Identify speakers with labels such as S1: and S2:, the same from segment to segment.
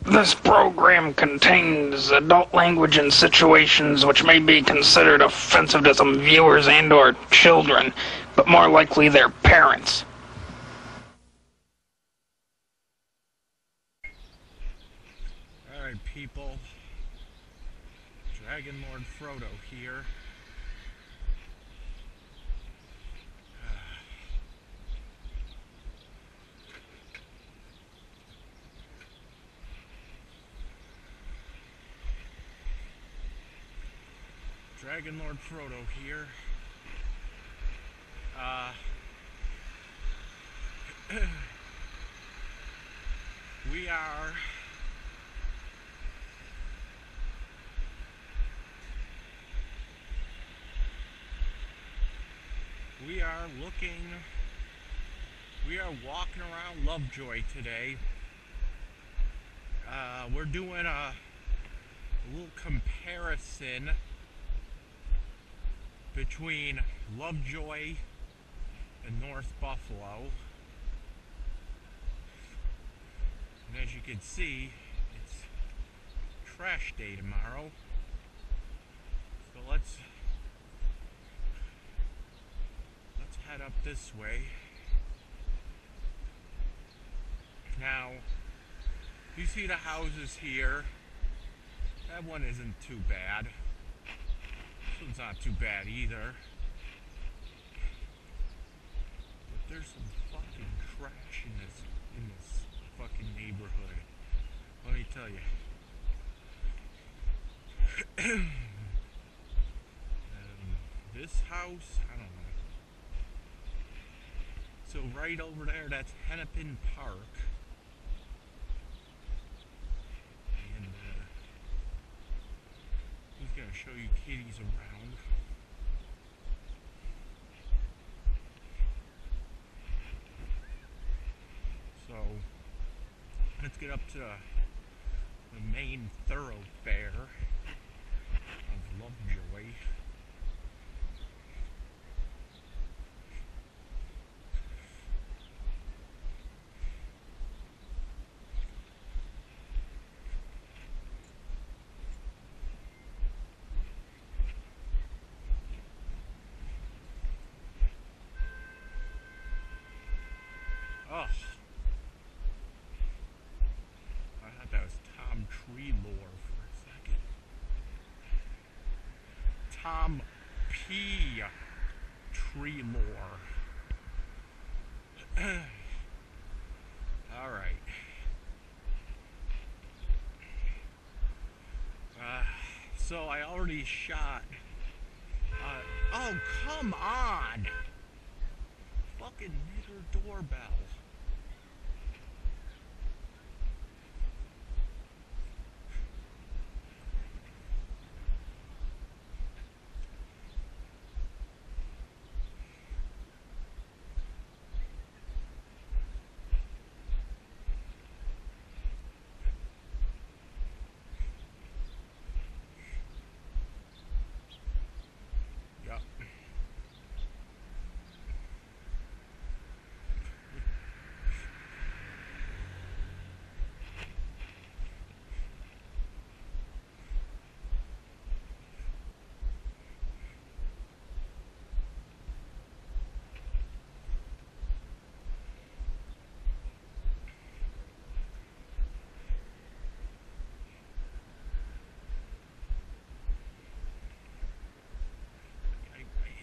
S1: This program contains adult language and situations which may be considered offensive to some viewers and/or children, but more likely their parents.
S2: Alright, people. Dragon Lord Frodo here. Dragon Lord Frodo here. We are walking around Lovejoy today. We're doing a little comparison between Lovejoy and North Buffalo. And as you can see, it's trash day tomorrow. So let's head up this way. Now, you see the houses here. That one isn't too bad. This one's not too bad either. But there's some fucking trash in this fucking neighborhood. Let me tell you. This house, I don't know. So right over there, that's Hennepin Park. And he's gonna show you kitties around. So let's get up to the main thoroughfare of Lovejoy. Oh, I thought that was Tom Treelore for a second. Tom P. Treelore. Alright. So I already shot. Oh, come on! Fucking nigger doorbell. Yep.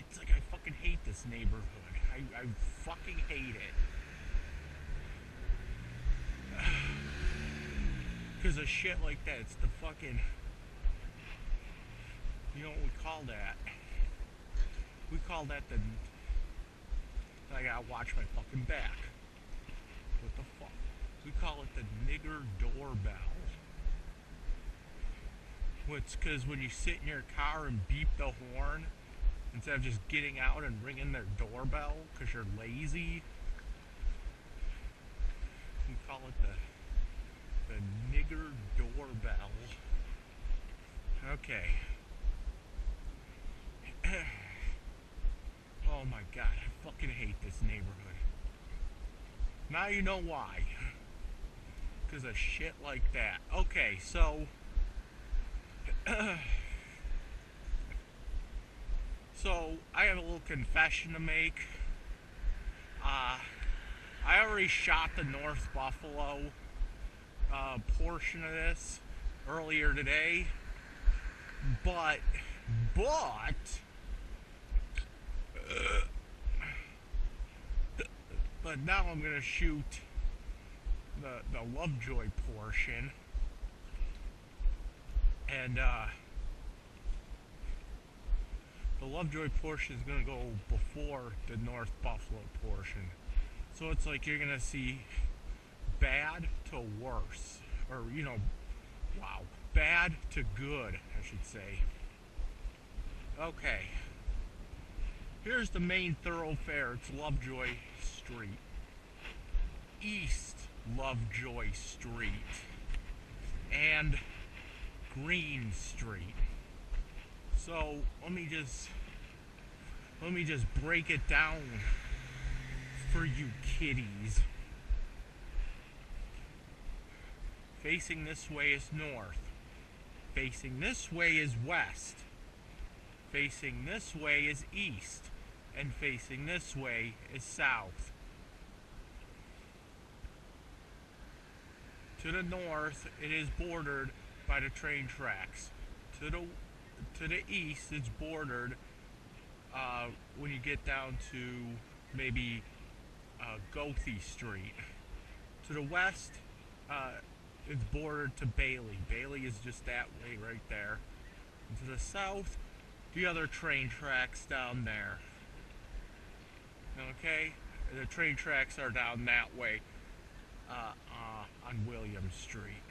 S2: It's like I fucking hate this neighborhood. I fucking hate it. Because of shit like that. It's the fucking... You know what we call that? We call that the... I gotta watch my fucking back. What the fuck? We call it the nigger doorbell. It's because when you sit in your car and beep the horn, instead of just getting out and ringing their doorbell because you're lazy, we call it the nigger doorbell. Okay. Oh my god, I fucking hate this neighborhood. Now you know why. because of shit like that. Okay, so so I have a little confession to make. I already shot the North Buffalo portion of this earlier today, but now I'm gonna shoot the Lovejoy portion, and the Lovejoy portion is gonna go before the North Buffalo portion. So it's like you're gonna see bad to worse, or wow, bad to good, I should say. Okay, here's the main thoroughfare. It's Lovejoy Street, East Lovejoy Street, and Green Street. So let me just break it down for you kiddies. Facing this way is north. Facing this way is west. Facing this way is east. And facing this way is south. To the north, it is bordered by the train tracks. To the east, it's bordered when you get down to maybe Goethe Street. To the west, it's bordered to Bailey. Bailey is just that way right there. And to the south, the other train tracks down there. Okay? The train tracks are down that way on William Street.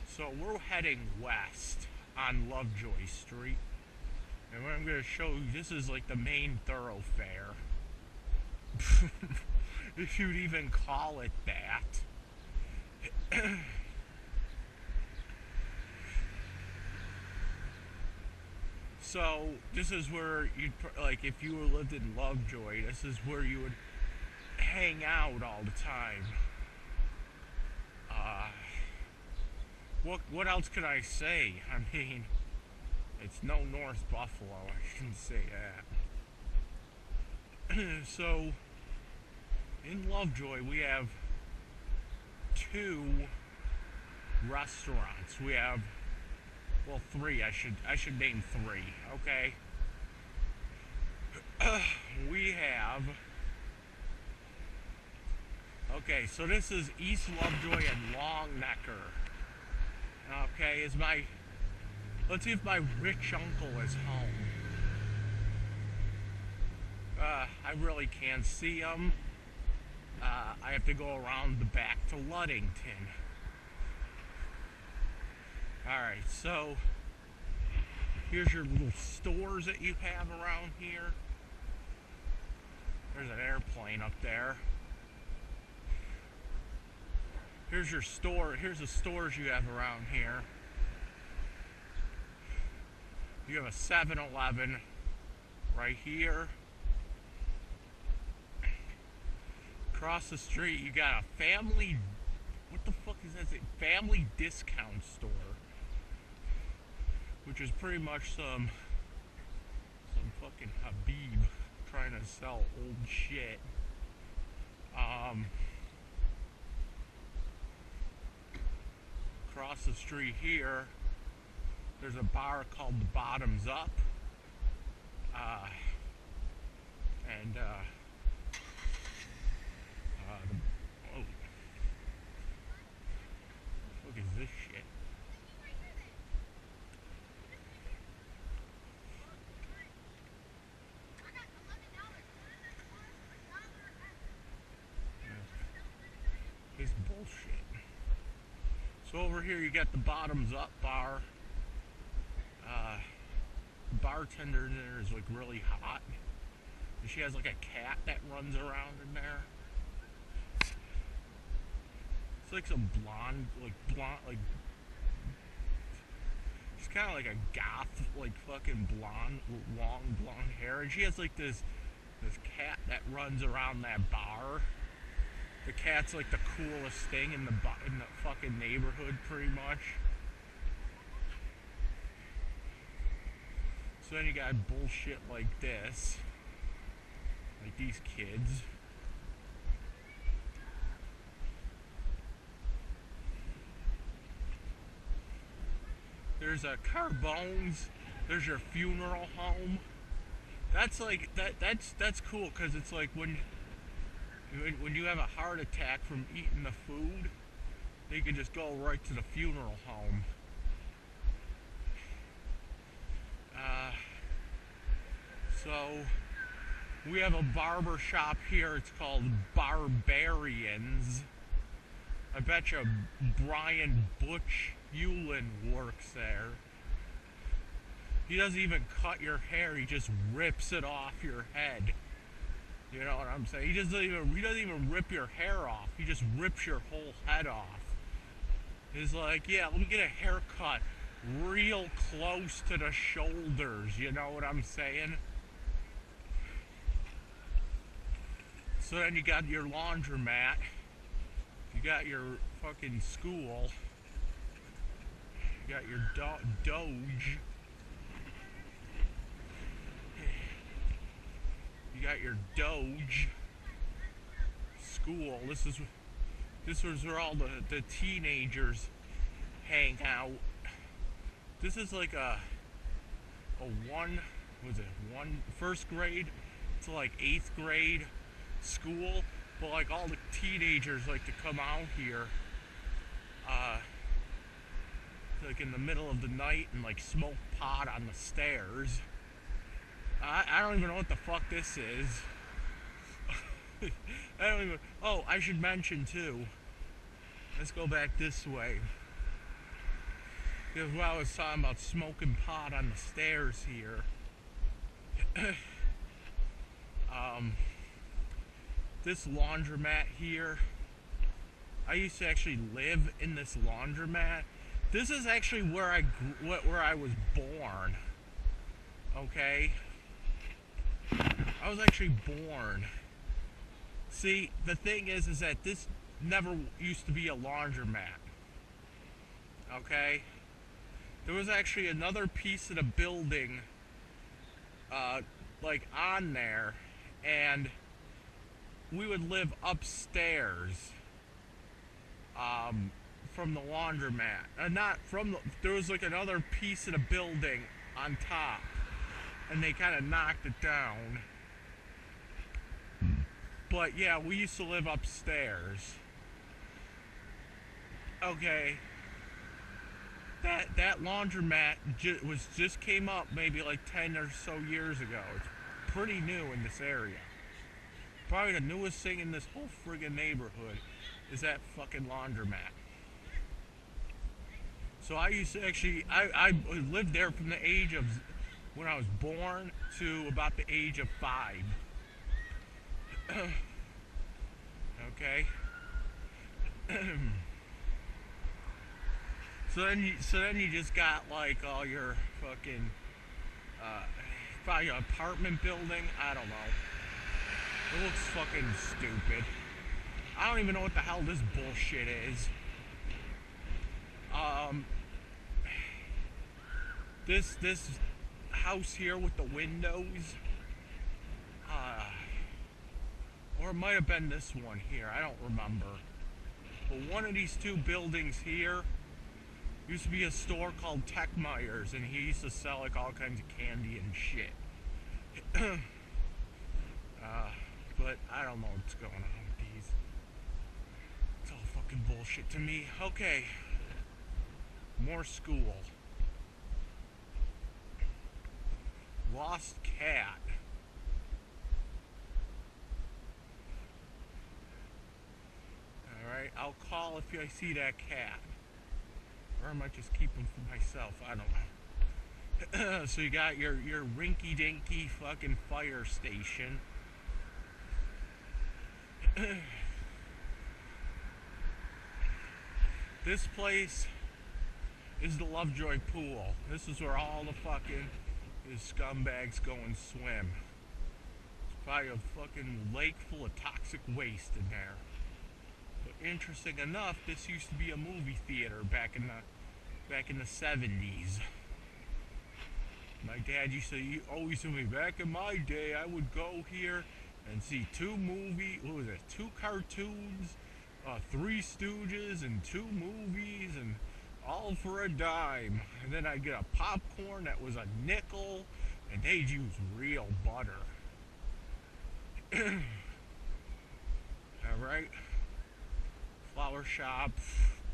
S2: So we're heading west on Lovejoy Street. And what I'm going to show you, this is like the main thoroughfare. If you'd even call it that. So this is where you'd, like, if you lived in Lovejoy, this is where you would hang out all the time. What else can I say? I mean, it's no North Buffalo, I can say that. So in Lovejoy we have 2 restaurants. We have, well, 3. I should name 3. Okay. We have. Okay, so this is East Lovejoy and Longnecker. Okay, let's see if my rich uncle is home. I really can't see him. I have to go around the back to Ludington. Alright, so here's your little stores that you have around here. There's an airplane up there. Here's your store. Here's the stores you have around here. You have a 7-Eleven right here. Across the street, you got a family. What the fuck is that? Family discount store, which is pretty much some fucking Habib trying to sell old shit. Across the street here, there's a bar called the Bottoms Up, and oh, look at this shit. It's bullshit. So over here you got the Bottoms Up bar. The bartender in there is like really hot. And she has like a cat that runs around in there. It's like some blonde, like she's kind of like a goth, like fucking blonde, long blonde hair, and she has like this cat that runs around that bar. The cat's like the coolest thing in the fucking neighborhood, pretty much. So then you got bullshit like this, like these kids. There's a Carbones. There's your funeral home. That's like that's cool because it's like when you have a heart attack from eating the food, you can just go right to the funeral home. So we have a barber shop here. It's called Barbarians. I bet you Brian Butch Hewlin works there. He doesn't even cut your hair, he just rips it off your head. You know what I'm saying? He doesn't even rip your hair off, he just rips your whole head off. He's like, yeah, let me get a haircut real close to the shoulders, you know what I'm saying? So then you got your laundromat, you got your fucking school, you got your Doge, you got your Doge school. This was where all the teenagers hang out. This is like a first grade to like 8th grade school, but like all the teenagers like to come out here like in the middle of the night and like smoke pot on the stairs. I don't even know what the fuck this is. Oh, I should mention too, let's go back this way, because while I was talking about smoking pot on the stairs here, this laundromat here, I used to actually live in this laundromat. This is actually where I was born. Okay, I was actually born. See, the thing is that this never used to be a laundromat. Okay, there was actually another piece of the building like on there, and we would live upstairs from the laundromat. There was like another piece of the building on top, and they kind of knocked it down. But yeah, we used to live upstairs. Okay, that laundromat just came up maybe like 10 or so years ago. It's pretty new in this area. Probably the newest thing in this whole friggin' neighborhood is that fucking laundromat. So I used to actually, I lived there from the age of when I was born to about the age of 5. Okay. So then you just got like all your fucking probably an apartment building. I don't know. It looks fucking stupid. I don't even know what the hell this bullshit is. This house here with the windows, or it might have been this one here, I don't remember. But one of these two buildings here used to be a store called Tech Myers, and he used to sell like all kinds of candy and shit. But I don't know what's going on with these. It's all fucking bullshit to me. Okay. More school. Lost cat. Alright, I'll call if I see that cat. Or I might just keep him for myself. I don't know. So you got your rinky-dinky fucking fire station. This place is the Lovejoy pool. This is where all the fucking scumbags go and swim. It's probably a fucking lake full of toxic waste in there. But interesting enough, this used to be a movie theater back in the 70s. My dad used to always tell me, back in my day, I would go here and see two cartoons, Three Stooges, and two movies, and all for a dime. And then I'd get a popcorn that was a nickel, and they'd use real butter. Alright? Flower shop,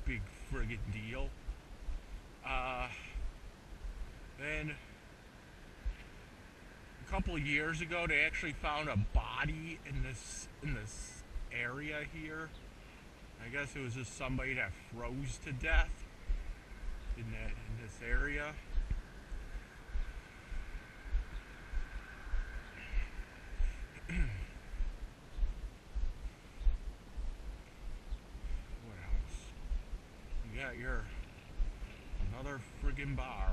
S2: big friggin' deal. Then a couple of years ago, they actually found a body in this area here. I guess it was just somebody that froze to death in this area. What else? You got another friggin' bar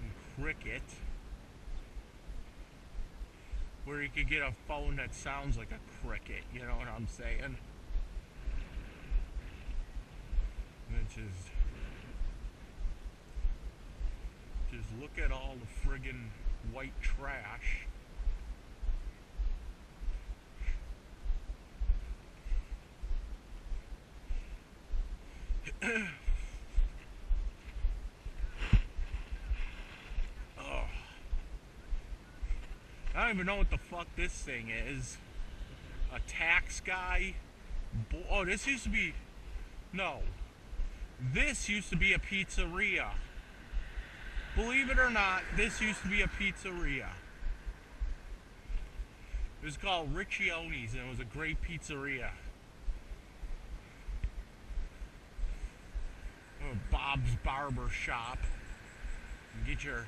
S2: in Cricket, where you could get a phone that sounds like a cricket, you know what I'm saying? Which is just look at all the friggin' white trash. Oh. I don't even know what the fuck this thing is. A tax guy? Oh, this used to be... No. This used to be a pizzeria. Believe it or not, this used to be a pizzeria. It was called Riccioni's, and it was a great pizzeria. Bob's Barber Shop. And get your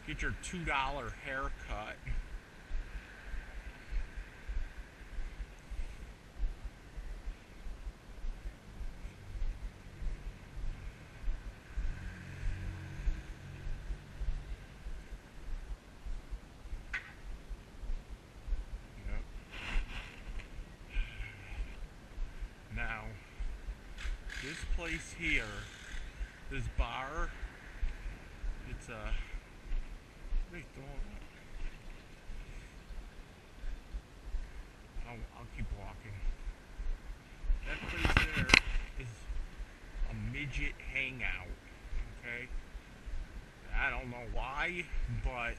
S2: $2 haircut. Now, this place here, this bar, it's I'll keep walking. That place there is a midget hangout, okay? I don't know why, but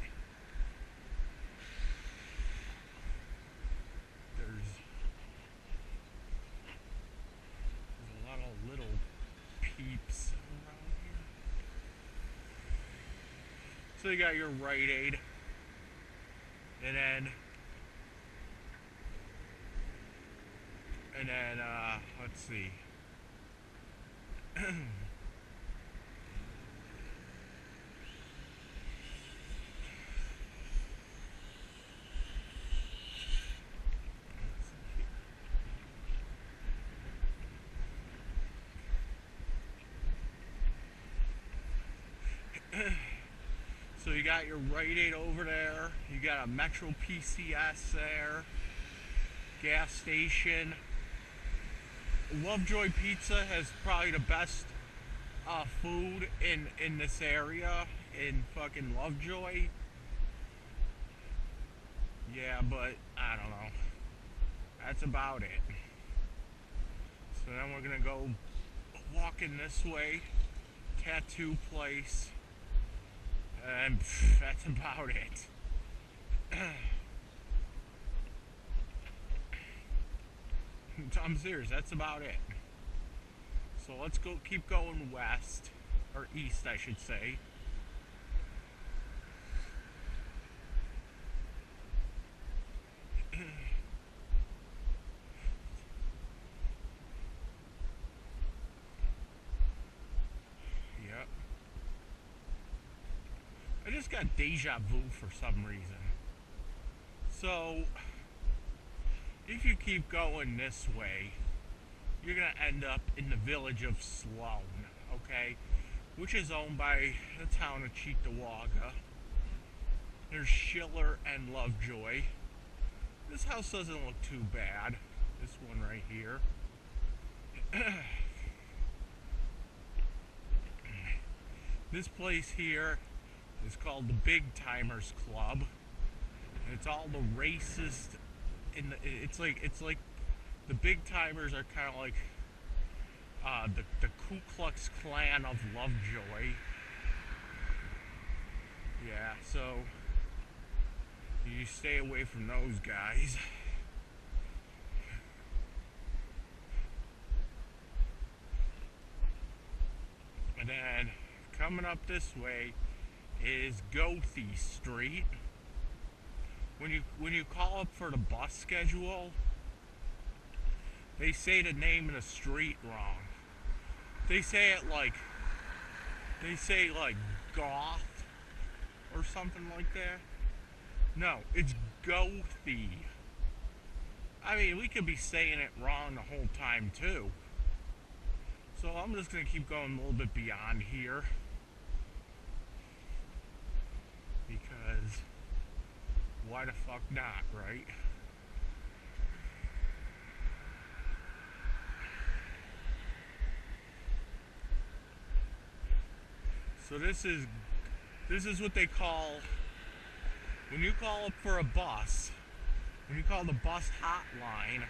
S2: there's a lot of little peeps around here. So you got your Rite Aid, and then let's see. So you got your Rite Aid over there, you got a Metro PCS there, gas station. Lovejoy Pizza has probably the best food in this area, in fucking Lovejoy. Yeah, but I don't know. That's about it. So then we're gonna go walking this way, tattoo place, and that's about it. I'm serious, that's about it. So let's keep going west, or east I should say. Yep. I just got deja vu for some reason. So if you keep going this way, you're going to end up in the village of Sloan, okay? Which is owned by the town of Cheektowaga. There's Schiller and Lovejoy. This house doesn't look too bad. This one right here. This place here is called the Big Timers Club. And it's all the racist it's like the Big Timers are kind of like the Ku Klux Klan of Lovejoy. Yeah, so you stay away from those guys. And then coming up this way is Gothy Street. When you call up for the bus schedule, they say the name of the street wrong. They say Goth or something like that. No, it's Gothy. I mean, we could be saying it wrong the whole time too. So I'm just gonna keep going a little bit beyond here, because why the fuck not, right? So this is what they call, when you call up for a bus, when you call the bus hotline,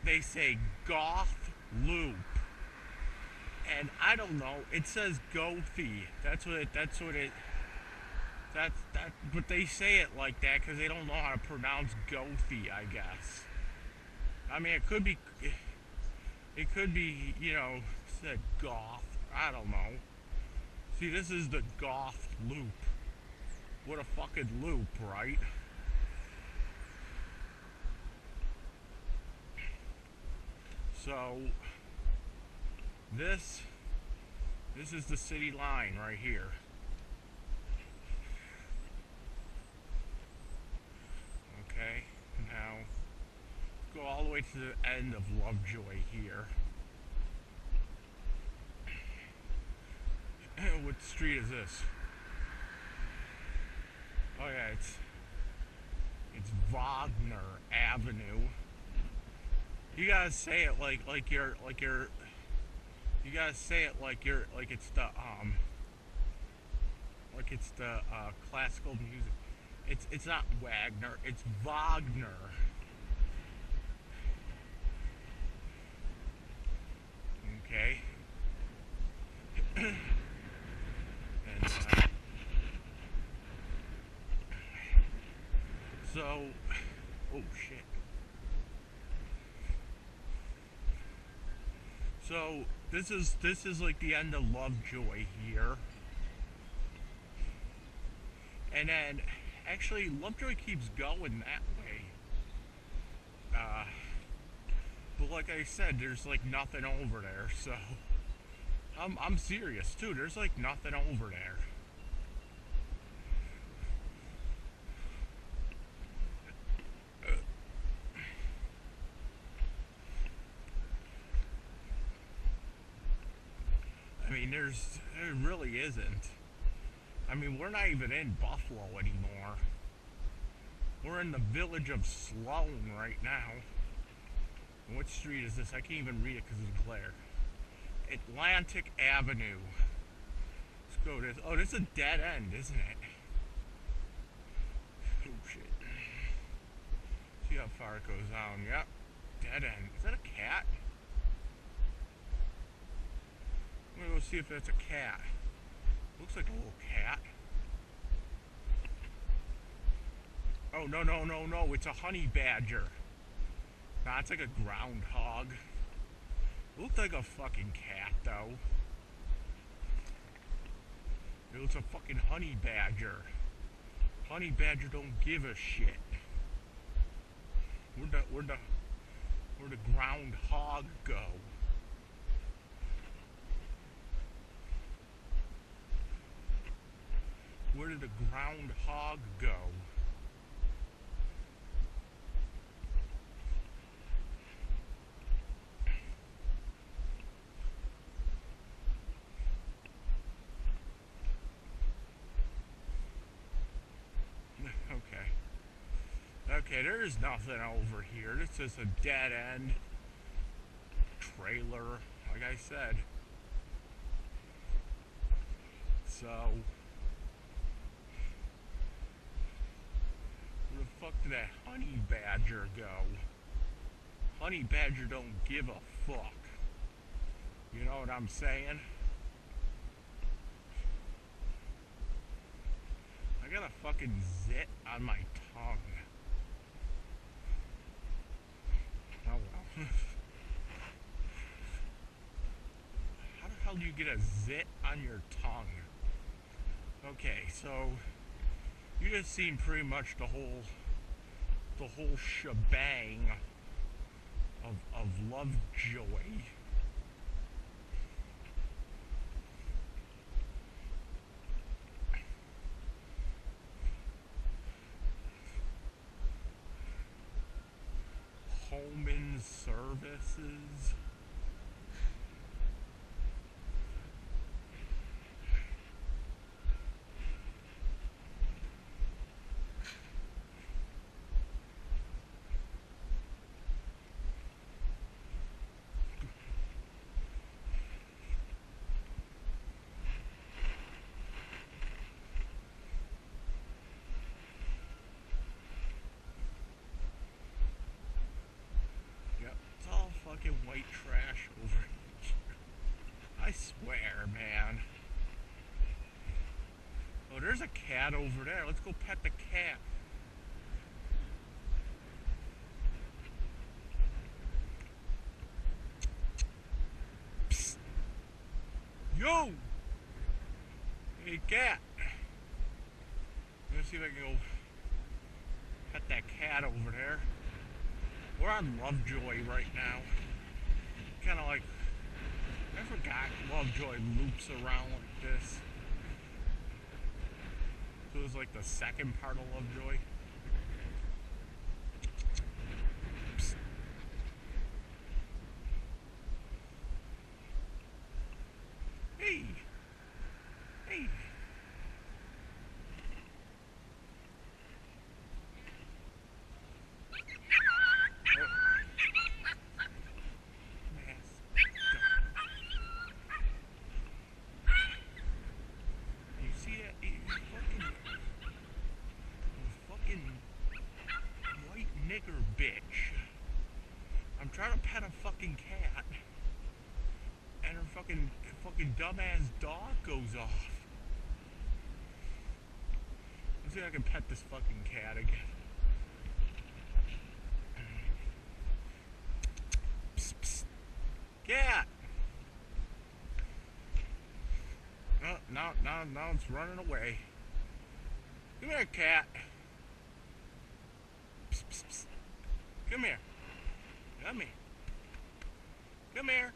S2: they say Goth Loop. And I don't know, it says Gothy. But they say it like that because they don't know how to pronounce Gothy, I guess. I mean, it could be, you know, said Goth. I don't know. See, this is the Goth Loop. What a fucking loop, right? So, this is the city line right here. Okay, now go all the way to the end of Lovejoy here. What street is this? Oh yeah, it's Wagner Avenue. You gotta say it like you're you gotta say it like it's the classical music. It's not Wagner, it's Wagner. Okay. And so, oh shit. So this is like the end of Lovejoy here. And then actually Lovejoy keeps going that way. But like I said, there's like nothing over there, so I'm serious too, there's like nothing over there. I mean, there really isn't. I mean, we're not even in Buffalo anymore. We're in the village of Sloan right now. And what street is this? I can't even read it because of the glare. Atlantic Avenue. Let's go this. Oh, this is a dead end, isn't it? Oh, shit. See how far it goes down. Yep. Dead end. Is that a cat? I'm gonna go see if that's a cat. Looks like a little cat. Oh, no. It's a honey badger. Nah, it's like a groundhog. It looked like a fucking cat, though. It looks a fucking honey badger. Honey badger don't give a shit. Where'd the groundhog go? Where did the groundhog go? Okay, there's nothing over here. It's just a dead end trailer, like I said. So, where the fuck did that honey badger go? Honey badger don't give a fuck. You know what I'm saying? I got a fucking zit on my tongue. Oh well. How the hell do you get a zit on your tongue? Okay, so you just seen pretty much the whole shebang of Lovejoy. Home services. Fucking white trash over here. I swear, man. Oh, there's a cat over there. Let's go pet the cat. Psst. Yo! Hey, cat. Let's see if I can go pet that cat over there. We're on Lovejoy right now. Kind of like, I forgot Lovejoy loops around like this. So it was like the second part of Lovejoy. Psst. Hey! Hey! Bitch. I'm trying to pet a fucking cat and her fucking dumbass dog goes off. Let's see if I can pet this fucking cat again. Psst, psst. Cat! Oh, now it's running away. Come here, cat. Psst, psst, psst. Come here. Come here. Come here.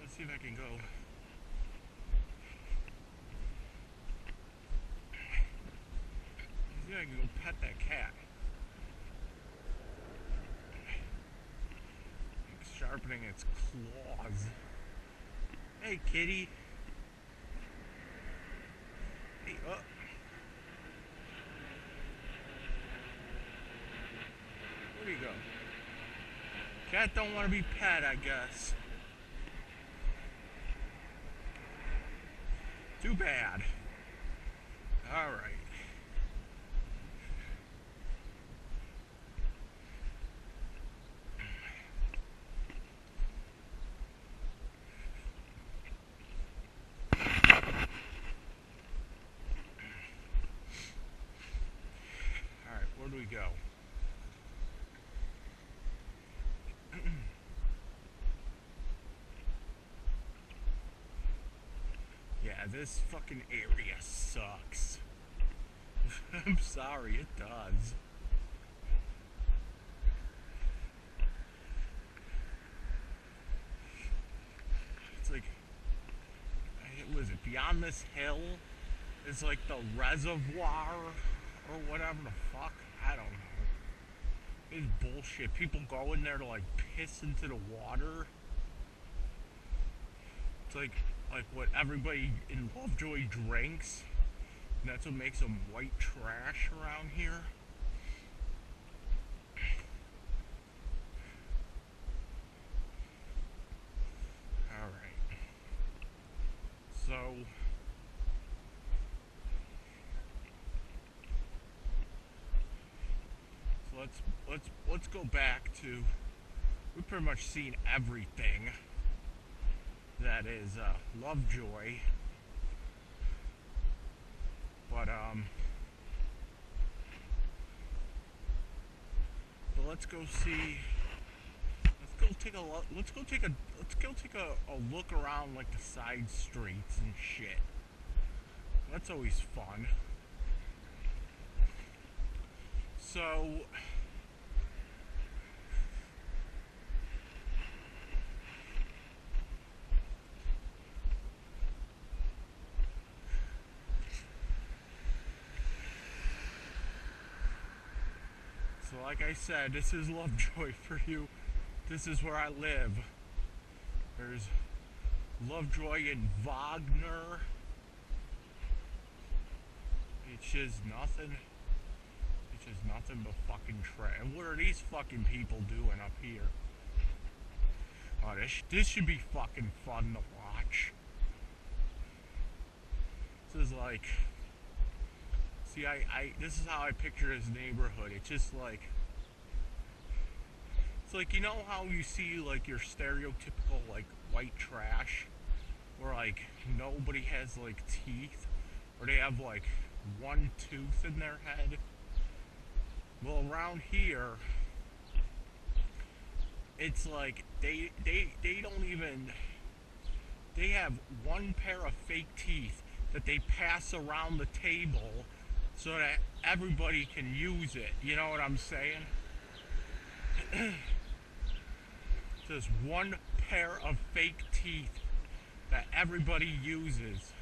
S2: Let's see if I can go. Let's see if I can go pet that cat. It's sharpening its claws. Hey, kitty. Hey, up. Where'd he go? Cat don't want to be pet, I guess. Too bad. Alright. Alright, where do we go? Yeah, this fucking area sucks. I'm sorry, it does. It's like, was it beyond this hill? It's like the reservoir or whatever the fuck. I don't know. It's bullshit. People go in there to like piss into the water. It's like what everybody in Lovejoy drinks. And that's what makes them white trash around here. let's go back to, we've pretty much seen everything that is Lovejoy, but let's go see. Let's go take a look around like the side streets and shit. That's always fun. So like I said, this is Lovejoy for you. This is where I live. There's Lovejoy and Wagner. It's just nothing. It's just nothing but fucking trash. And what are these fucking people doing up here? Oh, this should be fucking fun to watch. This is like, see, this is how I picture this neighborhood. It's just like, it's like, you know how you see like your stereotypical like white trash, where like nobody has like teeth, or they have like one tooth in their head? Well, around here, it's like they don't even, they have one pair of fake teeth that they pass around the table so that everybody can use it. You know what I'm saying? Just one pair of fake teeth that everybody uses.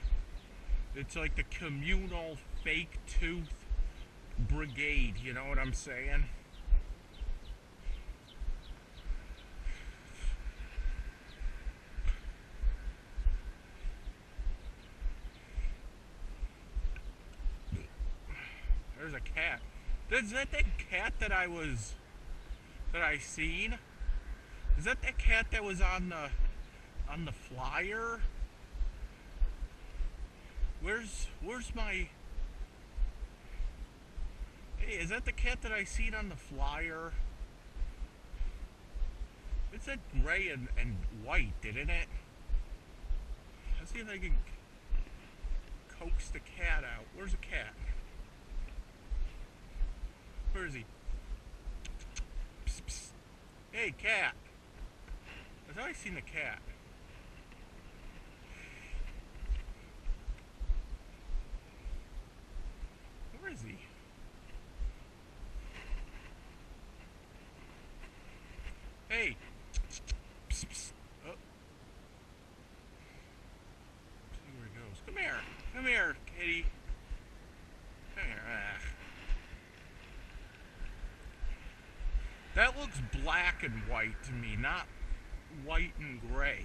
S2: It's like the communal fake tooth brigade, you know what I'm saying? There's a cat. Is that cat that I seen? Is that cat that was on the flyer? Where's my... Hey, is that the cat that I seen on the flyer? It said gray and white, didn't it? Let's see if I can coax the cat out. Where's the cat? Where is he? Psst, psst. Hey, cat. I thought I seen the cat. Where is he? Hey. Psst, psst. Oh. Let's see where he goes. Come here. Come here, kitty. Come here. Ah. That looks black and white to me, not white and gray.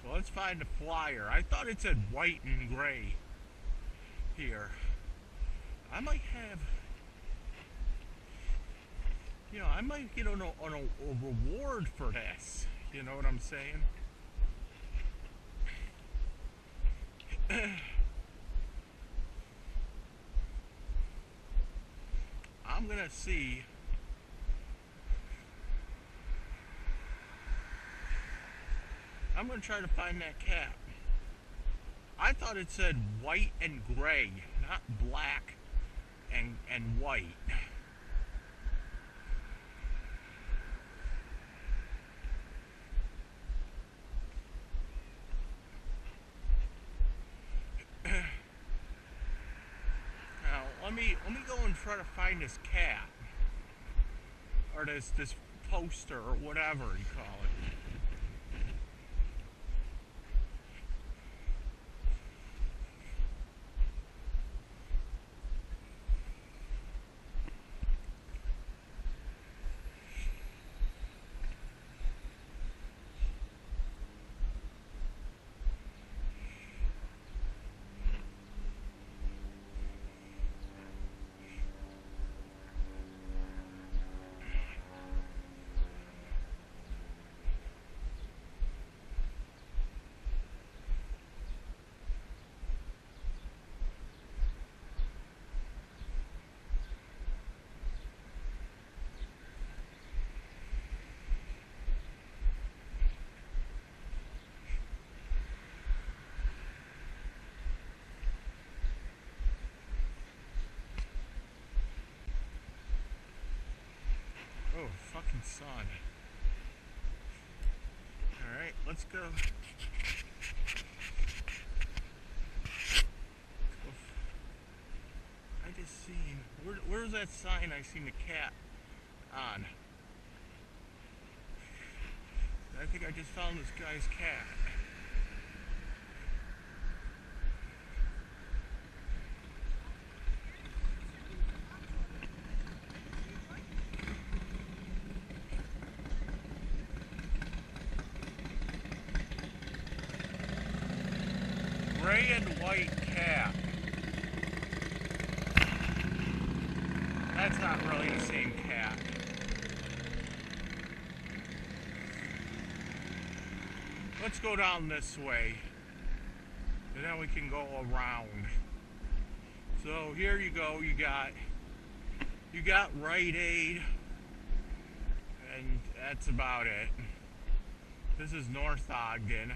S2: So let's find the flyer. I thought it said white and gray here. I might have, you know, I might get a reward for this. You know what I'm saying? I'm gonna see. I'm gonna try to find that cat. I thought it said white and gray, not black and white. Now let me go and try to find this cat, or this poster, or whatever you call it. fucking sun. Alright, let's go. I just seen... Where's that sign I seen the cat on? I think I just found this guy's cat. Gray and white cat. That's not really the same cat. Let's go down this way. And then we can go around. So here you go, you got Rite Aid. And that's about it. This is North Ogden.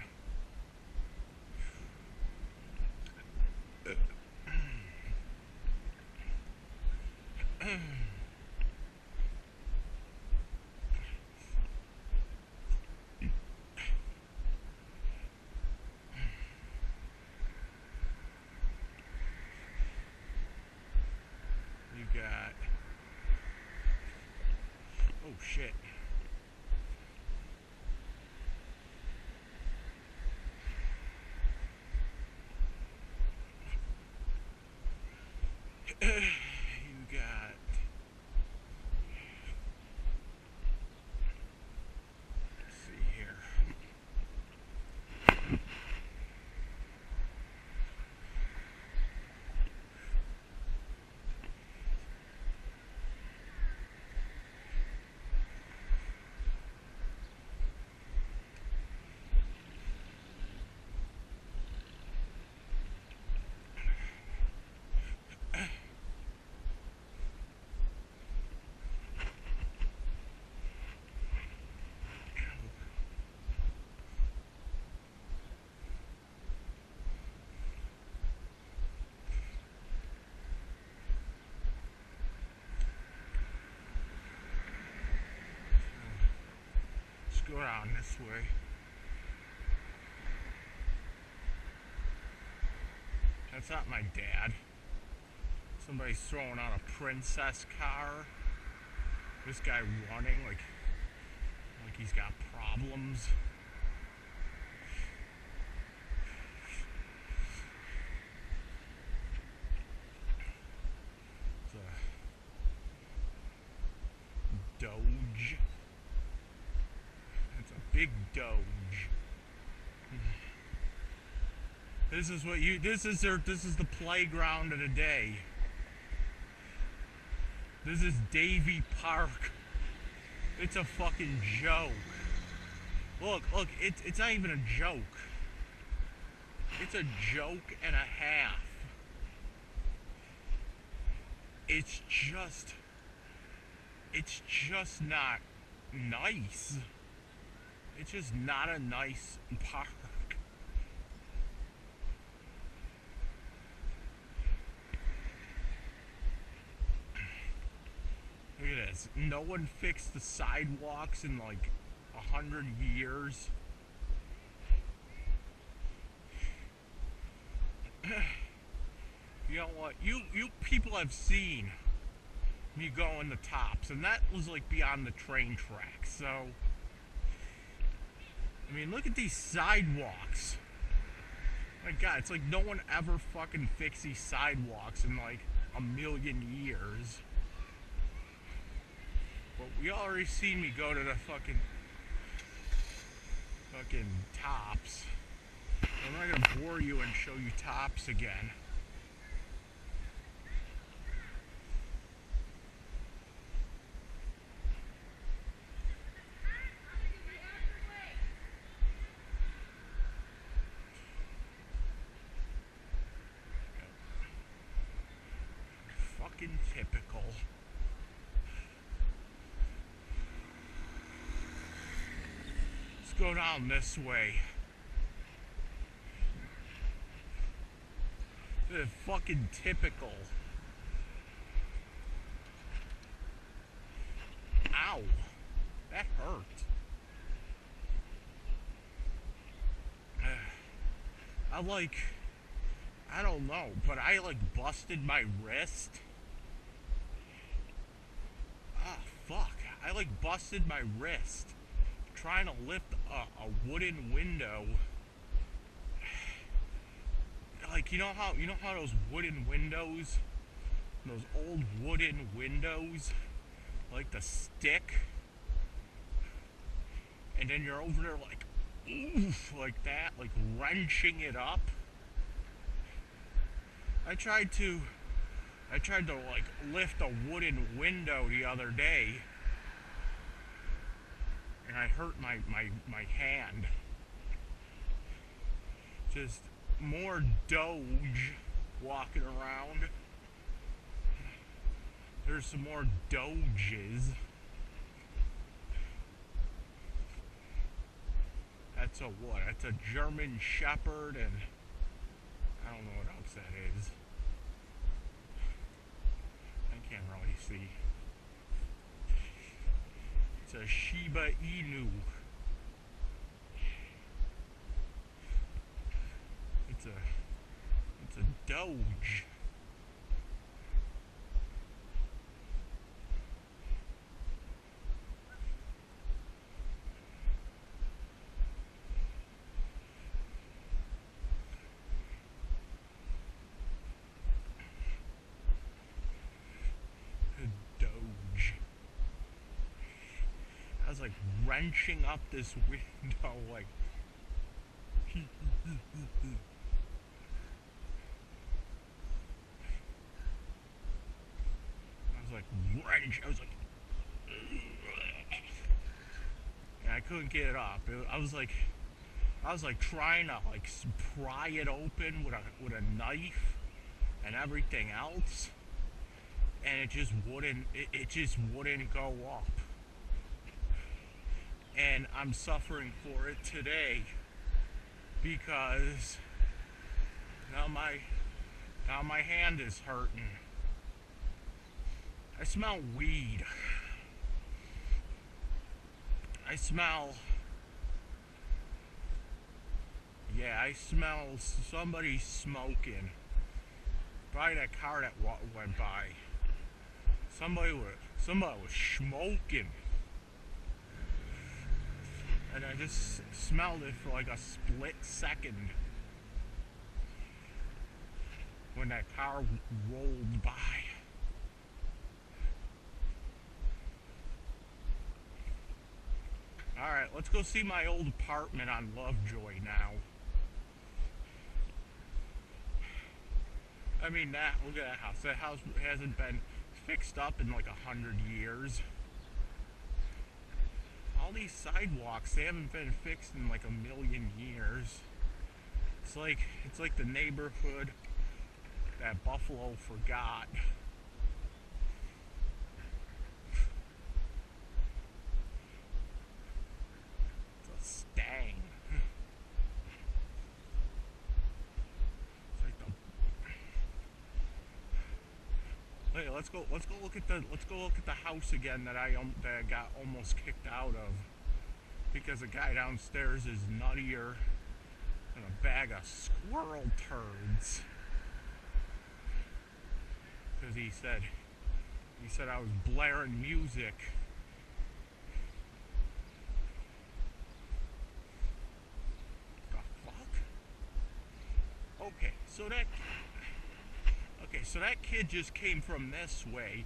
S2: You got... Oh shit. You got... Let's see here. Let's go around this way. That's not my dad. Somebody's throwing out a princess car. This guy running like he's got problems. It's a Doge. It's a big Doge. This is what you, this is the playground of the day. This is Davy Park. It's a fucking joke. Look, it's not even a joke. It's a joke and a half. It's just not nice. It's just not a nice park. Look at this. No one fixed the sidewalks in like 100 years. You know what? You people have seen me go in the tops, and that was like beyond the train tracks. So, I mean, look at these sidewalks. My God, it's like no one ever fucking fixed these sidewalks in like a million years. But we already seen me go to the fucking tops. I'm not gonna bore you and show you tops again. Fucking typical. Let's go down this way. Fucking typical. Ow. I don't know, but I busted my wrist. Ah, fuck. I busted my wrist trying to lift a wooden window. You know how those wooden windows, those old wooden windows, the stick, and then you're over there oof, like that, wrenching it up. I tried to lift a wooden window the other day, and I hurt my hand. Just more Doge walking around. There's some more Doges. That's a what? That's a German Shepherd, and I don't know what else that is. I can't really see. It's a Shiba Inu. It's a Doge. I was wrenching up this window, I was and I couldn't get it up. I was trying to pry it open with a knife and everything else, and it just wouldn't go up. And I'm suffering for it today because now my hand is hurting. I smell weed. I smell somebody smoking. Probably that car that went by. Somebody was smoking. And I just smelled it for a split second when that car rolled by. Alright, let's go see my old apartment on Lovejoy now. I mean, look at that house. That house hasn't been fixed up in 100 years. All these sidewalks, they haven't been fixed in a million years. It's like the neighborhood that Buffalo forgot. It's a stang. Hey, let's go look at the house again that I got almost kicked out of because the guy downstairs is nuttier than a bag of squirrel turds. Because he said I was blaring music. The fuck? Okay, so that kid just came from this way.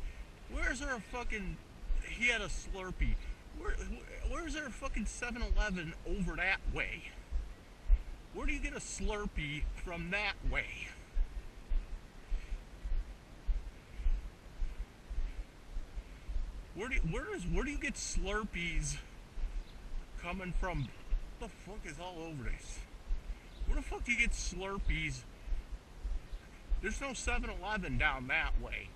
S2: Where's there a fucking... He had a Slurpee. Where's there a fucking 7-Eleven over that way? Where do you get a Slurpee from that way? Where do you get Slurpees coming from? What the fuck is all over this? Where the fuck do you get Slurpees? There's no 7-Eleven down that way.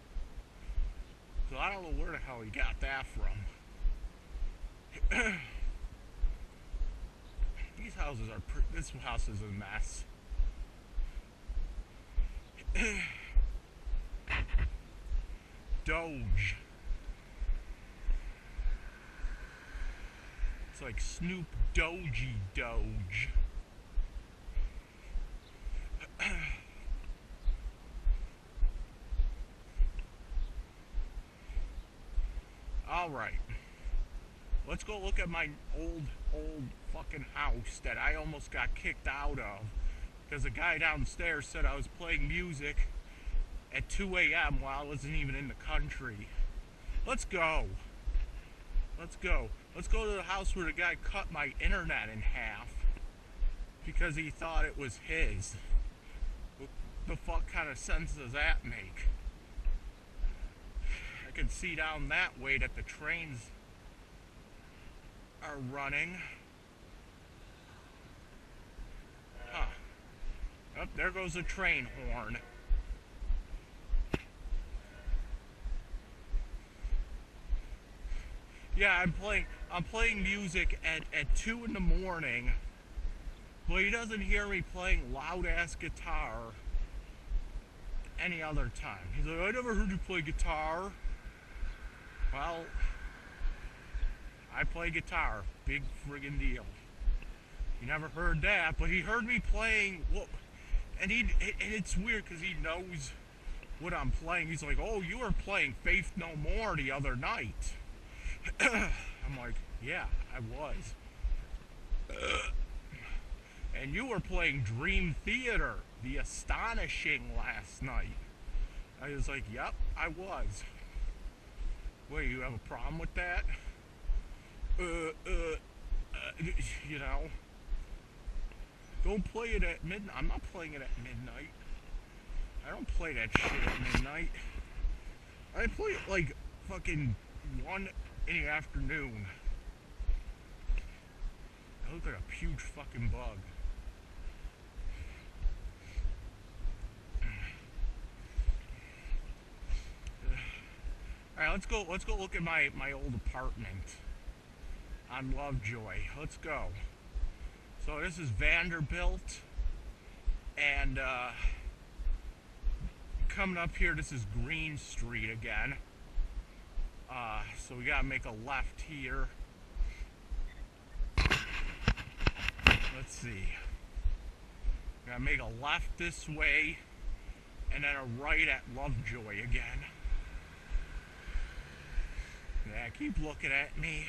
S2: So I don't know where the hell he got that from. These houses are... This house is a mess. Doge. It's like Snoop Doge Doge. Alright. Let's go look at my old fucking house that I almost got kicked out of because the guy downstairs said I was playing music at 2 a.m. while I wasn't even in the country. Let's go. Let's go. Let's go to the house where the guy cut my internet in half because he thought it was his. What the fuck kind of sense does that make? I can see down that way that the trains are running. Huh. Oh, there goes the train horn. Yeah, I'm playing music at 2 in the morning, but he doesn't hear me playing loud ass guitar any other time. He's like, I never heard you play guitar. Well, I play guitar. Big friggin' deal. He never heard that, but he heard me playing. Well, and it's weird because he knows what I'm playing. He's like, oh, you were playing Faith No More the other night. I'm like, yeah, I was. And you were playing Dream Theater, The Astonishing, last night. I was like, yep, I was. Wait, you have a problem with that? You know, don't play it at midnight. I'm not playing it at midnight. I don't play that shit at midnight. I play it like fucking 1 in the afternoon. I look like a huge fucking bug. Alright, let's go look at my old apartment on Lovejoy. Let's go. So this is Vanderbilt, and coming up here, this is Green Street again. So we gotta make a left here. Let's see. Gotta make a left this way, and then a right at Lovejoy again. Yeah, keep looking at me.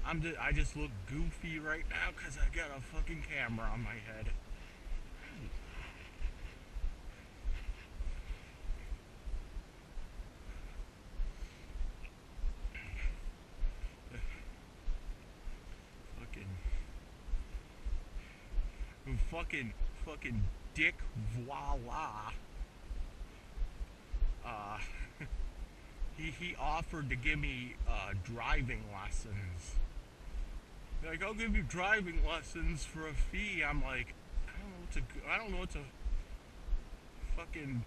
S2: I just look goofy right now because I got a fucking camera on my head. Fucking Dick Voila. He offered to give me driving lessons. Like, I'll give you driving lessons for a fee. I'm like, I don't know what's a fucking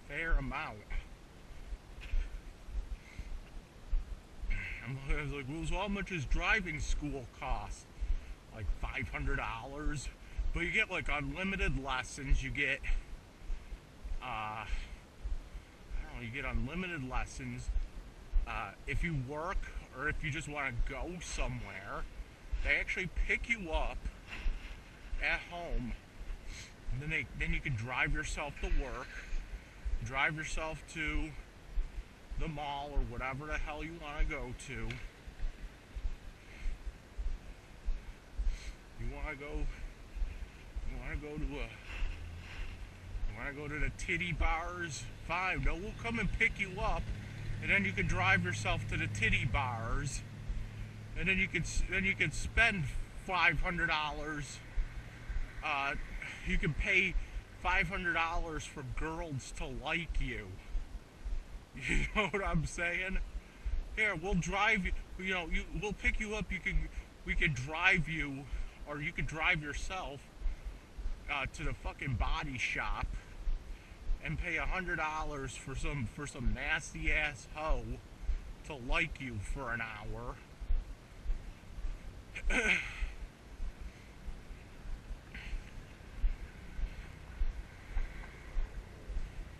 S2: fair amount. I was like, well, so how much does driving school cost? Like $500. But you get like unlimited lessons. You get, I don't know, you get unlimited lessons. If you work or if you just want to go somewhere, they actually pick you up at home. And then you can drive yourself to work, drive yourself to the mall or whatever the hell you want to go to. You want to go to the titty bars? Fine, no, we'll come and pick you up, and then you can drive yourself to the titty bars, and then you can spend $500. You can pay $500 for girls to like you. You know what I'm saying? Here, we'll drive you. You know, we'll pick you up. We could drive you, or you could drive yourself to the fucking body shop and pay $100 for some nasty ass hoe to like you for an hour.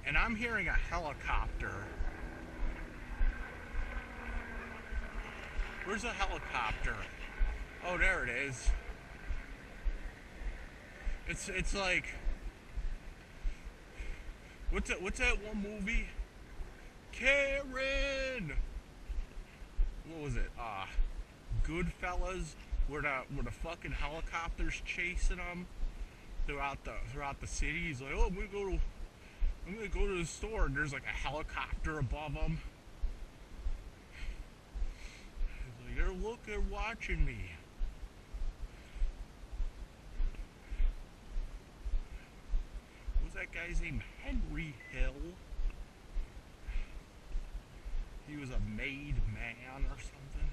S2: And I'm hearing a helicopter. Where's the helicopter? Oh, there it is. It's like, what's that one movie? Karen, what was it? Goodfellas, where the fucking helicopters chasing them throughout the city. He's like, oh, I'm gonna go to the store, and there's like a helicopter above him. He's like, they're watching me. What was that guy's name? Henry Hill. He was a made man or something.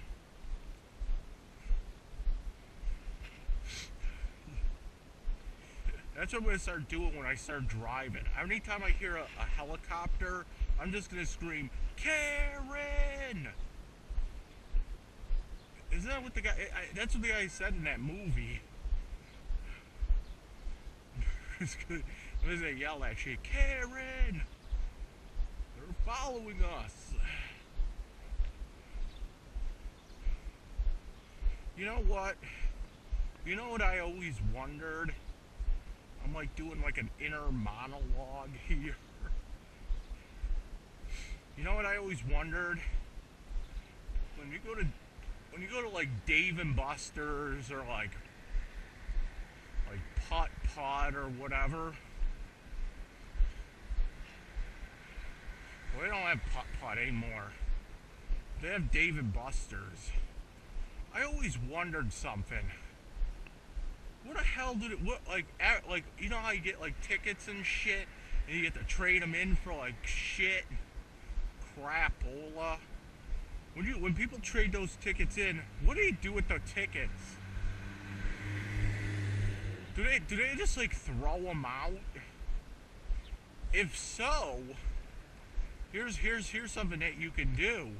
S2: That's what I'm going to start doing when I start driving. Anytime I hear a helicopter, I'm just going to scream, Karen! Isn't that what the guy... that's what the guy said in that movie. I'm going to yell that shit, Karen! They're following us. You know what? You know what I always wondered? I'm like doing like an inner monologue here. You know what I always wondered? When you go to like Dave and Buster's or like Putt Putt or whatever. Well, they don't have Putt Putt anymore. They have Dave and Buster's. I always wondered something. What the hell did it, like, you know how you get, like, tickets and shit, and you get to trade them in for, like, shit, crapola? When people trade those tickets in, what do they do with the tickets? Do they just, like, throw them out? If so, here's something that you can do.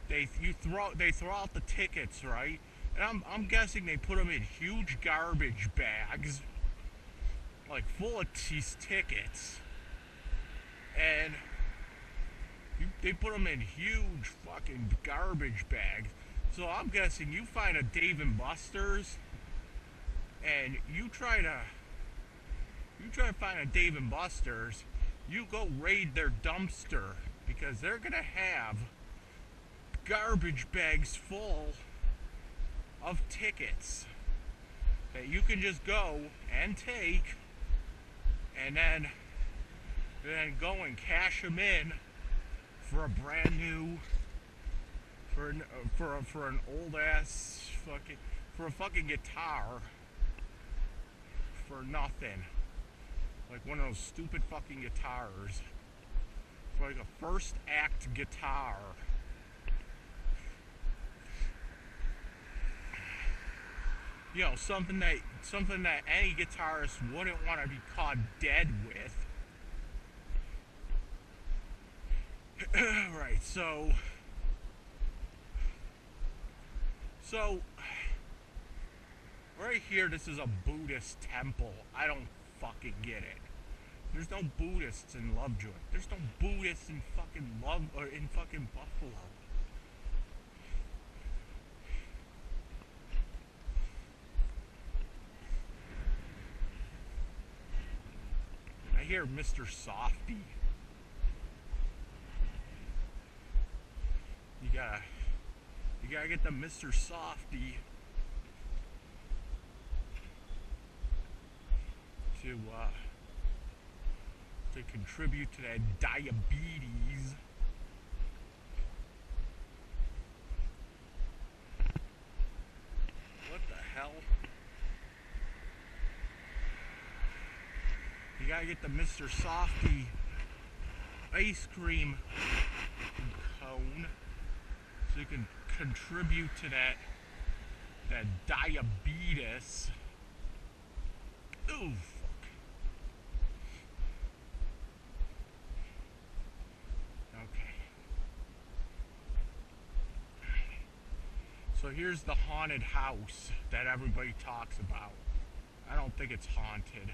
S2: They throw out the tickets, right? And I'm guessing they put them in huge garbage bags, like full of these tickets, and they put them in huge fucking garbage bags. So I'm guessing you find a Dave and Buster's, and you try to find a Dave and Buster's. You go raid their dumpster because they're gonna have garbage bags full of tickets that you can just go and take, and then go and cash them in for a brand new, for an old ass fucking guitar for nothing, like one of those stupid fucking guitars, for like a first act guitar. You know, something that any guitarist wouldn't want to be caught dead with. Right, so right here, this is a Buddhist temple. I don't fucking get it. There's no Buddhists in Lovejoy. There's no Buddhists in fucking Buffalo. I hear Mr. Softy. You gotta get the Mr. Softy to contribute to that diabetes. What the hell? You gotta get the Mr. Softy ice cream cone so you can contribute to that diabetes. Ooh, fuck. Okay. So here's the haunted house that everybody talks about. I don't think it's haunted.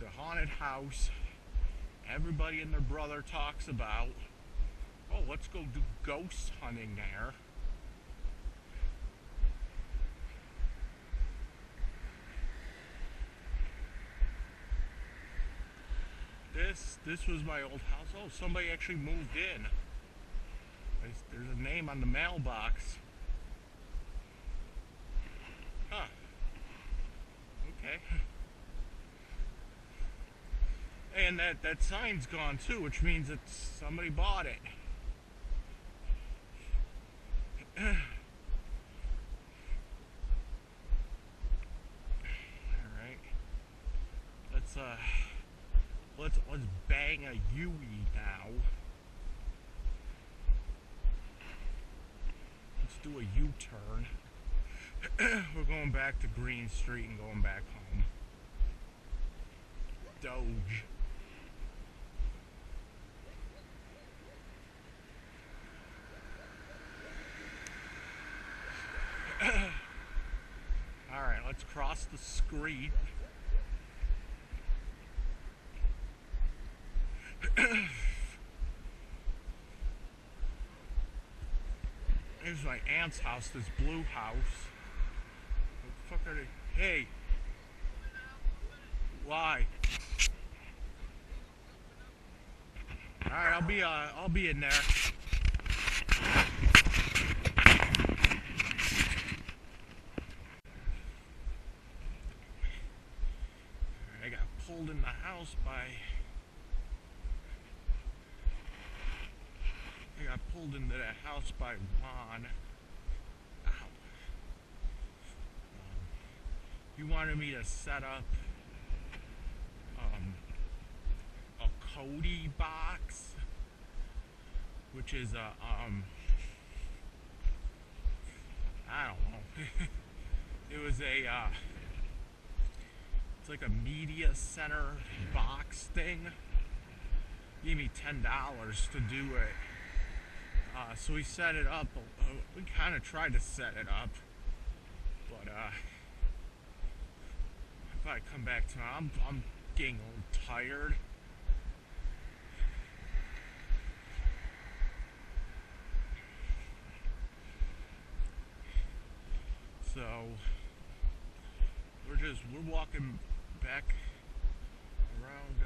S2: The haunted house everybody and their brother talks about. Oh, let's go do ghost hunting there. This was my old house. Oh, somebody actually moved in. There's a name on the mailbox. Huh. Okay. And that sign's gone too, which means that somebody bought it. Alright. Let's bang a Yui now. Let's do a U-turn. We're going back to Green Street and going back home. Doge. Alright, let's cross the street. Here's my aunt's house, this blue house. What the fuck are they? Hey! Why? Alright, I'll be in there. I got pulled in the house by... I got pulled into that house by Juan. Ow. He wanted me to set up a Cody box, which is a I don't know. It was it's like a media center box thing. He gave me $10 to do it. So we set it up. We kind of tried to set it up, but if I come back to I'm getting a little tired. So we're walking back around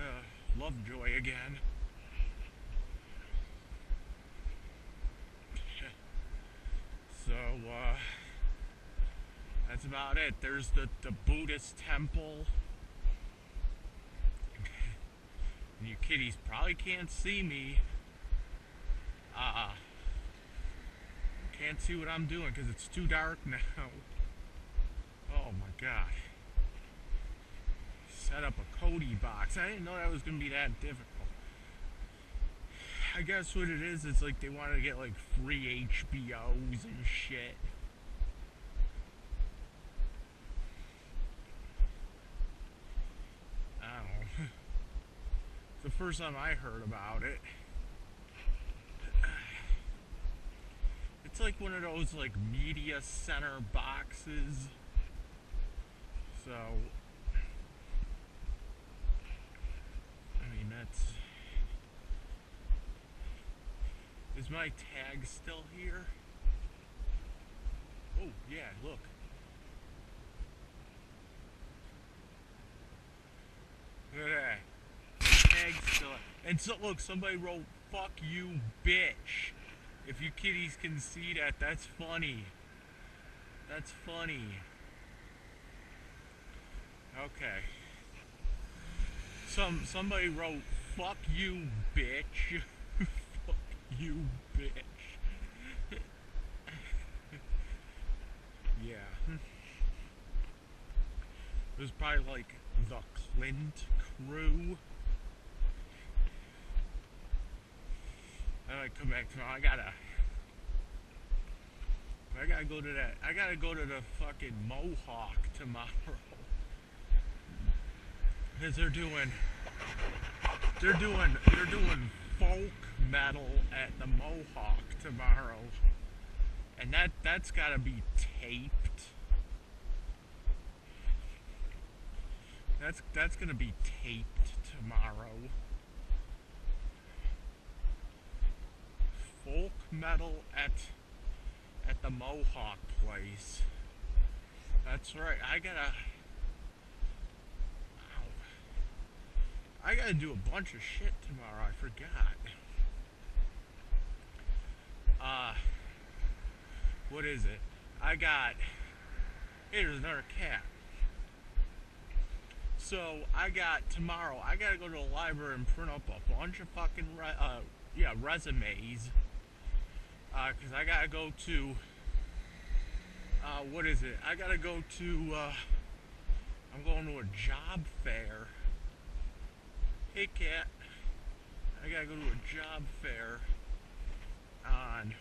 S2: Lovejoy again. So that's about it. There's the Buddhist temple. And you kiddies probably can't see me. Can't see what I'm doing because it's too dark now. Oh my god. Set up a Cody box. I didn't know that was going to be that difficult. I guess what it is, it's like they wanted to get like free HBOs and shit. I don't know. It's the first time I heard about it. It's like one of those like media center boxes. So, I mean, that's... Is my tag still here? Oh, yeah, look. Look at that. Tag's still... And so, look, somebody wrote, "Fuck you, bitch." If you kiddies can see that, that's funny. That's funny. Okay. Somebody wrote, "Fuck you, bitch." Fuck you, bitch. Yeah. It was probably like the Clint crew. I come back tomorrow. I gotta go to that. I gotta go to the fucking Mohawk tomorrow. Because they're doing folk metal at the Mohawk tomorrow. And that's gotta be taped. That's gonna be taped tomorrow. Folk metal at the Mohawk place. That's right. I gotta do a bunch of shit tomorrow. I forgot. uh, what is it? Hey, there's another cat. So tomorrow, I gotta go to the library and print up a bunch of fucking, resumes. Cause I gotta go to, what is it? I gotta go to, I'm going to a job fair. Hey, cat. I gotta go to a job fair on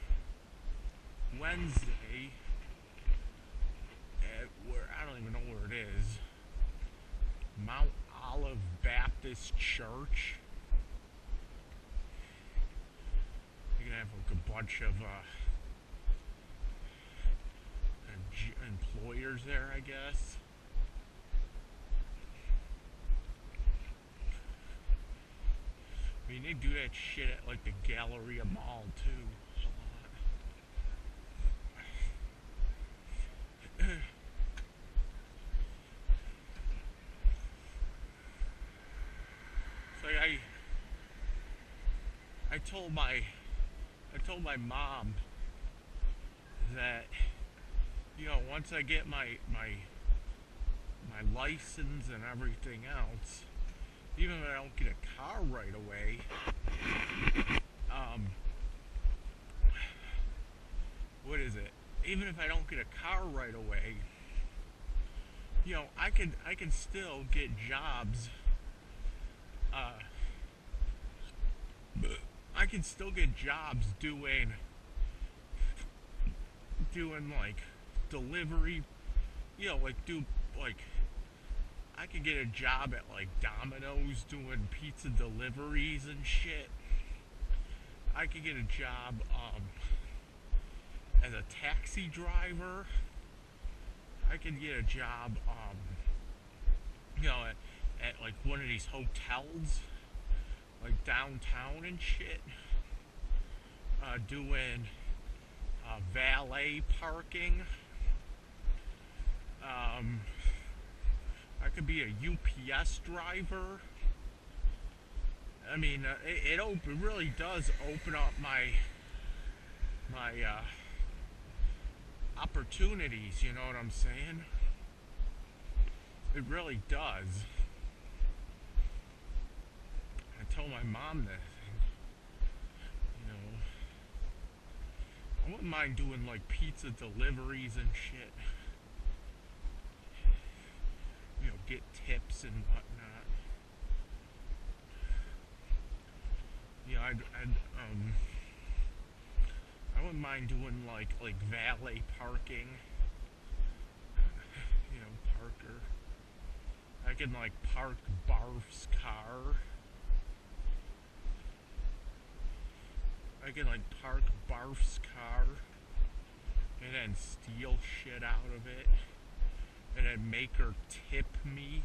S2: Wednesday at where, I don't even know where it is. Mount Olive Baptist Church. You're gonna have like a bunch of employers there, I guess. I mean, they do that shit at like the Galleria Mall too. So I told my mom that, you know, once I get my license and everything else, even if I don't get a car right away, what is it? Even if I don't get a car right away, you know, I can still get jobs. I can still get jobs doing like delivery, you know, I could get a job at like Domino's doing pizza deliveries and shit. I could get a job as a taxi driver. I could get a job you know, at like one of these hotels like downtown and shit, doing valet parking. I could be a UPS driver. I mean, it really does open up my opportunities, you know what I'm saying? It really does. I told my mom that, you know, I wouldn't mind doing like pizza deliveries and shit. You know, get tips and whatnot. Yeah, I wouldn't mind doing like valet parking. You know, Parker. I can like park BARF's car. I can like park BARF's car and then steal shit out of it and then make her tip me,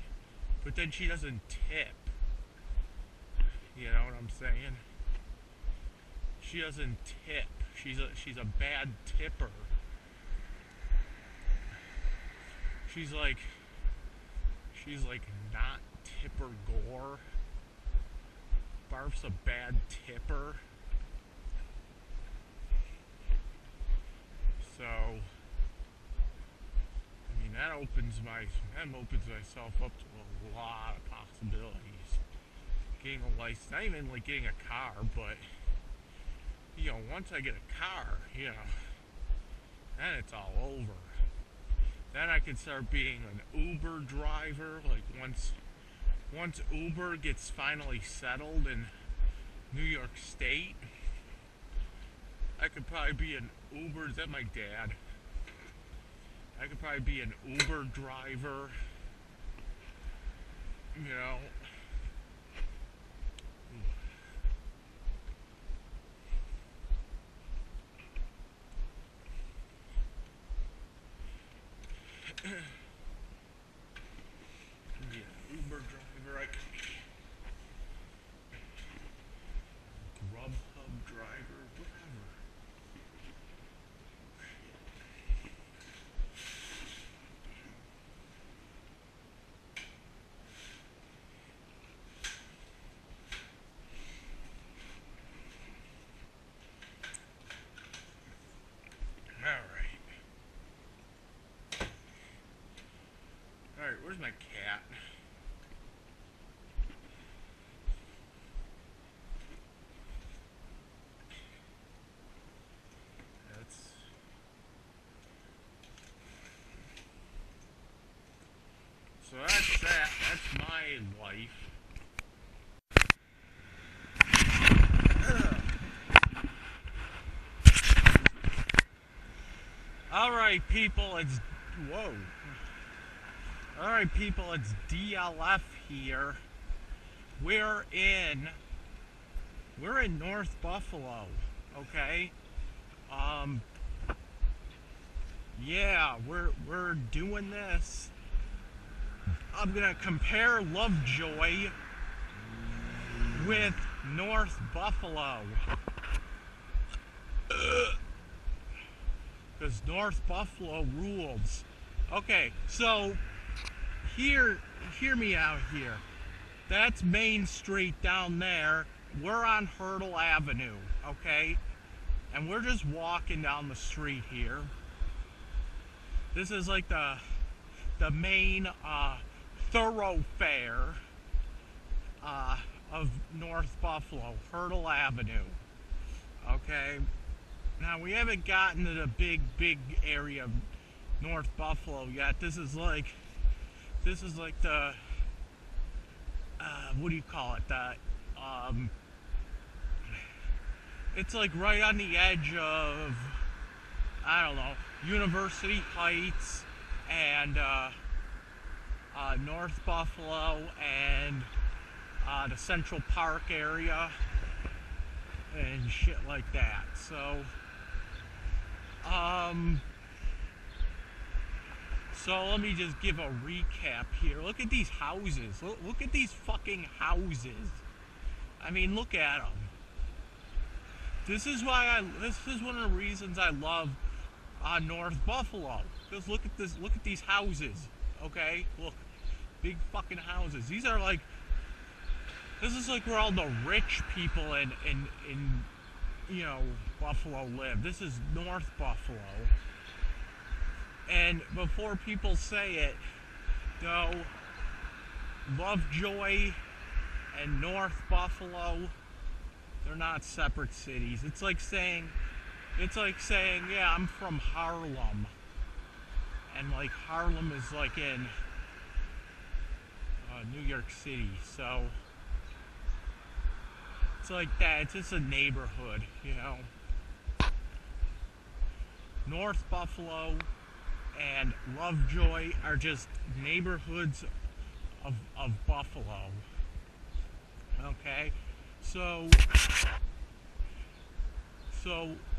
S2: but then she doesn't tip. You know what I'm saying? She doesn't tip. She's a bad tipper. She's like not Tipper Gore. BARF's a bad tipper. So, I mean, that opens myself up to a lot of possibilities. Getting a license, not even like getting a car, but, you know, once I get a car, you know, then it's all over. Then I can start being an Uber driver, like once Uber gets finally settled in New York State, I could probably be an Uber. Is that my dad? I could probably be an Uber driver. You know. Yeah, Uber driver. I could be Grubhub driver, whatever. Alright, where's my cat? So that's that. That's my life. Alright people, it's... Whoa. Alright people, it's DLF here. We're in North Buffalo, okay? Yeah, we're doing this. I'm gonna compare Lovejoy with North Buffalo. Because North Buffalo rules. Okay, so hear me out here. That's Main Street down there. We're on Hurdle Avenue, okay? And we're just walking down the street here. This is like the main thoroughfare of North Buffalo, Hurdle Avenue. Okay? Now we haven't gotten to the big area of North Buffalo yet. This is like the what do you call it? It's like right on the edge of, I don't know, University Heights and North Buffalo and the Central Park area and shit like that. So let me just give a recap here. Look at these houses. Look at these fucking houses. I mean, look at them. This is one of the reasons I love North Buffalo. Because look at this. Look at these houses. Okay, look, big fucking houses. These are like. This is like where all the rich people in you know, Buffalo live. This is North Buffalo. And before people say it, though, Lovejoy and North Buffalo, they're not separate cities. It's like saying, yeah, I'm from Harlem. And like Harlem is like in New York City. So it's like that. It's just a neighborhood, you know. North Buffalo and Lovejoy are just neighborhoods of Buffalo. Okay? So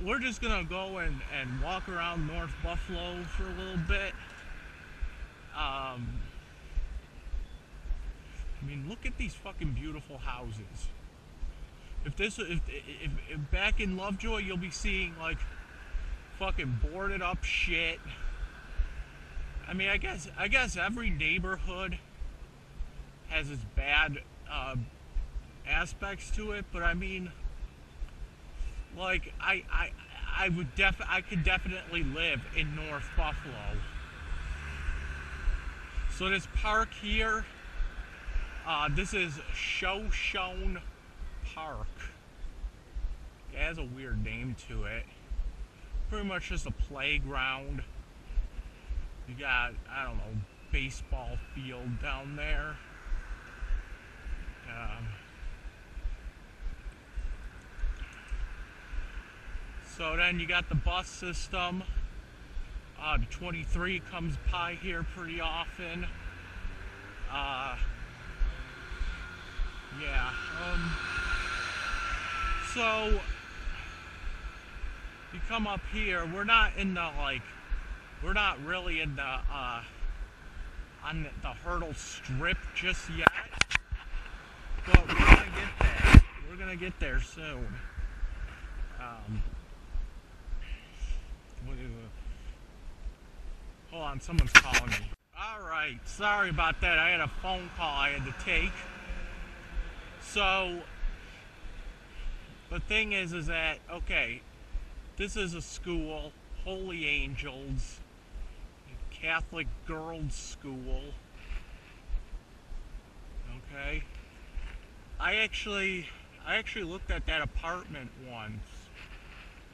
S2: we're just gonna go and walk around North Buffalo for a little bit. I mean, look at these fucking beautiful houses. If back in Lovejoy, you'll be seeing like fucking boarded up shit. I mean, I guess every neighborhood has its bad aspects to it, but I mean, like I could definitely live in North Buffalo. So this park here, this is Shoshone Park. It has a weird name to it. Pretty much just a playground. You got, I don't know, baseball field down there. So then you got the bus system. The 23 comes by here pretty often. Yeah. So you come up here. We're not in the we're not really in the on the Hurdle Strip just yet, but we're gonna get there. We're gonna get there soon. Hold on, someone's calling me. Alright, sorry about that. I had a phone call I had to take. So, the thing is that, okay, this is a school, Holy Angels, Catholic girls' school. Okay. I actually looked at that apartment once.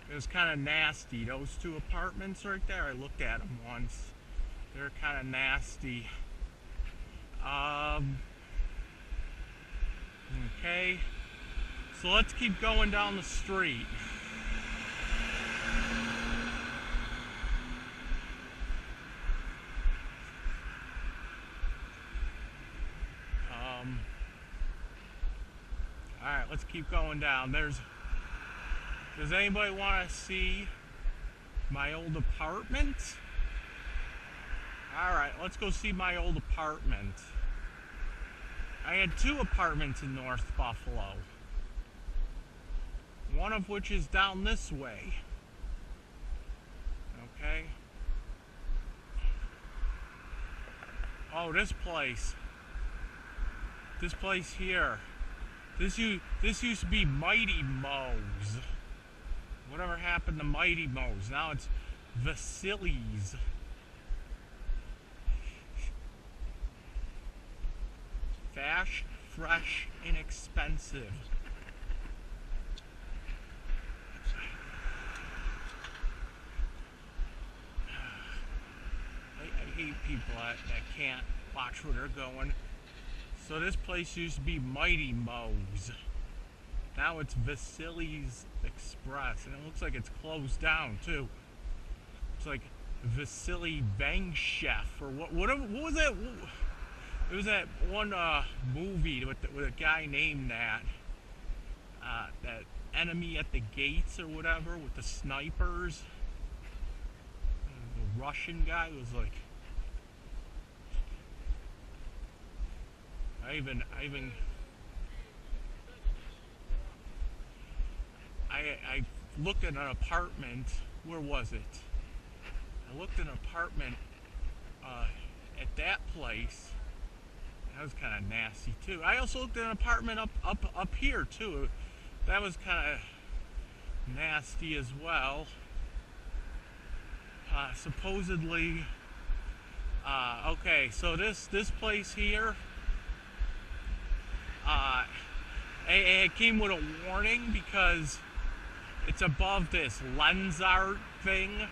S2: It was kind of nasty. Those two apartments right there, I looked at them once. They're kind of nasty. Okay. So let's keep going down the street. Alright, let's keep going down. Does anybody want to see my old apartment? Alright, let's go see my old apartment. I had 2 apartments in North Buffalo. One of which is down this way. Okay. Oh, this place here. This used to be Mighty Mo's. Whatever happened to Mighty Mo's? Now it's Vasily's. Fast, fresh, inexpensive. I hate people that can't watch where they're going. So this place used to be Mighty Mo's. Now it's Vasily's Express, and it looks like it's closed down too. It's like Vasily Bang Chef or what was that? It was that one movie with a guy named that Enemy at the Gates or whatever with the snipers. The Russian guy was like. I looked at an apartment. Where was it? I looked at an apartment at that place. That was kind of nasty too. I also looked at an apartment up here too. That was kind of nasty as well. Supposedly. Okay, so this place here. It came with a warning because it's above this lens art thing,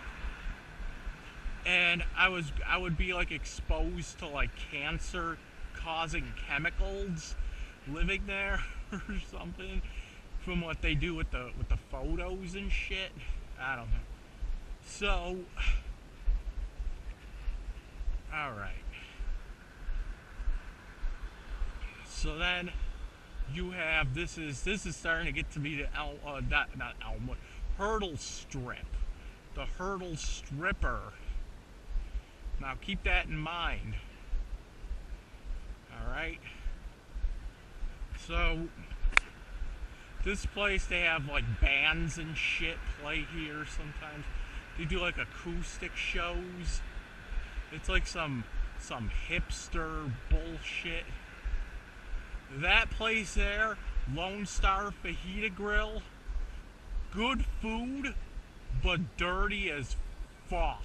S2: and I would be like exposed to like cancer causing chemicals living there or something from what they do with the photos and shit. I don't know. So all right. So then you have this is starting to get to be the not Elmwood, Hurdle Strip, the Hurdle Stripper. Now keep that in mind. All right. So this place, they have like bands and shit play here sometimes. They do like acoustic shows. It's like some hipster bullshit. That place there, Lone Star Fajita Grill, good food, but dirty as fuck.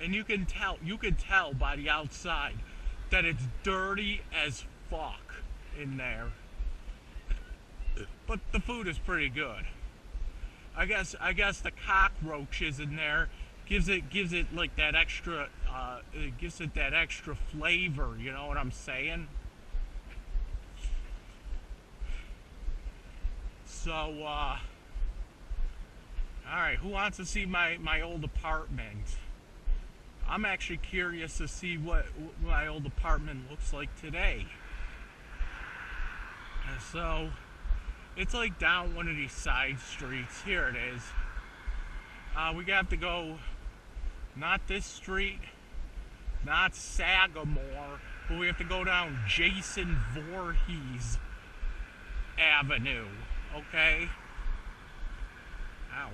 S2: And you can tell by the outside that it's dirty as fuck in there. But the food is pretty good. I guess the cockroaches in there gives it like that extra it gives it that extra flavor, you know what I'm saying? So alright, who wants to see my old apartment? I'm actually curious to see what my old apartment looks like today. So it's like down one of these side streets. Here it is. We have to go not this street, not Sagamore, but we have to go down Jason Voorhees Avenue. Okay? Ow.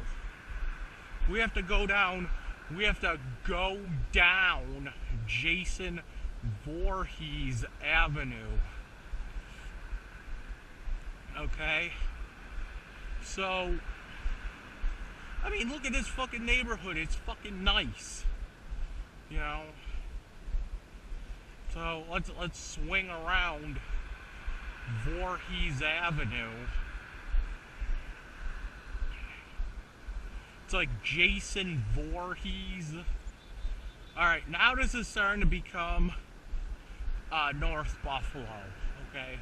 S2: We have to go down Jason Voorhees Avenue. Okay? So, I mean, look at this fucking neighborhood. It's fucking nice. You know? So let's swing around Voorhees Avenue. It's like Jason Voorhees. Alright, now this is starting to become North Buffalo, okay?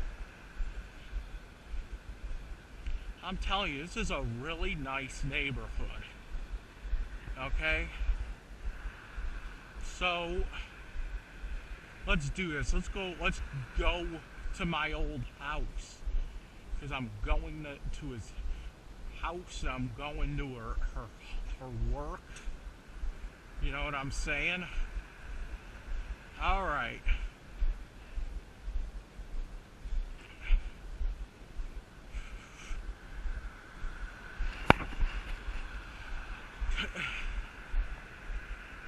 S2: I'm telling you, this is a really nice neighborhood, okay? So, let's do this. Let's go to my old house. Because I'm going to his house, I'm going to her work. You know what I'm saying? Alright.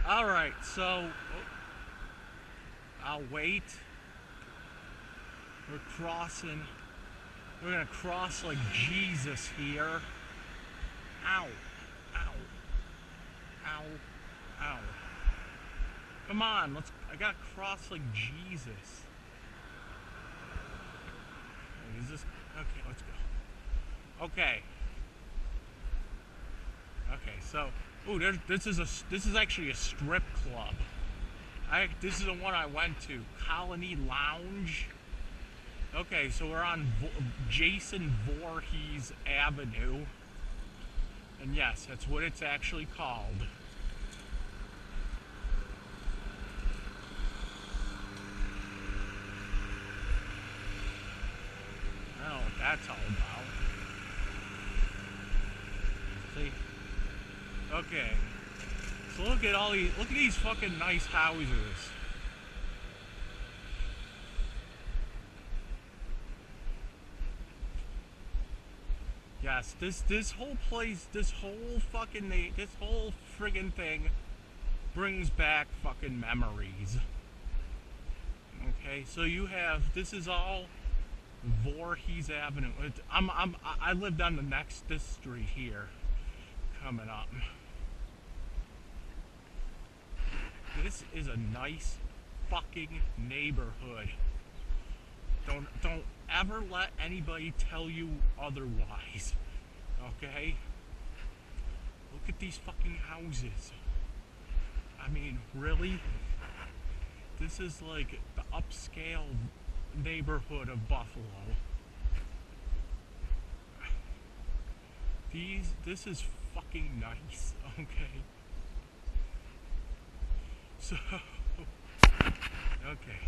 S2: Alright, so I'll wait. We're crossing. We're gonna cross like Jesus here. Ow. Ow. Ow. Ow. Come on, I gotta cross like Jesus. Is this okay, let's go. Okay. Okay, so this is actually a strip club. This is the one I went to, Colony Lounge. Okay, so we're on Jason Voorhees Avenue. And yes, that's what it's actually called. I don't know what that's all about. See? Okay. So look at these fucking nice houses. Yes, this whole place, this whole friggin' thing brings back fucking memories. Okay, so you have, this is all Voorhees Avenue. I lived on this street here coming up. This is a nice fucking neighborhood. Don't ever let anybody tell you otherwise. Okay? Look at these fucking houses. I mean, really? This is like the upscale neighborhood of Buffalo. This is fucking nice, okay? So, okay.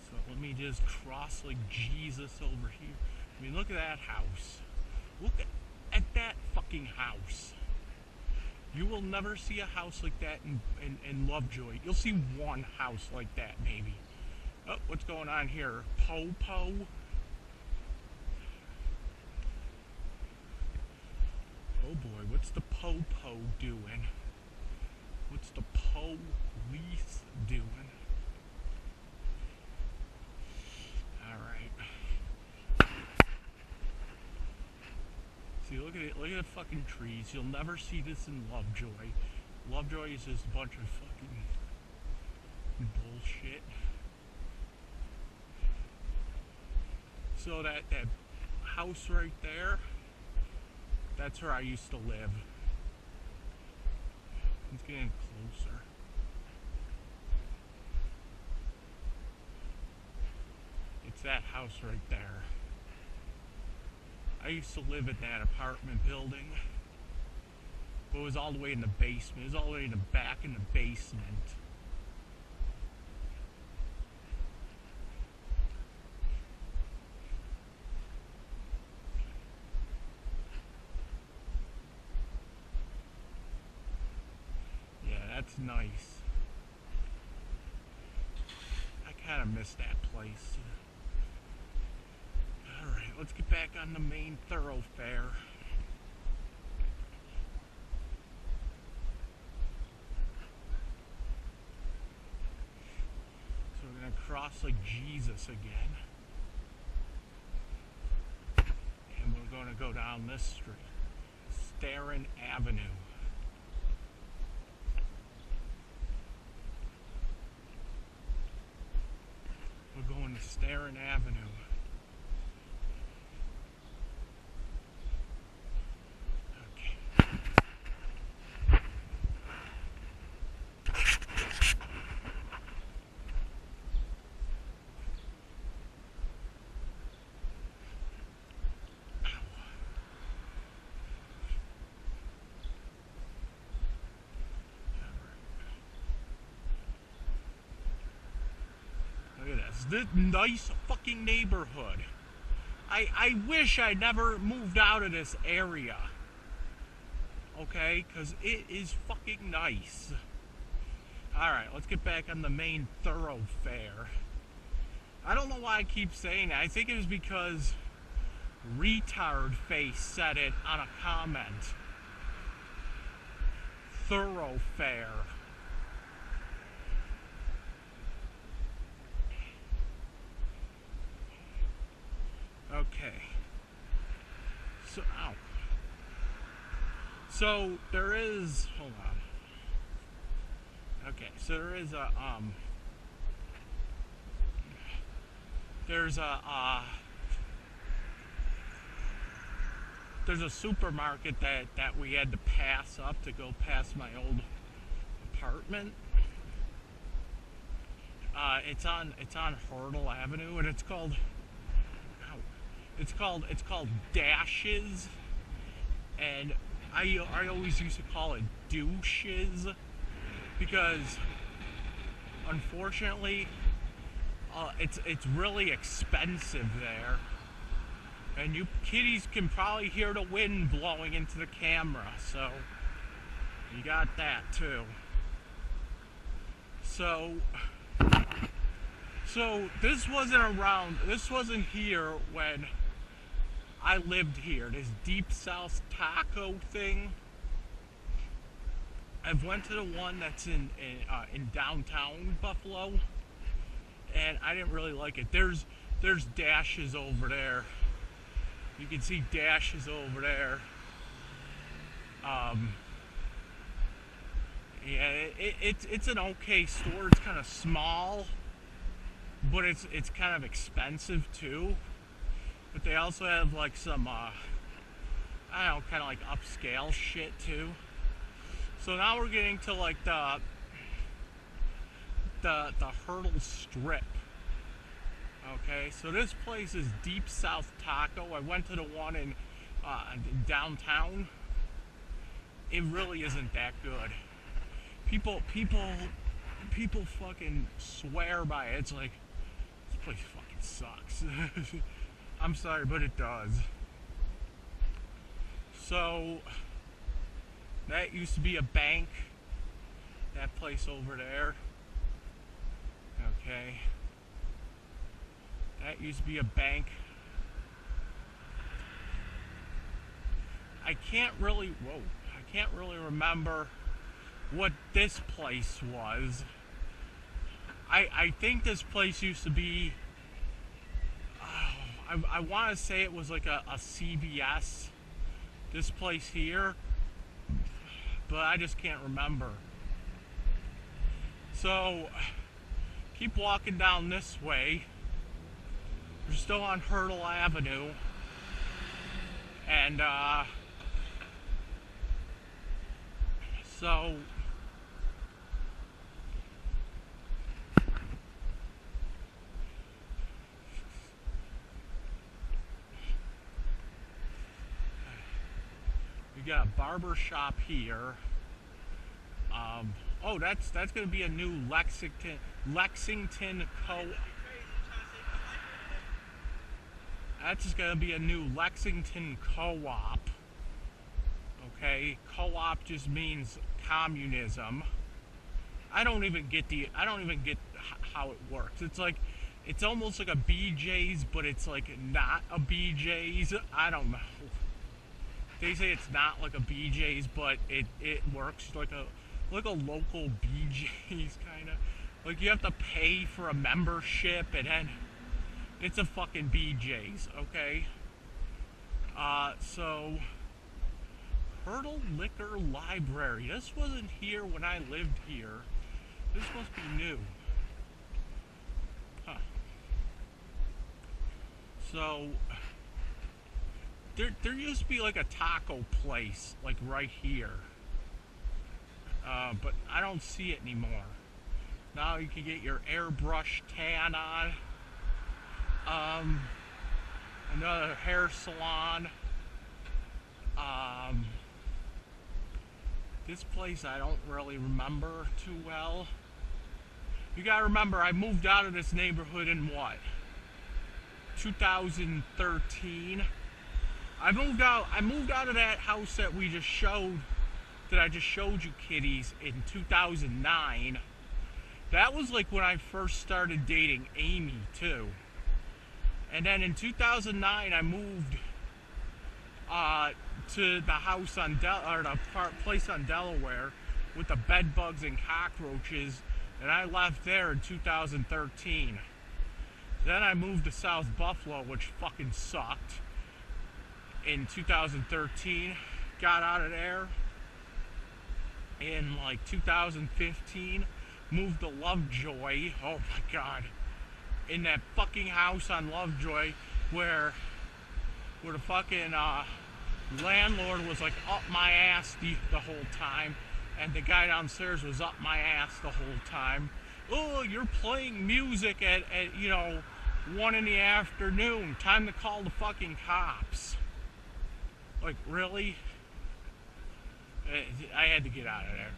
S2: So let me just cross like Jesus over here. I mean, look at that house. Look at that fucking house. You will never see a house like that in Lovejoy. You'll see one house like that, maybe. Oh, what's going on here? Po-po? Oh boy, what's the po-po doing? What's the police doing? Alright. See, look at it. Look at the fucking trees. You'll never see this in Lovejoy. Lovejoy is just a bunch of fucking bullshit. So that house right there, that's where I used to live. It's getting closer. It's that house right there. I used to live in that apartment building. But it was all the way in the basement. It was all the way in the back in the basement. That's nice. I kind of miss that place. Alright, let's get back on the main thoroughfare. So we're going to cross like Jesus again. And we're going to go down this street. Starin Avenue. Warren Avenue. Look at this nice fucking neighborhood. I wish I never moved out of this area. Okay, because it is fucking nice. Alright, let's get back on the main thoroughfare. I don't know why I keep saying that. I think it was because Retard Face said it on a comment. Thoroughfare. Okay. So, ow. So, there is, hold on. Okay, so there is a, there's a supermarket that we had to pass up to go past my old apartment. It's on Hurdle Avenue, and it's called Dashes, and I always used to call it Douches, because unfortunately it's really expensive there, and you kiddies can probably hear the wind blowing into the camera, so you got that too. So this wasn't here when I lived here. This Deep South Taco thing. I've went to the one that's in downtown Buffalo, and I didn't really like it. There's Dashes over there. You can see Dashes over there. Yeah, it's an okay store. It's kind of small, but it's kind of expensive too. But they also have like some I don't know, kind of like upscale shit too. So now we're getting to like the Hurdle Strip. Okay, so this place is Deep South Taco. I went to the one in downtown. It really isn't that good. People fucking swear by it. It's like, this place fucking sucks. I'm sorry, but it does. So that used to be a bank. That place over there. Okay. That used to be a bank. I can't really remember what this place was. I think this place used to be, I want to say it was like a CVS, this place here, but I just can't remember. So keep walking down this way. We're still on Hurdle Avenue, and so we got a barber shop here. Oh, that's gonna be a new Lexington That's just gonna be a new Lexington co-op. Okay, co-op just means communism. I don't even get how it works. It's like, it's almost like a BJ's, but it's like not a BJ's. I don't know. They say it's not like a BJ's, but it works like a local BJ's kind of. Like, you have to pay for a membership, and then it's a fucking BJ's, okay? So Hurdle Liquor Library. This wasn't here when I lived here. This must be new. Huh. So there used to be like a taco place like right here, but I don't see it anymore. Now you can get your airbrush tan on. Another hair salon. This place I don't really remember too well. You gotta remember, I moved out of this neighborhood in what? 2013. I moved out of that house that I just showed you kiddies in 2009. That was like when I first started dating Amy too. And then in 2009 I moved to the house on the place on Delaware with the bed bugs and cockroaches, and I left there in 2013. Then I moved to South Buffalo, which fucking sucked, in 2013. Got out of there in like 2015. Moved to Lovejoy. Oh my god. In that fucking house on Lovejoy where the fucking landlord was like up my ass the whole time, and the guy downstairs was up my ass the whole time. Oh, you're playing music at 1 in the afternoon. Time to call the fucking cops. Like, really? I had to get out of there.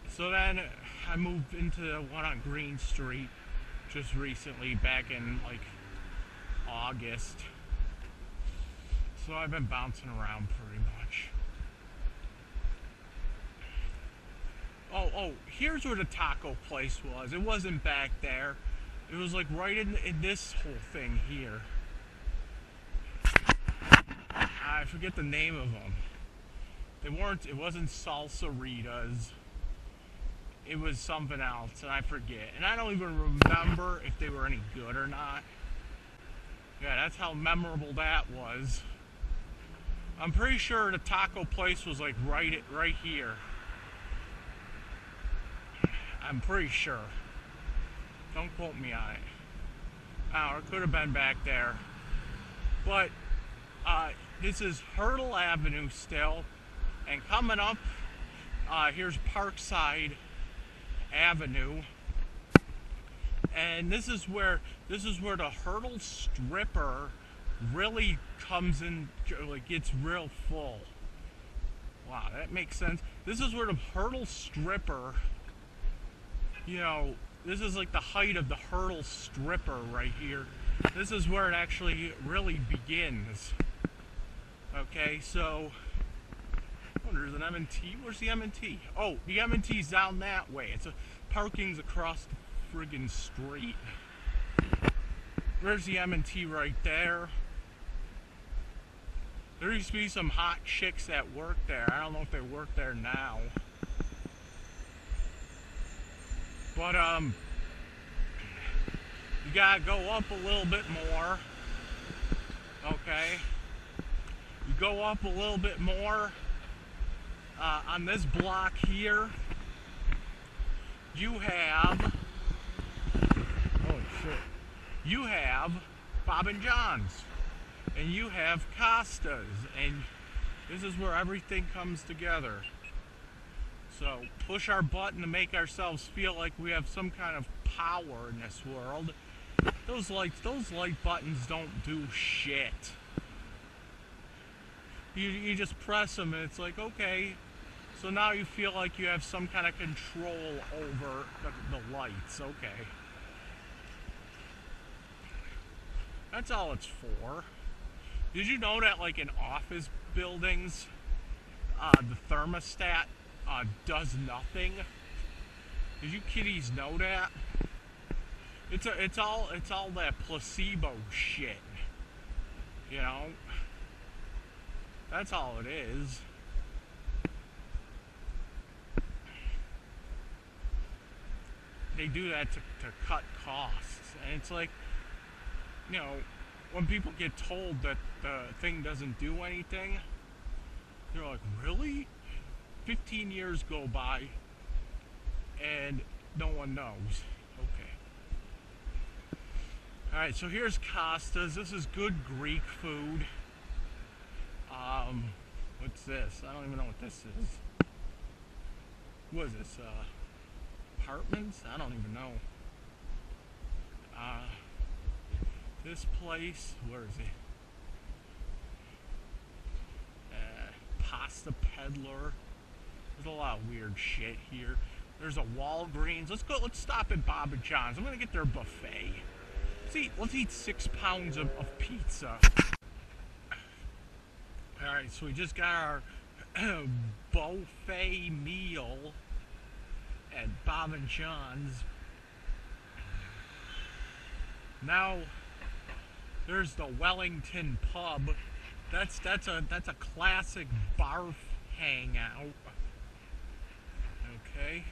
S2: So then I moved into the one on Green Street just recently, back in like August. So I've been bouncing around pretty much. Oh, here's where the taco place was. It wasn't back there. It was like right in this whole thing here. I forget the name of them. It wasn't Salsaritas. It was something else, and I forget. And I don't even remember if they were any good or not. Yeah, that's how memorable that was. I'm pretty sure the taco place was like right here. I'm pretty sure. Don't quote me on it. Oh, it could have been back there. But this is Hurdle Avenue still, and coming up, here's Parkside Avenue, and this is where the Hurdle Stripper really comes in, like gets real full. Wow, that makes sense. This is where the Hurdle Stripper, this is like the height of the Hurdle Stripper right here. This is where it actually really begins. Okay, so there's an M&T. Where's the M&T? Oh, the M&T's down that way. Parking's across the friggin' street. There's the M&T right there. There used to be some hot chicks that worked there. I don't know if they work there now. But, you gotta go up a little bit more. Okay? You go up a little bit more. On this block here, you have, oh shit, you have Bob and John's, and you have Costa's, and this is where everything comes together. So push our button to make ourselves feel like we have some kind of power in this world. Those light buttons don't do shit. You just press them and it's like, okay, so now you feel like you have some kind of control over the lights. Okay, that's all it's for. Did you know that like in office buildings, the thermostat does nothing? Did you kiddies know that? It's all that placebo shit. That's all it is. They do that to cut costs. And it's like, when people get told that the thing doesn't do anything, they're like, really? 15 years go by and no one knows. Okay. Alright, so here's Costa's. This is good Greek food. What's this? I don't even know what this is. What is this? Apartments? I don't even know. This place, where is it? Pasta Peddler. There's a lot of weird shit here. There's a Walgreens. Let's stop at Baba John's. I'm gonna get their buffet. Let's eat 6 pounds of pizza. Alright, so we just got our buffet meal at Baba John's. Now there's the Wellington Pub. That's a classic BARF hangout. Okay.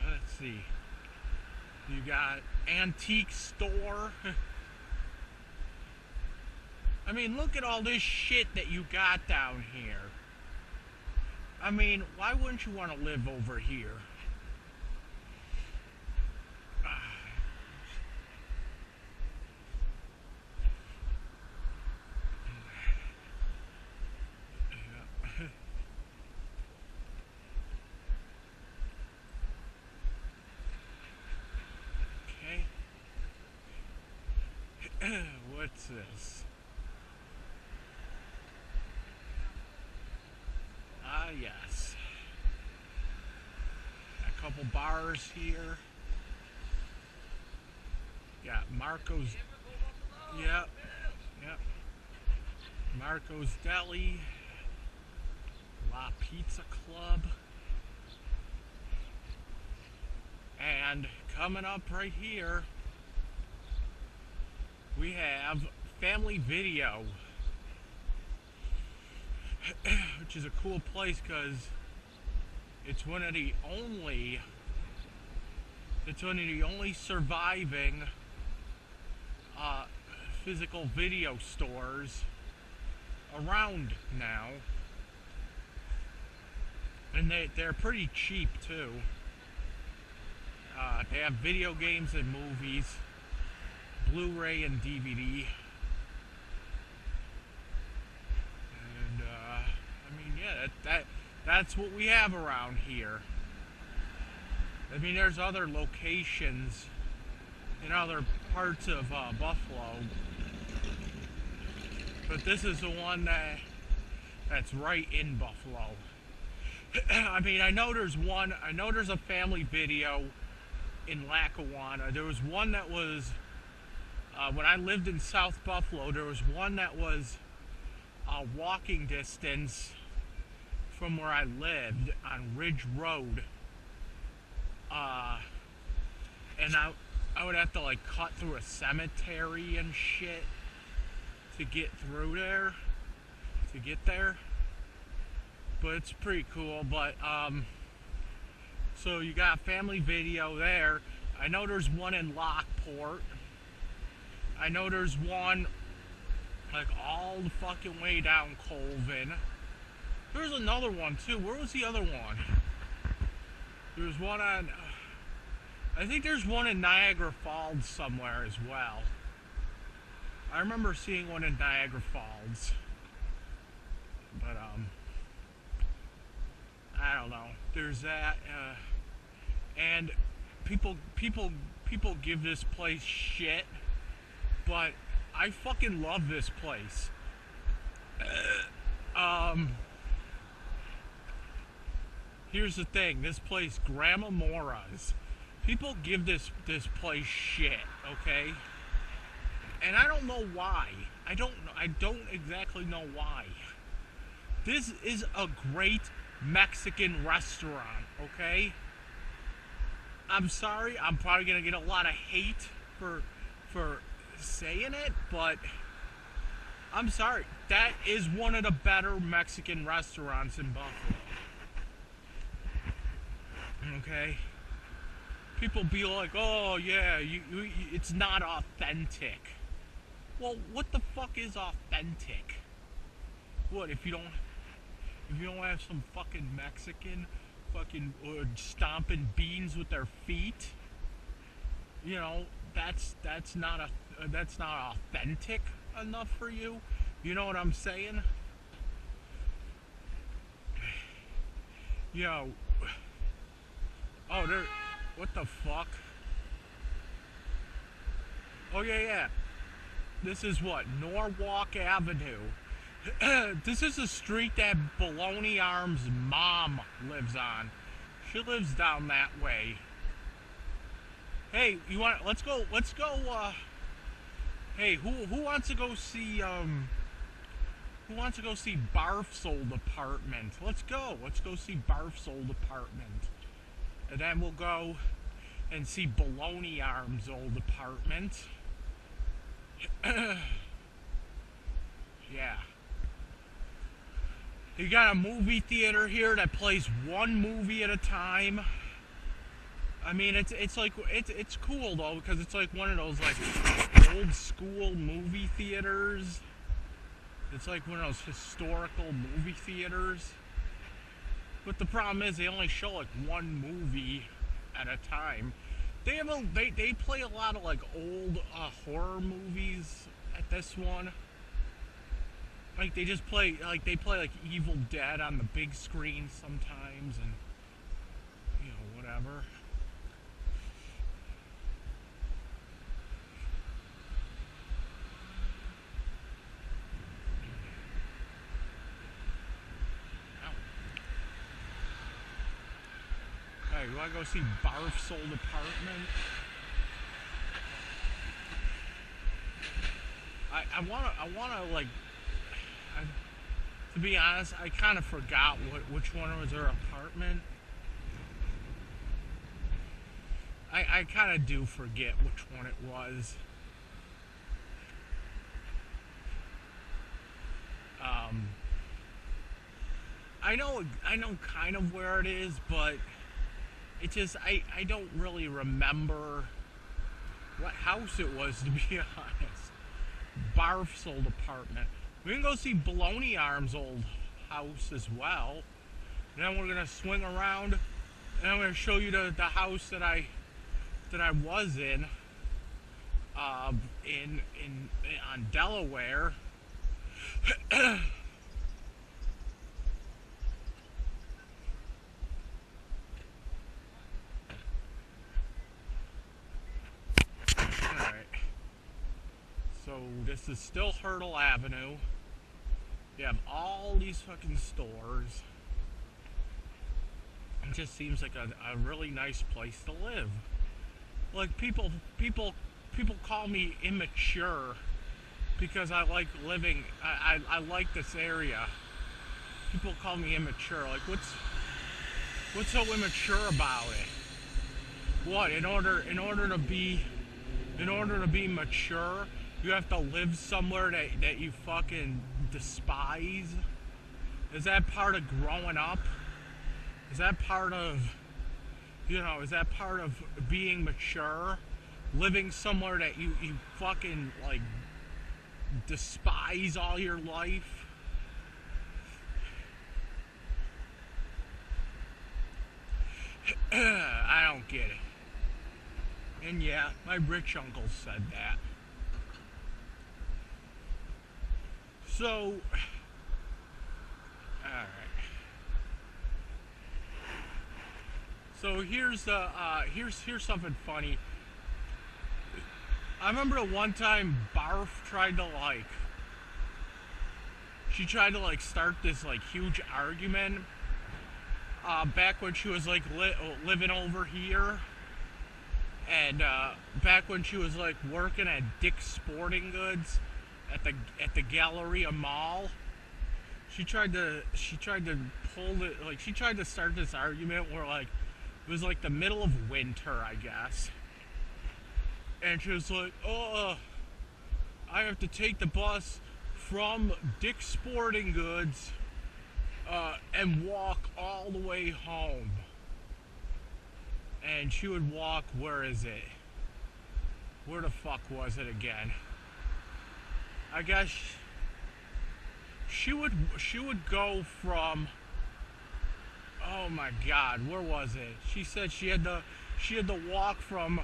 S2: Let's see. You got antique store. I mean, look at all this shit that you got down here. I mean, why wouldn't you want to live over here? Okay. What's this? Yes. A couple bars here. Got Marco's. Yep. Marco's Deli. La Pizza Club. And coming up right here, we have Family Video. Which is a cool place because it's one of the only surviving physical video stores around now, and they're pretty cheap too. They have video games and movies, Blu-ray and DVD. That's what we have around here. I mean, there's other locations in other parts of Buffalo, but this is the one that's right in Buffalo. I mean, I know there's a Family Video in Lackawanna. There was one that was, when I lived in South Buffalo, there was one that was walking distance from where I lived on Ridge Road, and I would have to like cut through a cemetery and shit to get through there, to get there, but it's pretty cool. But so you got Family Video there. I know there's one in Lockport. I know there's one like all the fucking way down Colvin. There's another one too. Where was the other one? There was one on, I think there's one in Niagara Falls somewhere as well. I remember seeing one in Niagara Falls. But I don't know. There's that, and people give this place shit, but I fucking love this place. Here's the thing, this place, Grandma Mora's, people give this place shit, okay? And I don't know why. I don't exactly know why. This is a great Mexican restaurant, okay? I'm sorry, I'm probably gonna get a lot of hate for saying it, but I'm sorry. That is one of the better Mexican restaurants in Buffalo. Okay? People be like, oh yeah, it's not authentic. Well, what the fuck is authentic? What, if you don't have some fucking Mexican fucking stomping beans with their feet. You know, that's not authentic enough for you. You know what I'm saying? Yo. Oh, there. What the fuck? Oh, yeah. This is what? Norwalk Avenue. This is a street that Baloney Arms' mom lives on. She lives down that way. Hey, let's go, hey, who wants to go see, BARF's old apartment? Let's go see BARF's old apartment. And then we'll go and see Baloney Arms' old apartment. Yeah. You got a movie theater here that plays one movie at a time. I mean, it's like it's cool though, because it's like one of those like old school movie theaters. It's like one of those historical movie theaters. But the problem is they only show like one movie at a time. They play a lot of like old horror movies at this one. Like they play like Evil Dead on the big screen sometimes, and you know, whatever. Hey, you wanna go see BARF's old apartment? I wanna like. To be honest, I kind of forgot which one was her apartment. I kind of do forget which one it was. I know kind of where it is, but it just I don't really remember what house it was, to be honest. BARF's old apartment. We can go see Baloney Arms' old house as well. And then we're gonna swing around, and I'm gonna show you the house that I was in on Delaware. Alright. So this is still Hurdle Avenue. You have all these fucking stores. It just seems like a really nice place to live. Like people call me immature because I like living. I like this area. People call me immature. Like what's so immature about it? What? In order to be mature, you have to live somewhere that you fucking despise? Is that part of growing up? Is that part of, is that part of being mature? Living somewhere that you fucking, like, despise all your life? I don't get it. And yeah, my rich uncle said that. So, alright. So here's something funny. I remember one time BARF tried to start this like huge argument back when she was like living over here, and back when she was like working at Dick's Sporting Goods at the Galleria Mall. She tried to start this argument where like it was like the middle of winter, I guess. And she was like, oh, I have to take the bus from Dick's Sporting Goods and walk all the way home. And she would walk, where is it? Where the fuck was it again? I guess she would go from, oh oh my God, where was it? She said she had to walk from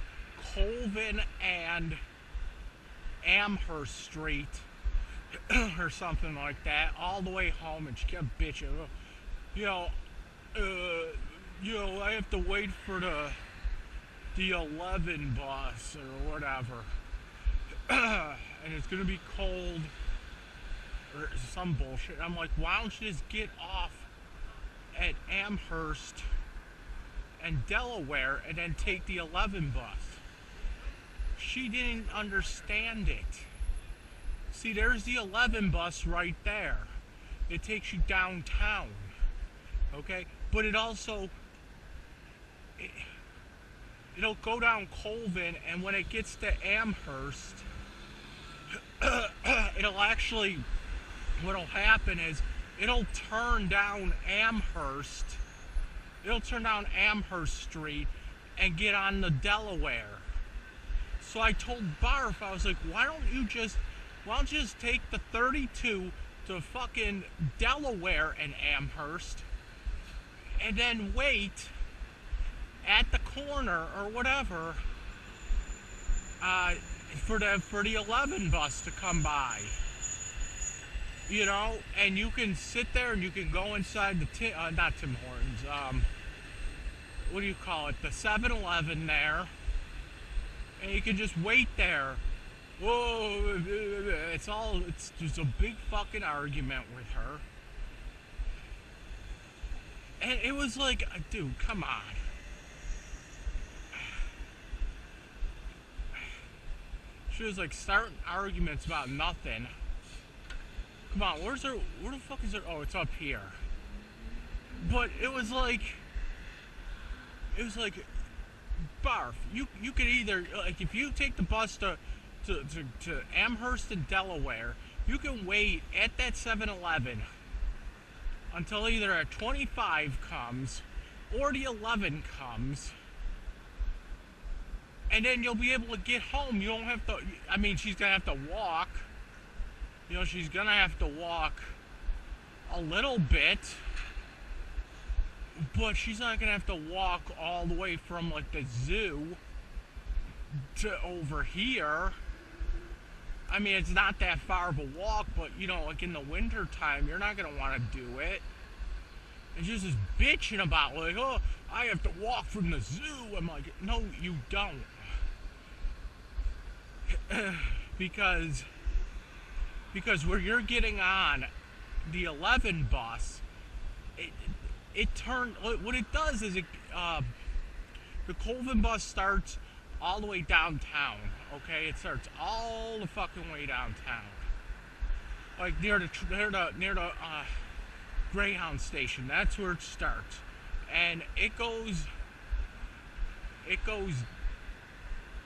S2: Colvin and Amherst Street or something like that all the way home, and she kept bitching. You know, I have to wait for the 11 bus or whatever, and it's gonna be cold or some bullshit. I'm like, why don't you just get off at Amherst and Delaware and then take the 11 bus? She didn't understand it. See, there's the 11 bus right there. It takes you downtown, okay? But it also, it'll go down Colvin, and when it gets to Amherst, it'll actually, what'll happen is, it'll turn down Amherst Street and get on the Delaware. So I told BARF, I was like, why don't you just take the 32 to fucking Delaware and Amherst, and then wait at the corner or whatever for the 11 bus to come by. You know, and you can sit there and you can go inside the not Tim Hortons, what do you call it, the 7-Eleven there, and you can just wait there. Whoa, it's just a big fucking argument with her. And it was like, dude, come on. She was like starting arguments about nothing. Come on, where the fuck is her? Oh, it's up here. But it was like, BARF, you could either, like, if you take the bus to Amherst and Delaware, you can wait at that 7-Eleven until either a 25 comes or the 11 comes, and then you'll be able to get home. You don't have to, I mean, she's gonna have to walk. You know, she's gonna have to walk a little bit, but she's not gonna have to walk all the way from, like, the zoo to over here. I mean, it's not that far of a walk, but, you know, like, in the winter time, you're not gonna want to do it. And she's just bitching about, like, oh, I have to walk from the zoo. I'm like, no, you don't. because where you're getting on the 11 bus, it turned, what it does is the Colvin bus starts all the way downtown, okay? It starts all the fucking way downtown, like near the Greyhound station. That's where it starts, and it goes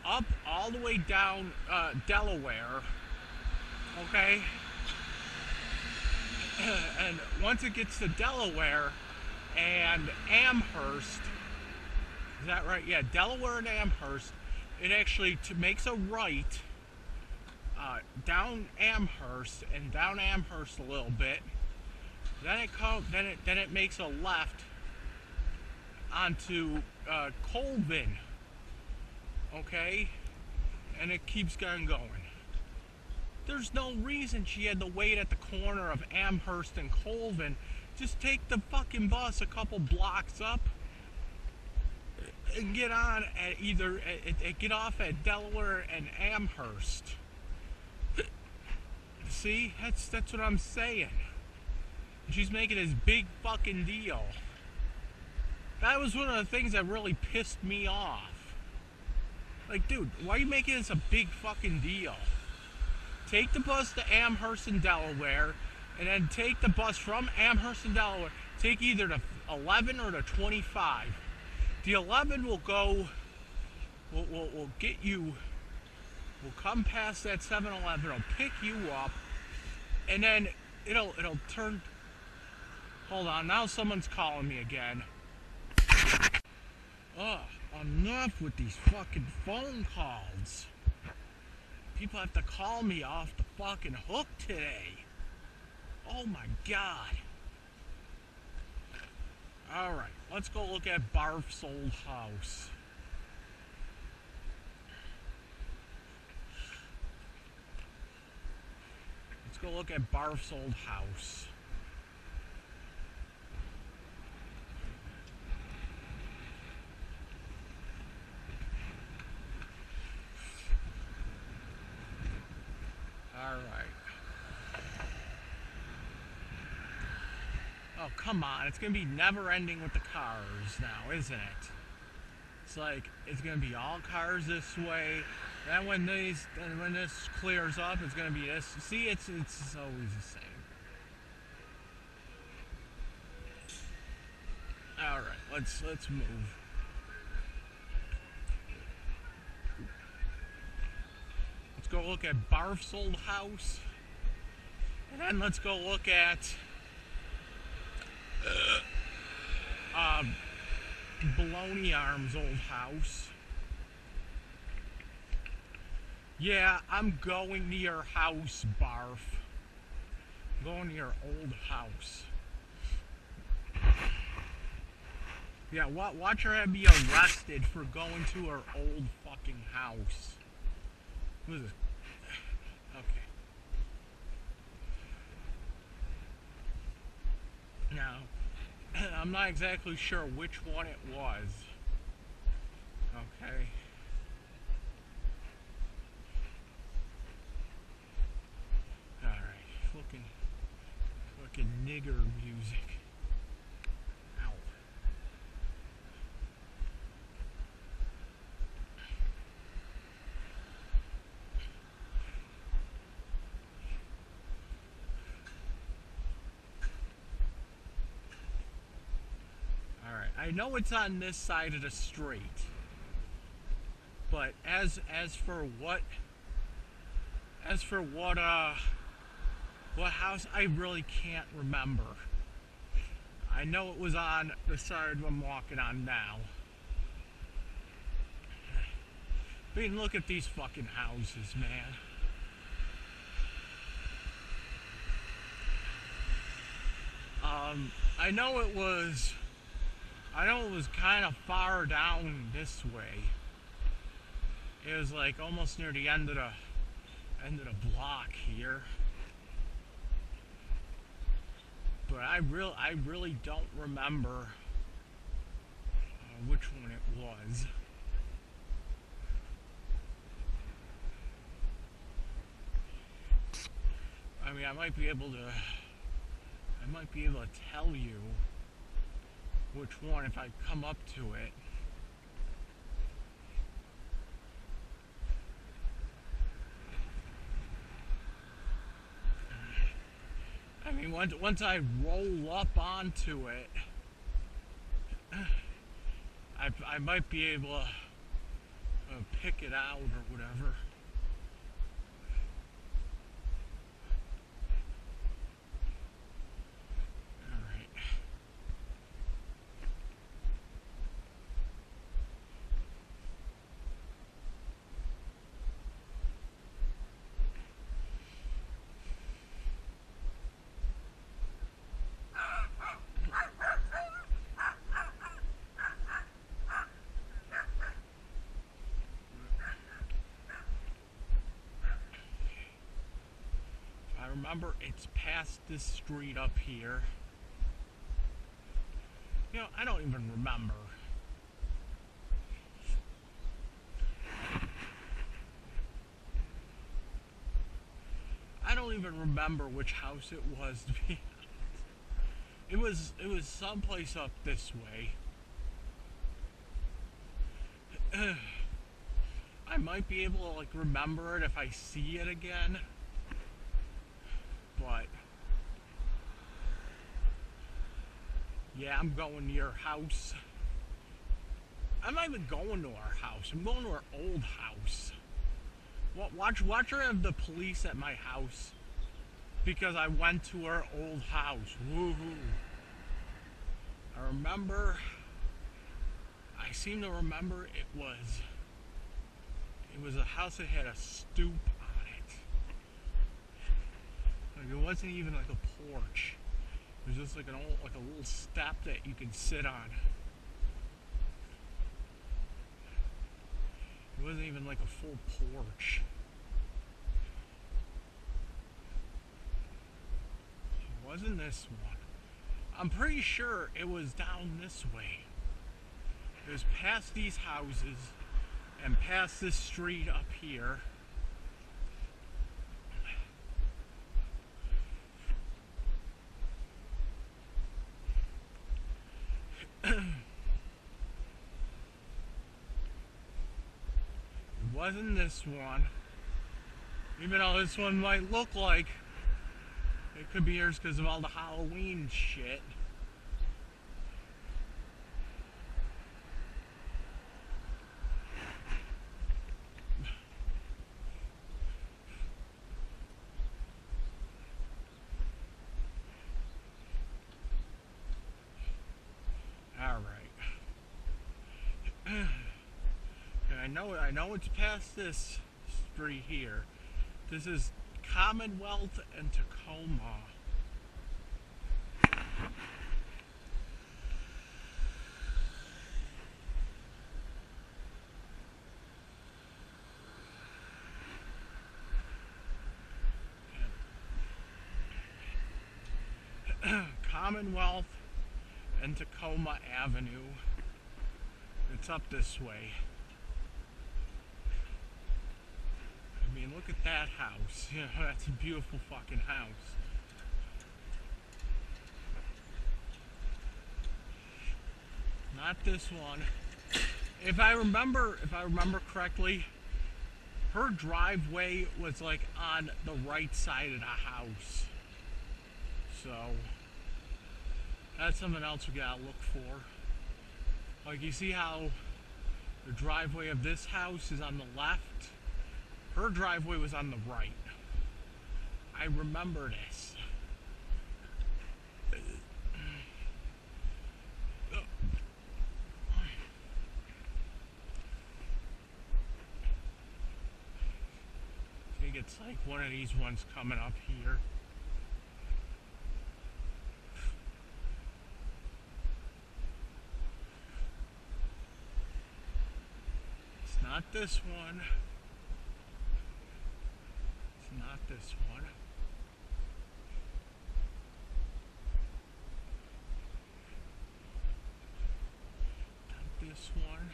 S2: up all the way down Delaware, okay? And once it gets to Delaware and Amherst, is that right? Yeah, Delaware and Amherst, it actually makes a right down Amherst and down Amherst a little bit. Then it makes a left onto Colvin, okay, and it keeps going. There's no reason she had to wait at the corner of Amherst and Colvin. Just take the fucking bus a couple blocks up and get on at get off at Delaware and Amherst. See, that's what I'm saying. She's making this big fucking deal. That was one of the things that really pissed me off. Like, dude, why are you making this a big fucking deal? Take the bus to Amherst and Delaware, and then take the bus from Amherst and Delaware. Take either the 11 or the 25. The 11 will go, will get you, will come past that 7-Eleven, it'll pick you up, and then it'll turn. Hold on, now someone's calling me again. Ugh, enough with these fucking phone calls. People have to call me off the fucking hook today. Oh my God. Alright, Let's go look at BARF's old house. Let's go look at BARF's old house. Alright. Oh, come on. It's going to be never ending with the cars now, isn't it? It's like, it's going to be all cars this way. Then when this clears up, it's going to be this. See, it's always the same. Alright, let's move. Let's go look at BARF's old house. And then let's go look at Baloney Arm's old house. Yeah, I'm going to your house, BARF. I'm going to your old house. Yeah, watch her be arrested for going to her old fucking house. What is this? Okay. Now, I'm not exactly sure which one it was. Okay. Alright, fucking nigger music. Ow. I know it's on this side of the street, but as for what house, I really can't remember. I know it was on the side I'm walking on now. I mean, look at these fucking houses, man. I know it was kind of far down this way. It was like almost near the end of the block here. But I really don't remember which one it was. I mean, I might be able to tell you which one if I come up to it. I mean, once I roll up onto it, I might be able to pick it out or whatever. Remember, it's past this street up here. You know, I don't even remember. I don't even remember which house it was, to be honest. It was someplace up this way. I might be able to, like, remember it if I see it again. But yeah, I'm going to your house. I'm not even going to our house. I'm going to our old house. Watch her have the police at my house because I went to her old house. Woohoo! I seem to remember it was a house that had a stoop on it. Like, it wasn't even like a porch. It was just like a little step that you could sit on. It wasn't even like a full porch. It wasn't this one. I'm pretty sure it was down this way. It was past these houses and past this street up here. It wasn't this one. Even though this one might look like it could be yours because of all the Halloween shit. I know it's past this street here. This is Commonwealth and Tacoma. Commonwealth and Tacoma Avenue. It's up this way. I mean, look at that house. You know, that's a beautiful fucking house. Not this one. If I remember correctly, her driveway was like on the right side of the house. So that's something else we gotta look for. Like, you see how the driveway of this house is on the left? Her driveway was on the right. I remember this. I think it's like one of these ones coming up here. It's not this one. Not this one. Not this one.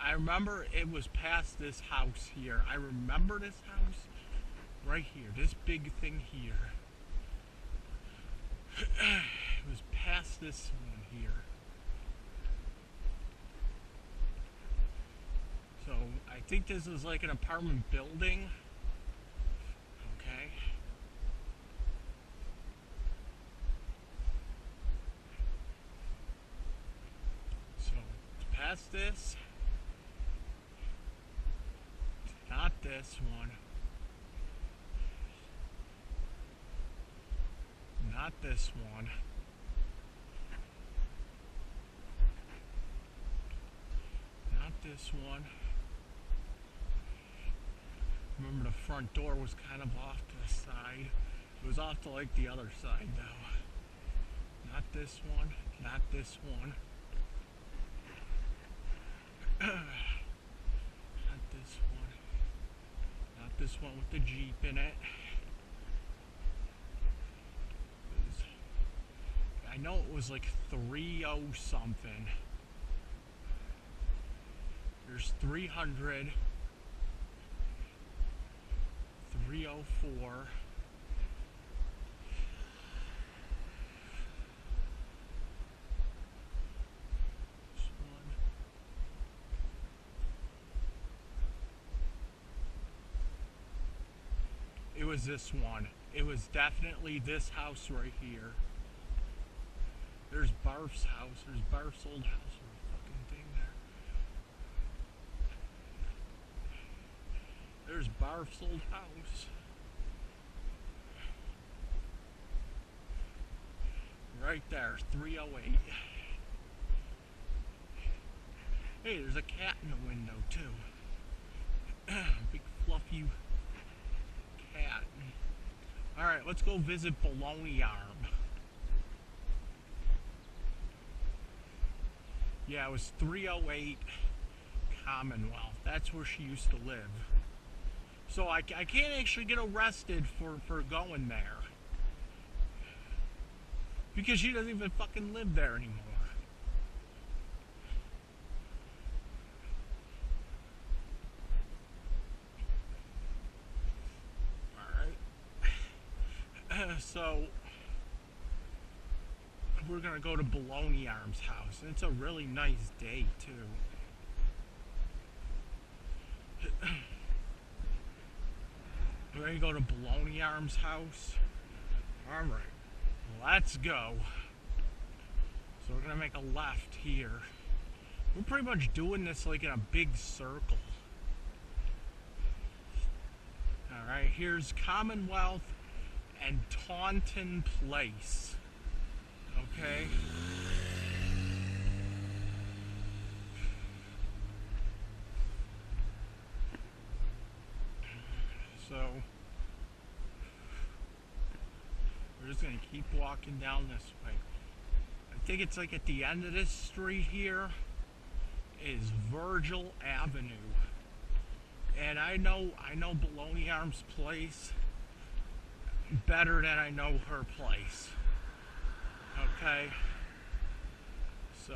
S2: I remember it was past this house here. I remember this house right here. This big thing here. It was past this one here. So I think this is like an apartment building. Past this. Not this one. Not this one. Not this one. Remember, the front door was kind of off to the side. It was off to like the other side though. Not this one. Not this one. Not this one. Not this one with the Jeep in it. I know it was like 30 something. There's 300. 304. It was this one. It was definitely this house right here. There's BARF's house. There's BARF's old house. There's a fucking thing there. There's BARF's old house. Right there, 308. Hey, there's a cat in the window too. Big fluffy cat. Alright, let's go visit Baloney Arm. Yeah, it was 308 Commonwealth. That's where she used to live. So I can't actually get arrested for going there. Because she doesn't even fucking live there anymore. Alright. So we're gonna go to Baloney Arms' house. And it's a really nice day too. We're gonna go to Baloney Arms' house. Alright, let's go. So we're gonna make a left here. We're pretty much doing this like in a big circle. Alright, here's Commonwealth and Taunton Place. Okay. So we're just gonna keep walking down this way. I think it's like at the end of this street here is Virgil Avenue. And I know Baloney Arms' place better than I know her place. Okay, so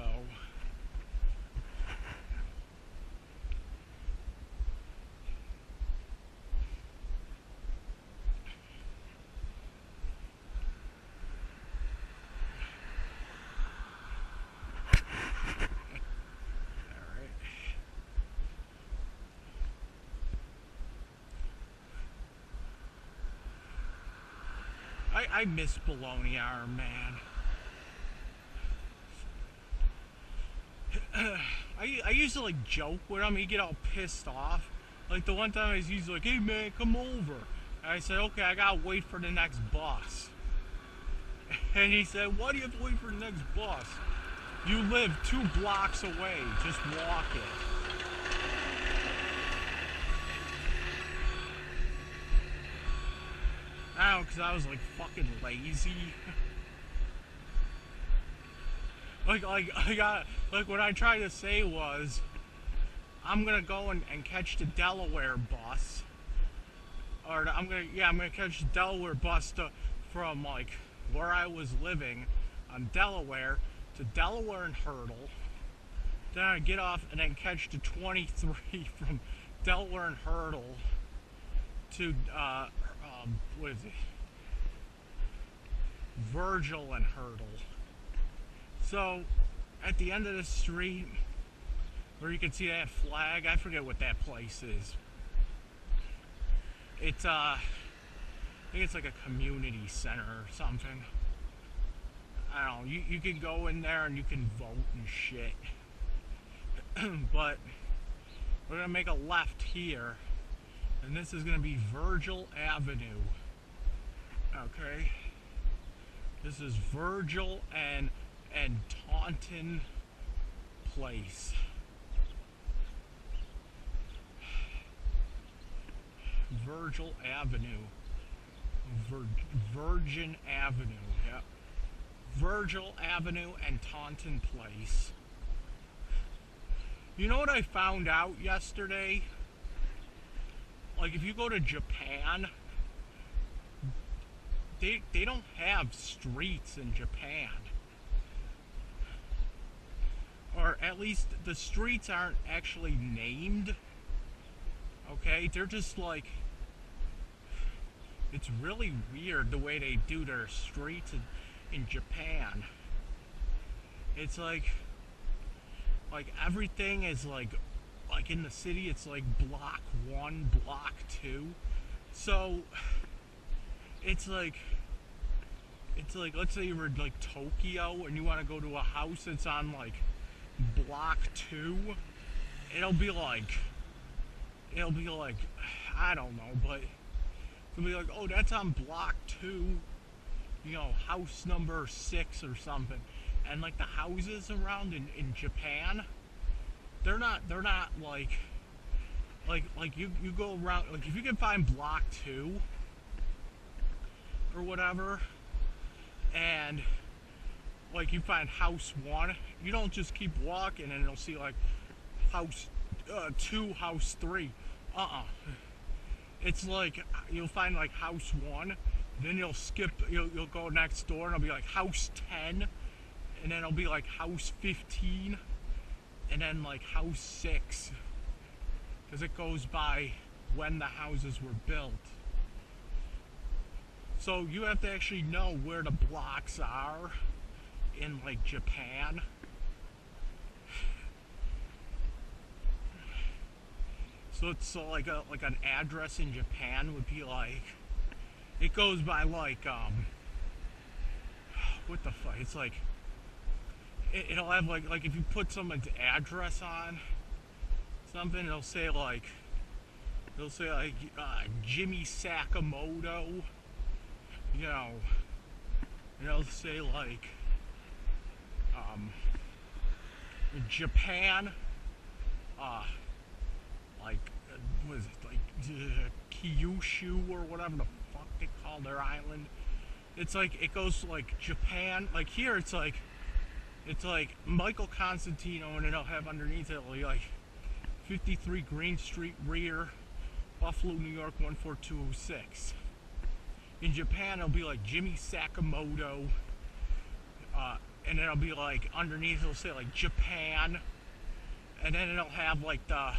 S2: I miss Baloney Arm, man. I used to like joke with him. He'd get all pissed off. Like the one time he's like, "Hey man, come over." And I said, "Okay, I gotta wait for the next bus." And he said, "Why do you have to wait for the next bus? You live 2 blocks away. Just walk it." I don't know, because I was like fucking lazy. like what I tried to say was, I'm gonna go and catch the Delaware bus, or I'm gonna catch the Delaware bus from like where I was living on Delaware to Delaware and Hurdle. Then I get off and then catch the 23 from Delaware and Hurdle to what is it? Virgil and Hurdle. So at the end of the street where you can see that flag, I forget what that place is. It's I think it's like a community center or something. I don't know, you can go in there and you can vote and shit. But we're gonna make a left here, and this is gonna be Virgil Avenue. Okay, this is Virgil and Taunton Place. Virgil Avenue. Virgin Avenue, yep. Virgil Avenue and Taunton Place. You know what I found out yesterday? Like, if you go to Japan, they don't have streets in Japan. Or at least the streets aren't actually named. Okay? They're just like... It's really weird the way they do their streets in Japan. It's like everything is like in the city it's like block 1, block 2. So it's like let's say you're in like Tokyo and you want to go to a house that's on like block 2. It'll be like I don't know, but it'll be like, oh, that's on block 2, you know, house number 6 or something. And like the houses around in Japan, they're not like you go around, like if you can find block 2 or whatever, and like you find house 1, you don't just keep walking and you'll see like house 2, house 3. It's like you'll find like house 1, then you'll skip, you'll go next door and it'll be like house 10, and then it'll be like house 15, and then like house 6, because it goes by when the houses were built. So you have to actually know where the blocks are in like Japan. So it's like an address in Japan would be like, it goes by like what the fuck? It's like it'll have like if you put someone's address on something, it'll say like Jimmy Sakamoto, you know, and it'll say like Japan, like what is it, like Kyushu or whatever the fuck they call their island. It's like it goes to like Japan, like here it's like Michael Constantino, and it'll have underneath it like 53 Green Street rear, Buffalo, New York 14206. In Japan it'll be like Jimmy Sakamoto, and it'll be like underneath it'll say like Japan, and then it'll have like the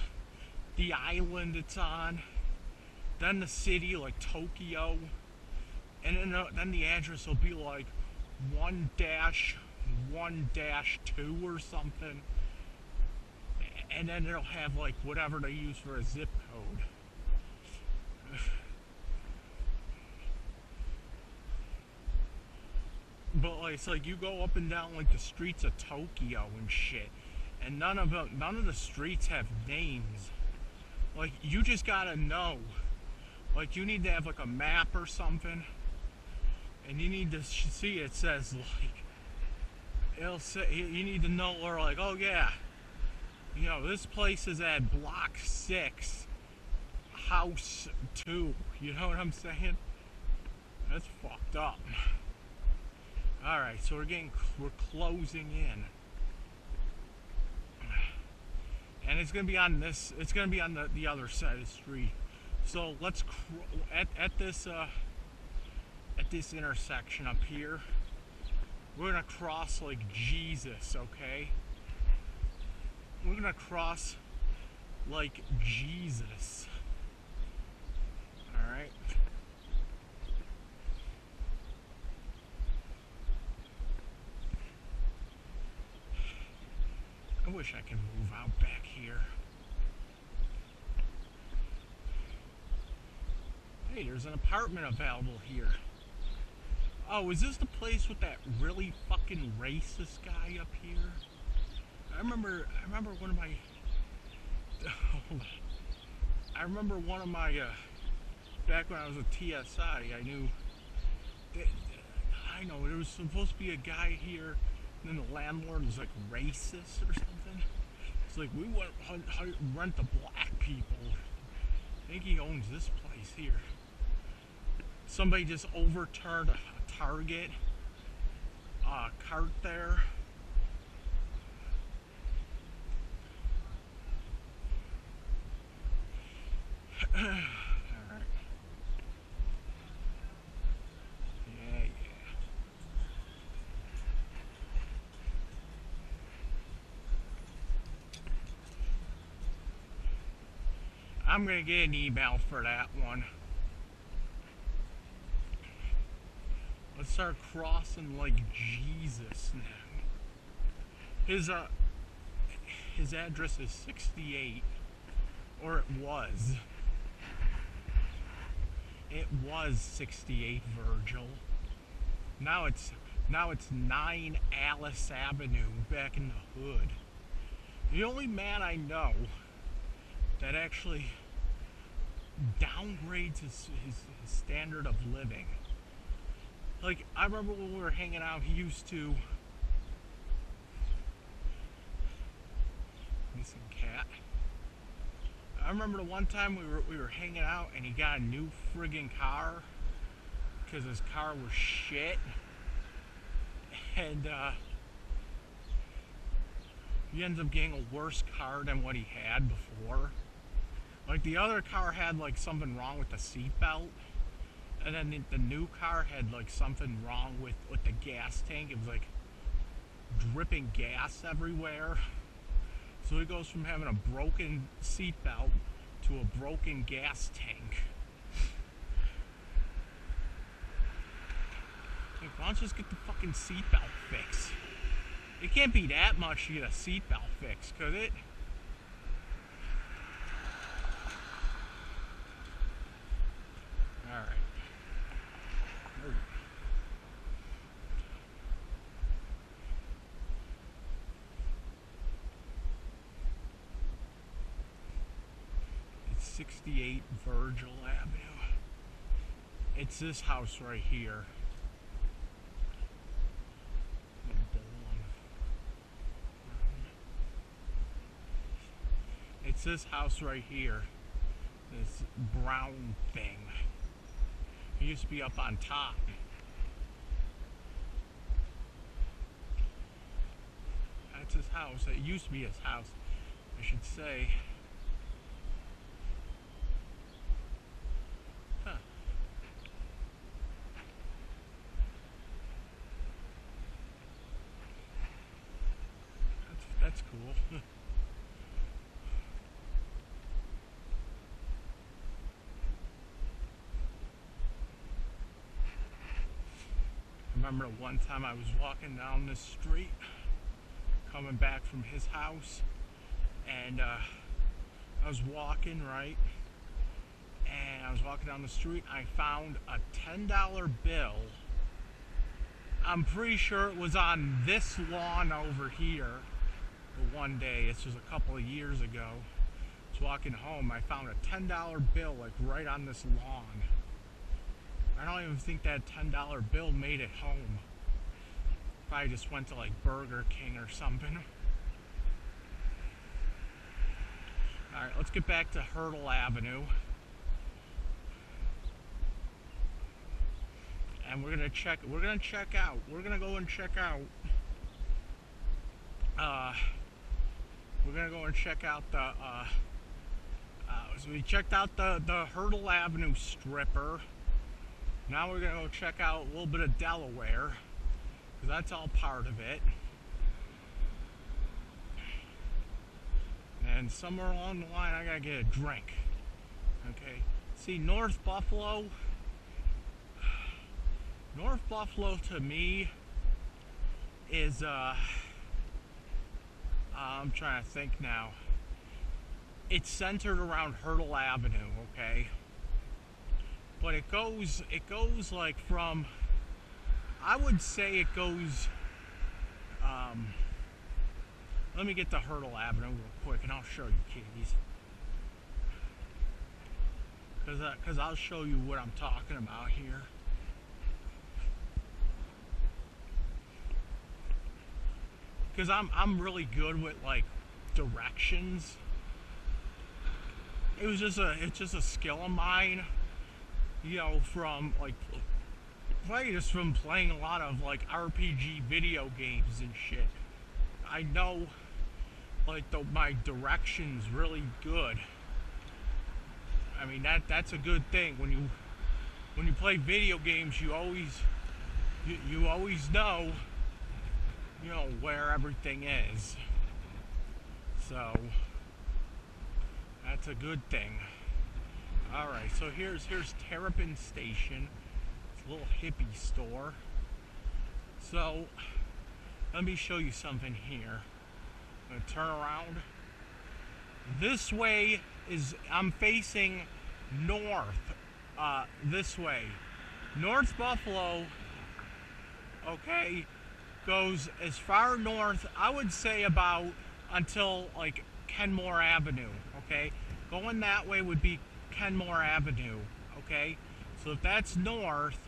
S2: island it's on, then the city like Tokyo, and then the address will be like 1-1-2 or something, and then it'll have like whatever they use for a zip code. But like, it's like you go up and down like the streets of Tokyo and shit, and none of the streets have names. Like, you just gotta know. Like, you need to have like a map or something, and you need to see it says like, it'll say, you need to know, or like, oh yeah, you know, this place is at block 6, house 2. You know what I'm saying? That's fucked up. Alright, so we're closing in. And it's gonna be on this. It's gonna be on the other side of the street. So let's at this intersection up here. We're gonna cross like Jesus, okay? We're gonna cross like Jesus. All right. I wish I could move out back here. Hey, there's an apartment available here. Oh, is this the place with that really fucking racist guy up here? I remember one of my... I remember one of my... back when I was with TSI, I knew... I know, there was supposed to be a guy here, and then the landlord was like racist or something. It's like, we want to rent the black people. I think he owns this place here. Somebody just overturned a Target cart there. Alright. Yeah. I'm gonna get an email for that one. Let's start crossing like Jesus now. His address is 68, or it was. It was 68 Virgil. Now it's 9 Alice Avenue back in the hood. The only man I know that actually downgrades his standard of living. Like, I remember when we were hanging out, he used to... Missing cat. I remember the one time we were hanging out and he got a new friggin' car because his car was shit. And he ends up getting a worse car than what he had before. Like, the other car had, like, something wrong with the seatbelt. And then the new car had, like, something wrong with the gas tank. It was, like, dripping gas everywhere. So he goes from having a broken seatbelt to a broken gas tank. Like, why don't you just get the fucking seatbelt fixed? It can't be that much to get a seatbelt fixed, could it? Alright. It's 68 Virgil Avenue. It's this house right here. It's this house right here. This brown thing. It used to be up on top. That's his house. It used to be his house, I should say. Huh. That's cool. I remember one time I was walking down this street, coming back from his house, and I was walking, right, and I was walking down the street, and I found a $10 bill. I'm pretty sure it was on this lawn over here. But one day, this was a couple of years ago, I was walking home, I found a $10 bill, like, right on this lawn. I don't even think that $10 bill made it home. Probably just went to, like, Burger King or something. Alright, let's get back to Hurdle Avenue. And we're gonna check out. We're gonna go and check out. We're gonna go and check out the. So we checked out the Hurdle Avenue stripper. Now we're gonna go check out a little bit of Delaware, because that's all part of it. And somewhere along the line, I gotta get a drink. Okay. See, North Buffalo to me is I'm trying to think now. It's centered around Hurdle Avenue, okay? But it goes like from, I would say it goes, let me get to Hurdle Avenue real quick and I'll show you, kitties. Because I'll show you what I'm talking about here. Because I'm really good with, like, directions. It's just a skill of mine, you know, from, like, probably just from playing a lot of, like, RPG video games and shit. I know, like, my direction's really good. I mean, that's a good thing. When you play video games, you always know, you know, where everything is. So that's a good thing. Alright, so here's Terrapin Station. It's a little hippie store. So let me show you something here. I'm gonna turn around. This way I'm facing north. This way. North Buffalo, okay, goes as far north, I would say, about until, like, Kenmore Avenue, okay? Going that way would be Kenmore Avenue, okay? So if that's north,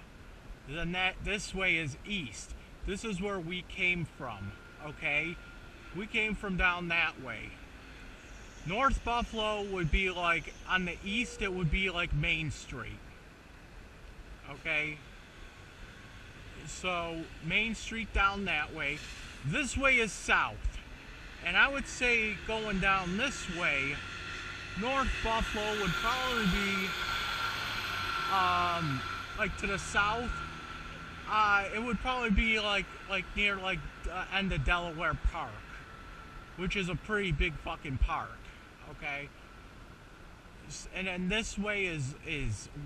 S2: then this way is east. This is where we came from, okay? We came from down that way. North Buffalo would be, like, on the east, it would be like Main Street, okay? So Main Street down that way. This way is south. And I would say going down this way, North Buffalo would probably be, like to the south. It would probably be like near like end of Delaware Park, which is a pretty big fucking park. Okay. And then this way is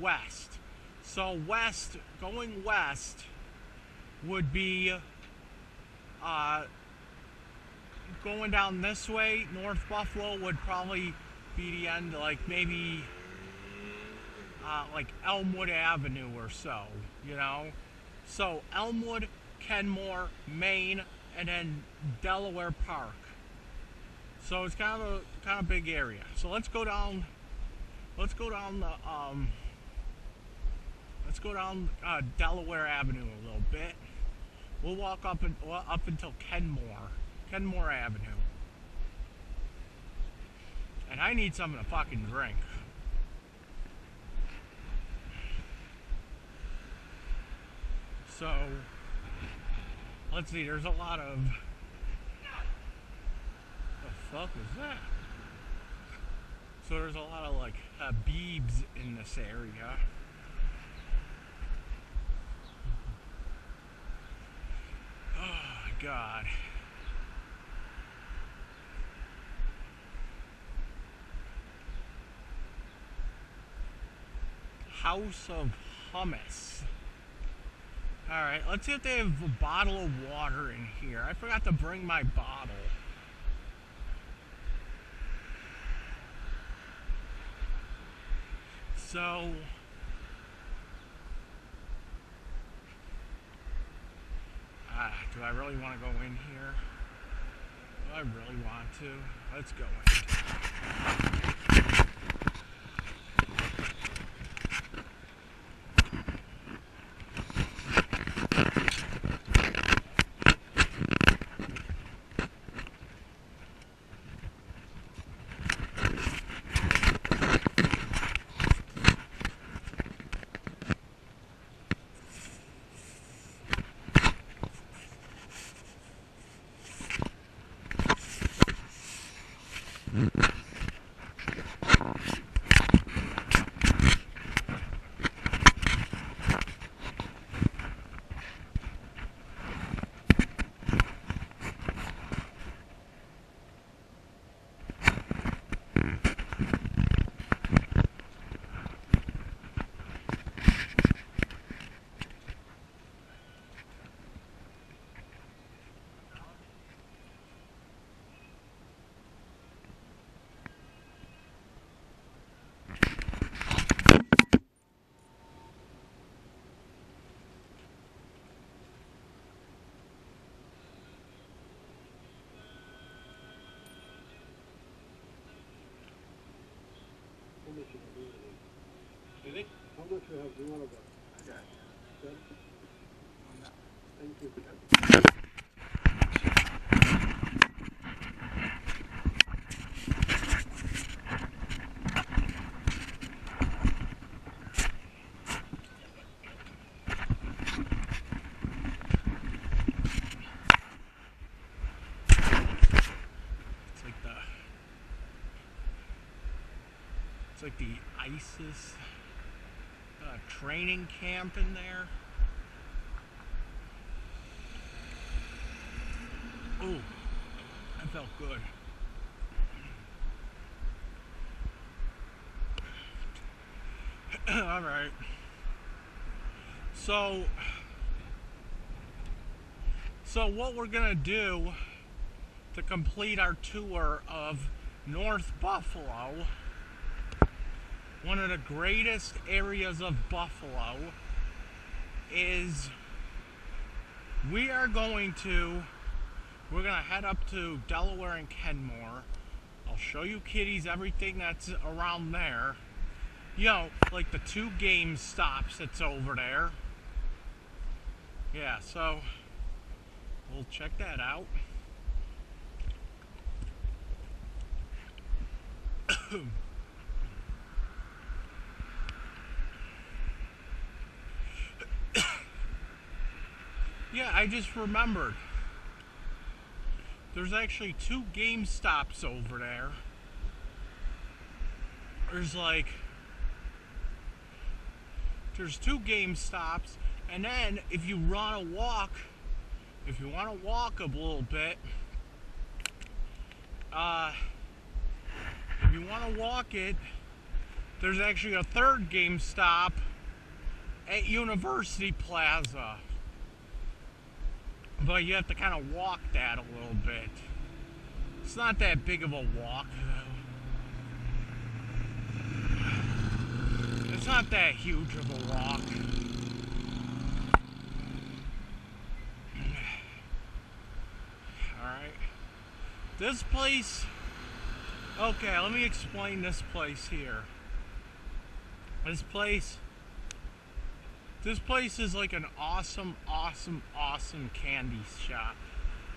S2: west. So going west would be going down this way. North Buffalo would probably be the end, like maybe like Elmwood Avenue or so, you know. So Elmwood, Kenmore, Maine, and then Delaware Park. So it's kind of a big area. So let's go down Delaware Avenue a little bit. We'll walk up until Kenmore Avenue. And I need something to fucking drink. So let's see, there's a lot of, the fuck was that? So there's a lot of like Habibs in this area. Oh God. House of Hummus. Alright, let's see if they have a bottle of water in here. I forgot to bring my bottle. So, do I really want to go in here? Do I really want to? Let's go in.
S3: Really?
S4: How much you have? Do you want to go?
S3: I got you.
S4: Good? Thank you.
S2: It's like the ISIS training camp in there. Ooh, that felt good. All right. So what we're gonna do to complete our tour of North Buffalo, one of the greatest areas of Buffalo, is we're gonna head up to Delaware and Kenmore. I'll show you kiddies everything that's around there. You know, like the 2 game stops that's over there. Yeah, so we'll check that out. Yeah, I just remembered. There's actually 2 GameStops over there. There's 2 GameStops, and then if you want to walk a little bit, if you want to walk it, there's actually a 3rd GameStop at University Plaza. But you have to kind of walk that a little bit. It's not that big of a walk, though. It's not that huge of a walk. Alright. This place... Okay, let me explain this place here. This place is like an awesome candy shop.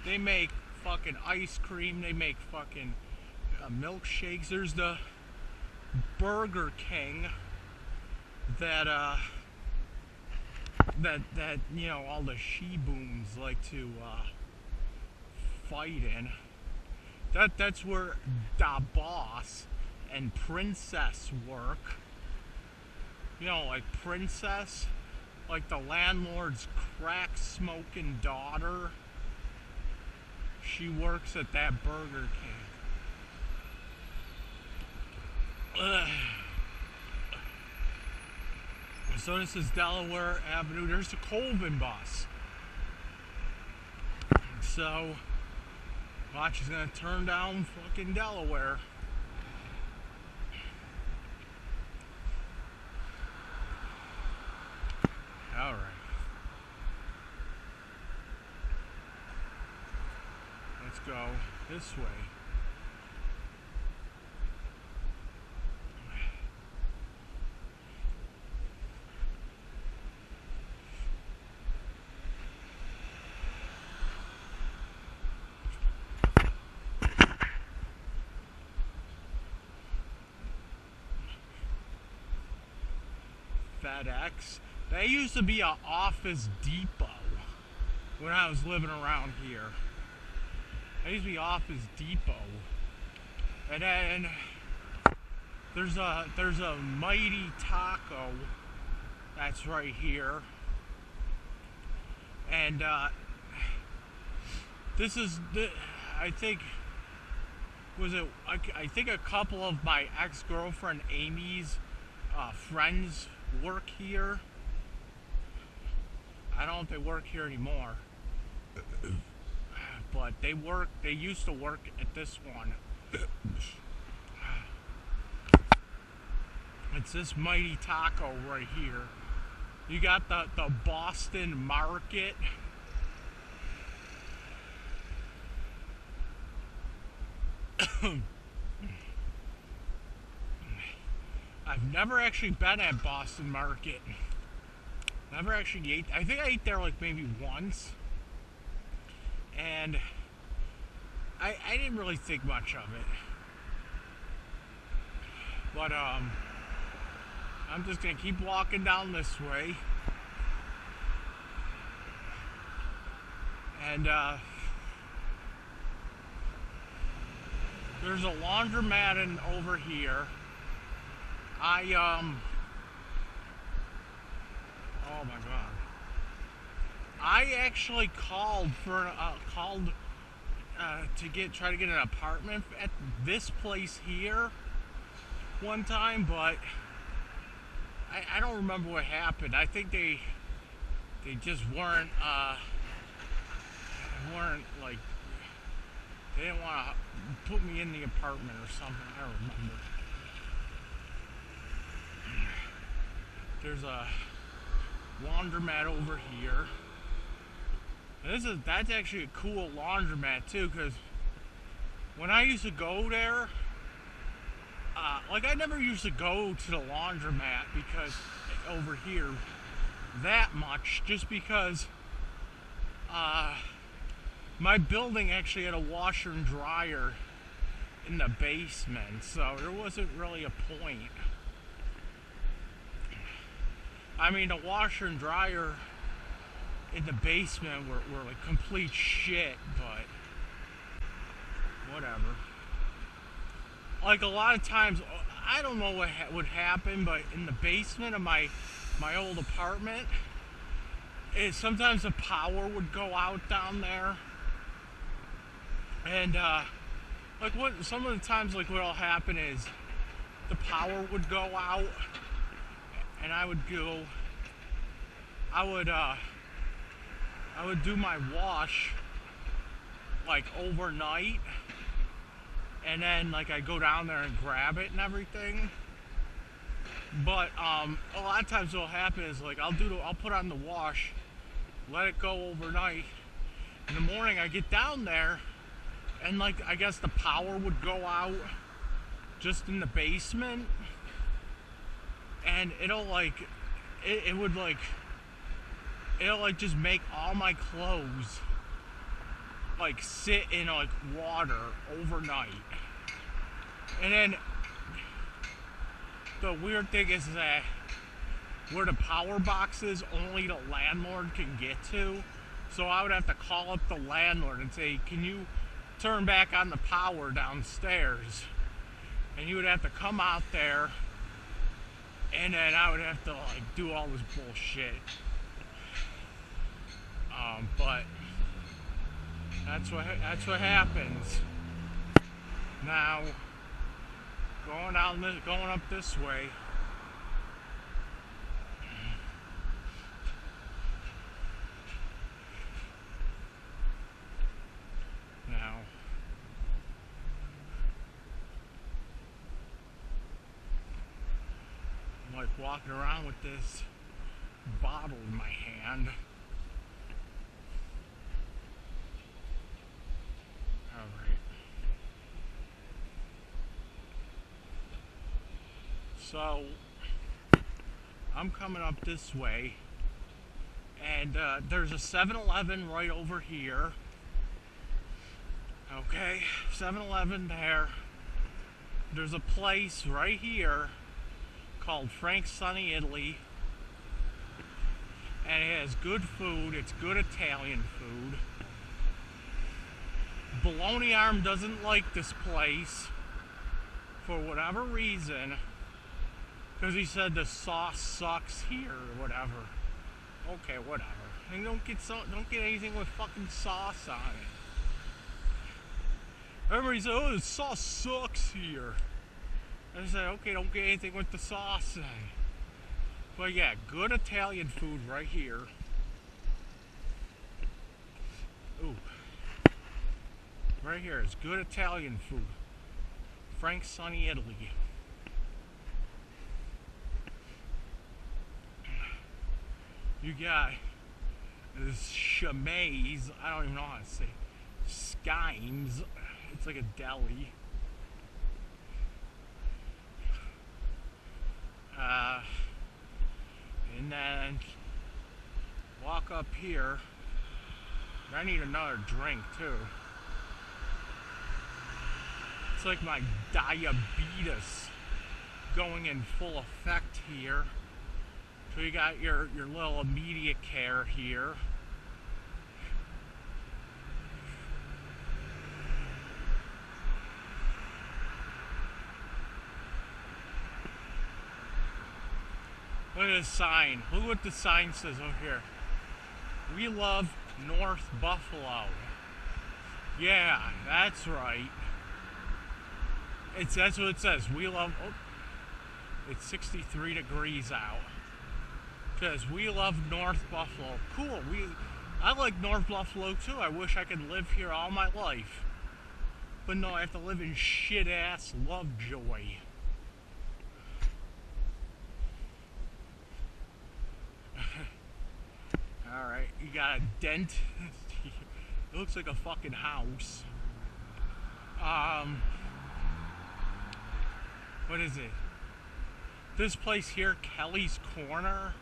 S2: They make fucking ice cream. They make fucking milkshakes. There's the Burger King that you know, all the she-boons like to fight in. That's where Da Boss and Princess work. You know, like Princess, like the landlord's crack-smoking daughter. She works at that Burger King. Ugh. So this is Delaware Avenue. There's the Colvin bus. So, watch, is gonna turn down fucking Delaware. Alright. Let's go this way. FedEx. That used to be an Office Depot when I was living around here. That used to be Office Depot. And then there's a Mighty Taco that's right here. And this is I think a couple of my ex-girlfriend Amy's friends work here. I don't know if they work here anymore, but they used to work at this one. It's this Mighty Taco right here. You got the Boston Market. I've never actually been at Boston Market. Never actually ate. I think I ate there like maybe once. And I didn't really think much of it. But I'm just gonna keep walking down this way. And there's a laundromat in over here. Oh my god. I actually called for try to get an apartment at this place here one time, but I don't remember what happened. I think they just weren't like, they didn't want to put me in the apartment or something. I don't remember. There's a laundromat over here. That's actually a cool laundromat too, because when I used to go there, like I never used to go to the laundromat because over here that much, just because my building actually had a washer and dryer in the basement, so there wasn't really a point. I mean, the washer and dryer in the basement were like complete shit, but whatever. Like a lot of times, I don't know what would happen, but in the basement of my old apartment, sometimes the power would go out down there, and like some of the times, like what'll happen is the power would go out, and I would do my wash like overnight, and then like I go down there and grab it and everything. But a lot of times what'll happen is like I'll put on the wash, let it go overnight. In the morning I get down there, and like I guess the power would go out just in the basement, and it'll just make all my clothes like sit in like water overnight. And then the weird thing is that where the power box is, only the landlord can get to. So I would have to call up the landlord and say, can you turn back on the power downstairs? And he would have to come out there, and then I would have to like do all this bullshit. But that's what happens. Now, going up this way. Now, I'm like walking around with this bottle in my hand. Alright. So, I'm coming up this way, and there's a 7-Eleven right over here. Okay, 7-Eleven there. There's a place right here called Frank's Sunny Italy, and it has good food. It's good Italian food. Baloney Arm doesn't like this place for whatever reason, because he said the sauce sucks here or whatever. Okay, whatever. And don't get anything with fucking sauce on it. Everybody said, oh, the sauce sucks here. I said, okay, don't get anything with the sauce in it. But yeah, good Italian food right here. Ooh. Right here is good Italian food. Frank's Sunny Italy. You got this Chamaze, I don't even know how to say, Skimes. It's like a deli. And then walk up here. I need another drink too. It's like my diabetes going in full effect here. So you got your little immediate care here. Look at this sign. Look what the sign says over here. We love North Buffalo. Yeah, that's right. That's what it says. We love. Oh, it's 63 degrees out. Because we love North Buffalo. Cool. I like North Buffalo too. I wish I could live here all my life. But no, I have to live in shit ass Lovejoy. Alright, you got a dent. It looks like a fucking house. What is it? This place here, Kelly's Corner.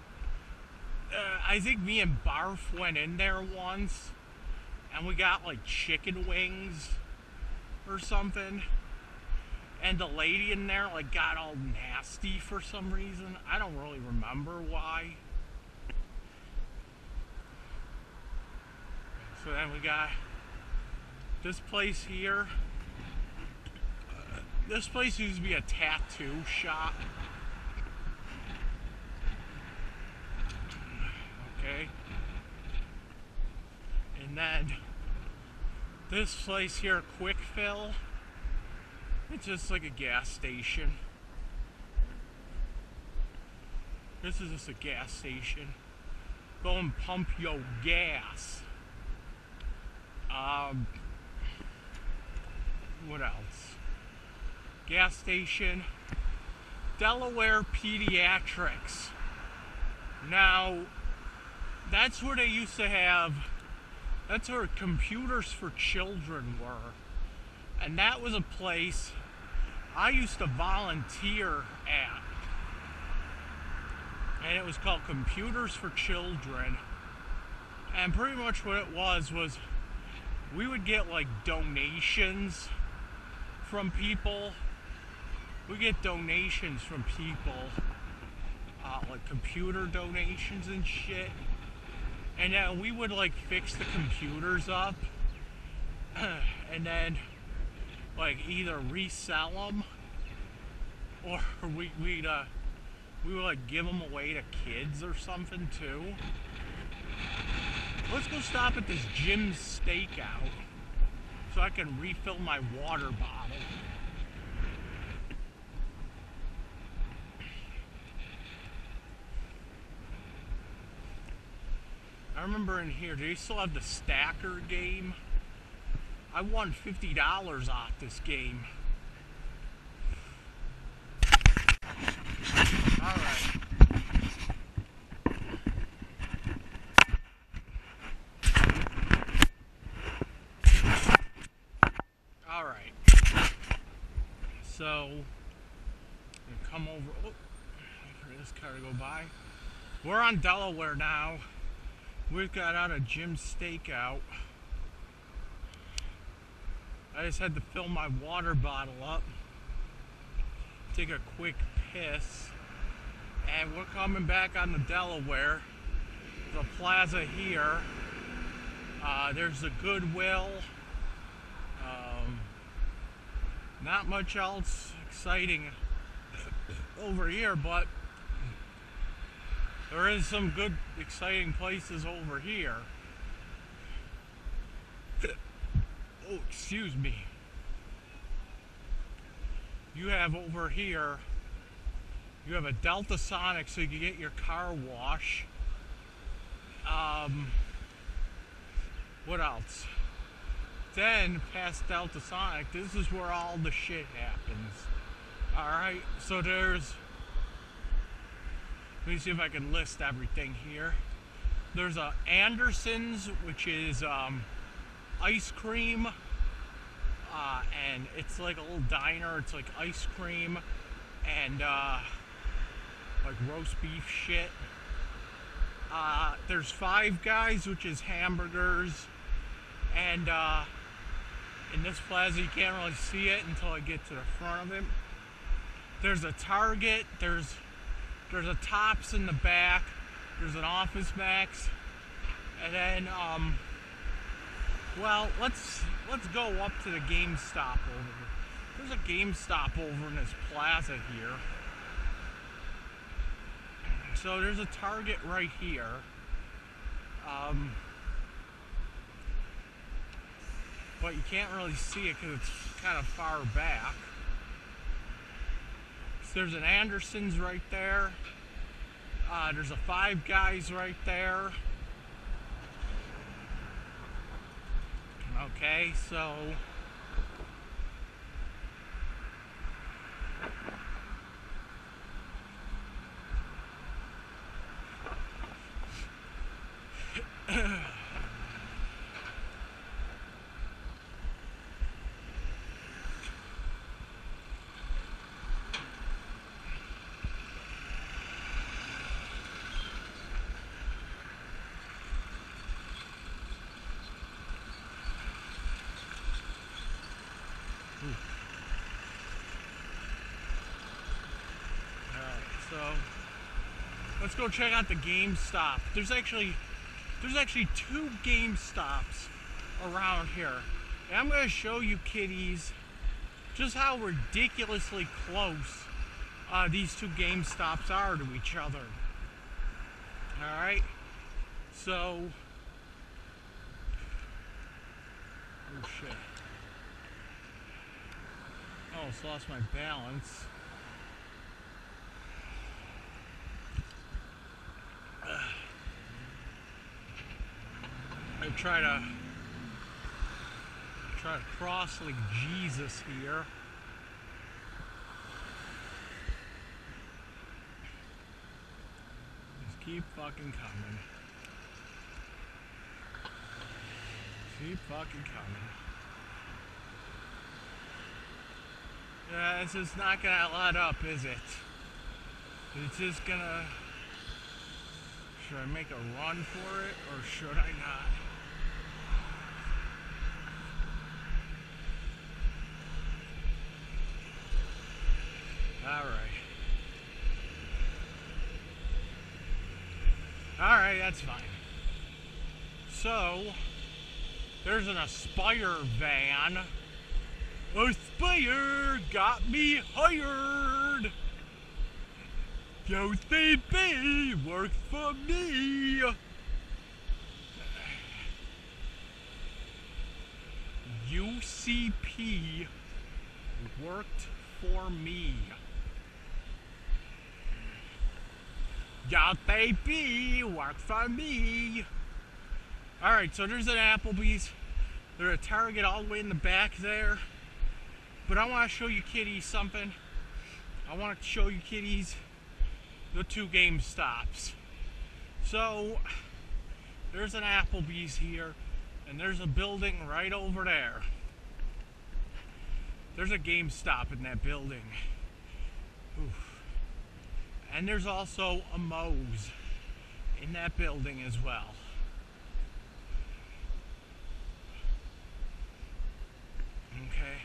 S2: I think me and BARF went in there once, and we got like chicken wings or something. And the lady in there like got all nasty for some reason. I don't really remember why. So then we got this place here. This place used to be a tattoo shop. Okay. And then this place here, Quick Fill, it's just like a gas station. This is just a gas station. Go and pump your gas. What else? Gas station. Delaware Pediatrics. Now, that's where they used to have, that's where computers for children were. And that was a place I used to volunteer at. And it was called Computers for Children. And pretty much what it was we would get like donations from people. We get donations from people, like computer donations and shit. And then we would like fix the computers up and then like either resell them or we would like give them away to kids or something too. Let's go stop at this Jim's Steakout so I can refill my water bottle. I remember in here, do they still have the stacker game? I won $50 off this game. Alright. Alright. So, I'm gonna come over. Oh, wait for this car to go by. We're on Delaware now. We've got out of Jim's Steakout. I just had to fill my water bottle up, take a quick piss, and we're coming back on the Delaware. The plaza here. There's the Goodwill. Not much else exciting over here, but there is some good, exciting places over here. Oh, excuse me. You have over here, you have a Delta Sonic so you can get your car wash. What else? Then, past Delta Sonic, this is where all the shit happens. Alright, so there's... Let me see if I can list everything here. There's a Anderson's, which is ice cream, and it's like a little diner. It's like ice cream and like roast beef shit. There's Five Guys, which is hamburgers, and in this plaza you can't really see it until I get to the front of it. There's a Target. There's a Tops in the back. There's an Office Max, and then well, let's go up to the GameStop over here. There's a GameStop over in this plaza here. So there's a Target right here. But you can't really see it because it's kind of far back. So there's an Anderson's right there. There's a Five Guys right there. Okay, so let's go check out the GameStop. There's actually two GameStops around here. And I'm gonna show you kiddies just how ridiculously close these two GameStops are to each other. Alright? So... oh shit. Oh, just lost my balance. I try to cross like Jesus here. Just keep fucking coming. Keep fucking coming. Yeah, this is not gonna let up, is it? It's just gonna... should I make a run for it, or should I not? Alright, that's fine. So, there's an Aspire van. Aspire got me hired. Yo, baby, works for me. UCP worked for me. Yo, baby, work for me. Alright, so there's an Applebee's. There's a Target all the way in the back there. But I want to show you kiddies something. I want to show you kiddies the two GameStops. So, there's an Applebee's here, and there's a building right over there. There's a GameStop in that building. Oof. And there's also a Moe's in that building as well. Okay.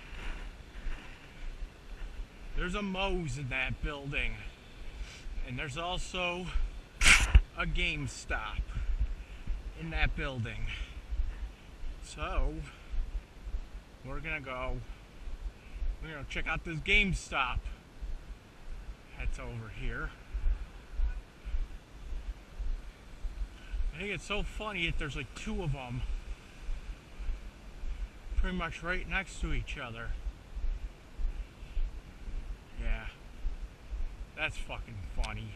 S2: There's a Moe's in that building. And there's also a GameStop in that building. So, we're gonna go check out this GameStop. That's over here. I think it's so funny that there's like two of them pretty much right next to each other. Yeah, that's fucking funny.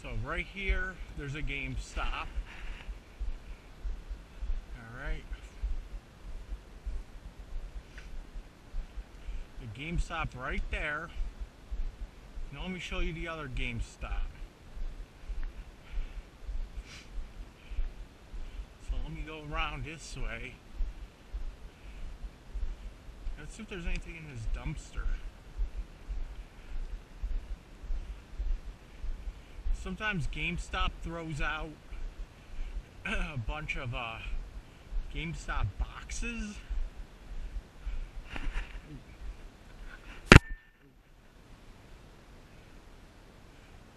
S2: So right here, there's a GameStop. Alright. The GameStop right there. Now let me show you the other GameStop. So let me go around this way. Let's see if there's anything in this dumpster. Sometimes GameStop throws out a bunch of GameStop boxes.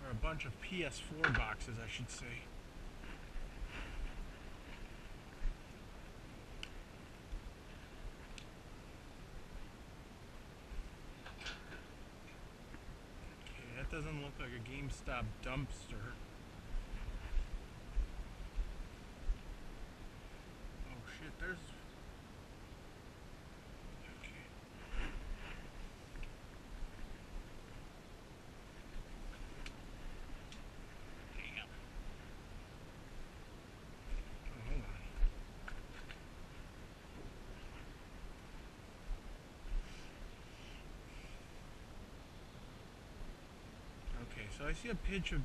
S2: Or a bunch of PS4 boxes, I should say. Doesn't look like a GameStop dumpster. Oh shit, there's... okay. Damn. So I see a pinch of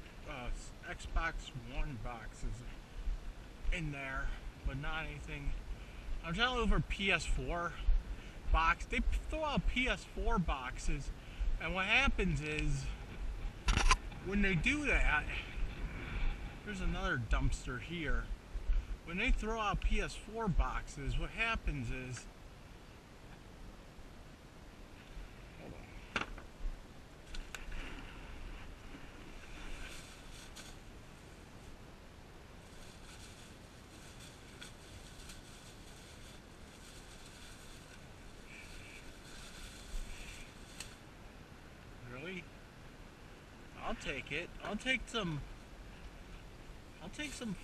S2: Xbox One boxes in there, but not anything. I'm trying to look for PS4 box. They throw out PS4 boxes, and what happens is when they do that, there's another dumpster here. When they throw out PS4 boxes, what happens is, hold on. Really? I'll take it. I'll take some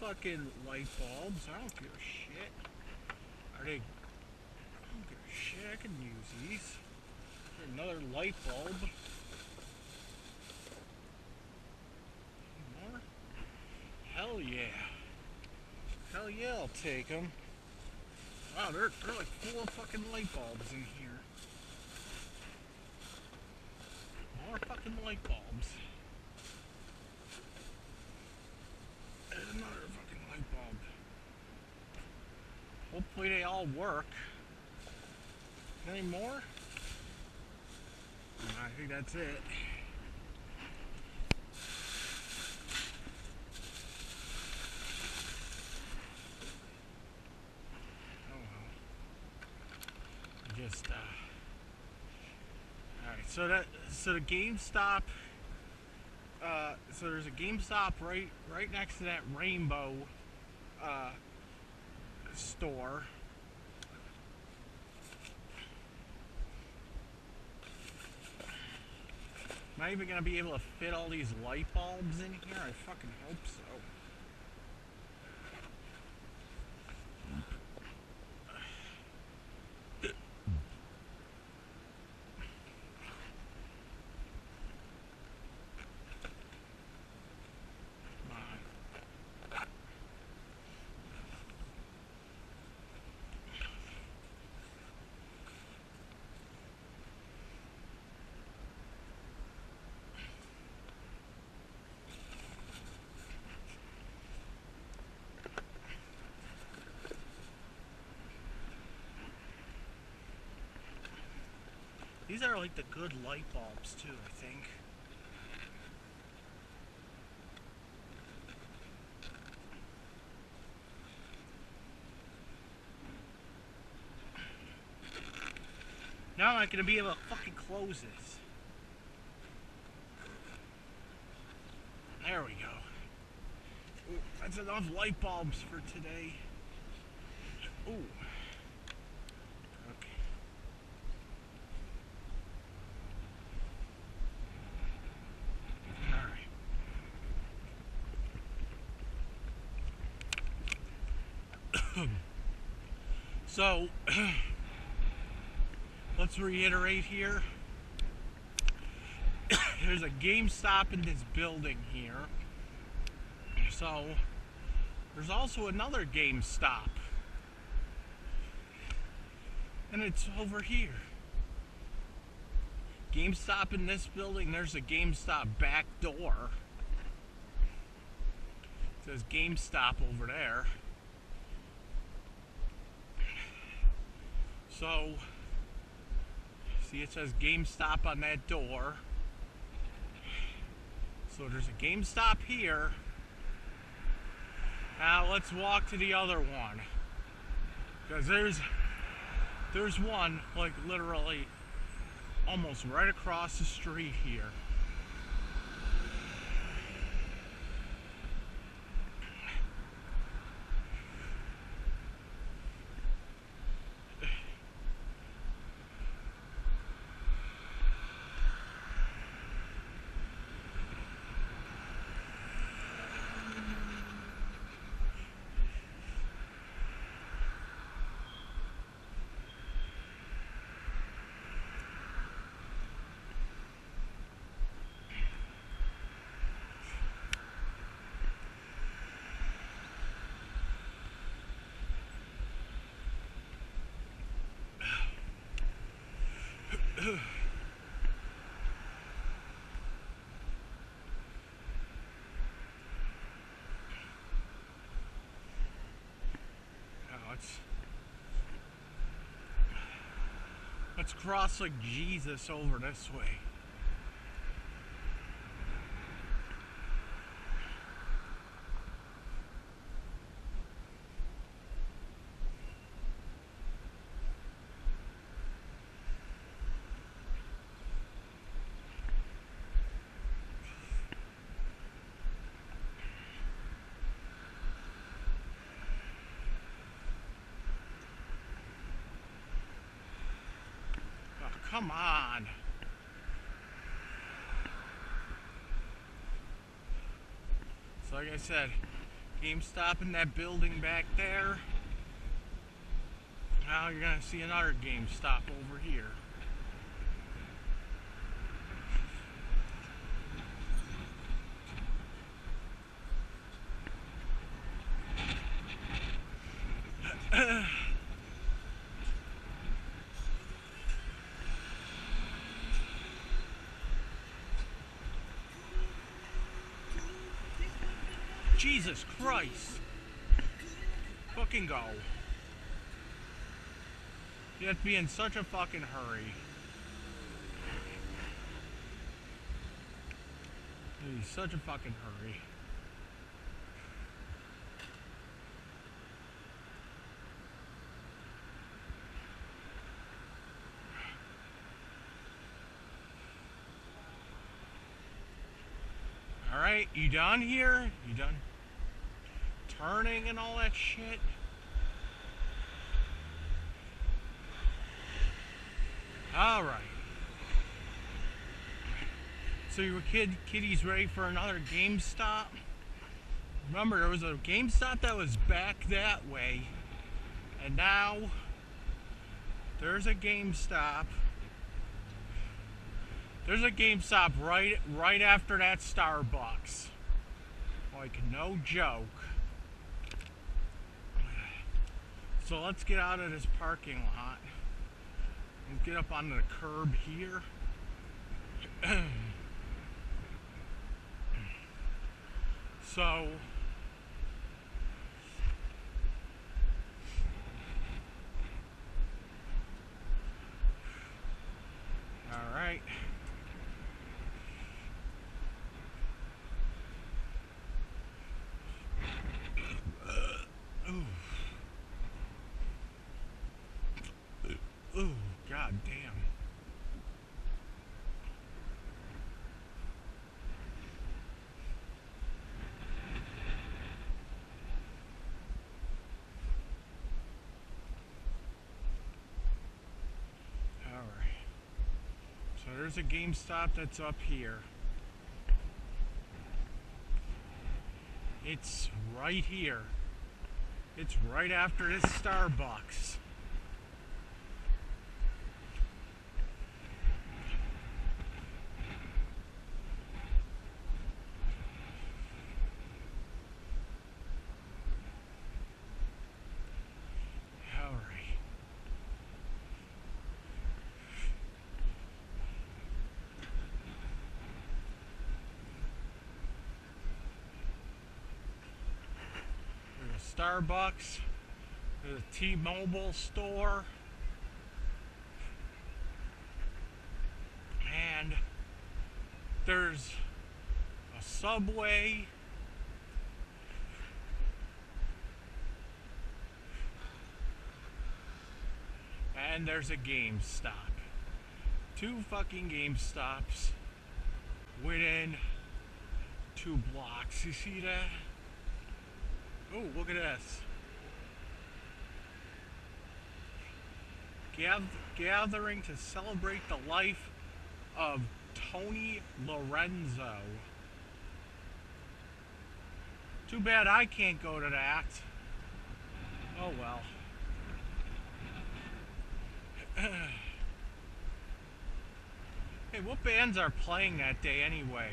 S2: fucking light bulbs. I don't give a shit. Are they? I don't give a shit. I can use these. Another light bulb. More? Hell yeah. Hell yeah, I'll take them. Wow, they're like full of fucking light bulbs in here. More fucking light bulbs. And another fucking light bulb. Hopefully they all work. Any more? I think that's it. Oh well. Just alright, so the GameStop so there's a GameStop right next to that Rainbow store. Am I even gonna be able to fit all these light bulbs in here? I fucking hope so. These are like the good light bulbs too, I think. Now I'm not gonna be able to fucking close this. There we go. Ooh, that's enough light bulbs for today. Ooh. So, let's reiterate here. There's a GameStop in this building here. So, there's also another GameStop. And it's over here. GameStop in this building, there's a GameStop back door. It says GameStop over there. So, see, it says GameStop on that door. So there's a GameStop here. Now let's walk to the other one. Because there's one, like literally almost right across the street here. let's cross like Jesus over this way. Come on. So like I said, GameStop in that building back there. Now you're gonna see another GameStop over here. Jesus Christ. Fucking go. You have to be in such a fucking hurry. In such a fucking hurry. Alright, you done here? You done turning and all that shit? Alright. So your kitty's ready for another GameStop? Remember, there was a GameStop that was back that way. And now, there's a GameStop. There's a GameStop right after that Starbucks. Like, no joke. So let's get out of this parking lot and get up onto the curb here. So all right. Ooh, god damn. Alright. So there's a GameStop that's up here. It's right here. It's right after this Starbucks. Starbucks, there's a T-Mobile store, and there's a Subway, and there's a GameStop. Two fucking GameStops within 2 blocks. You see that? Oh, look at this. Gathering to celebrate the life of Tony Lorenzo. Too bad I can't go to that. Oh well. Hey, what bands are playing that day anyway?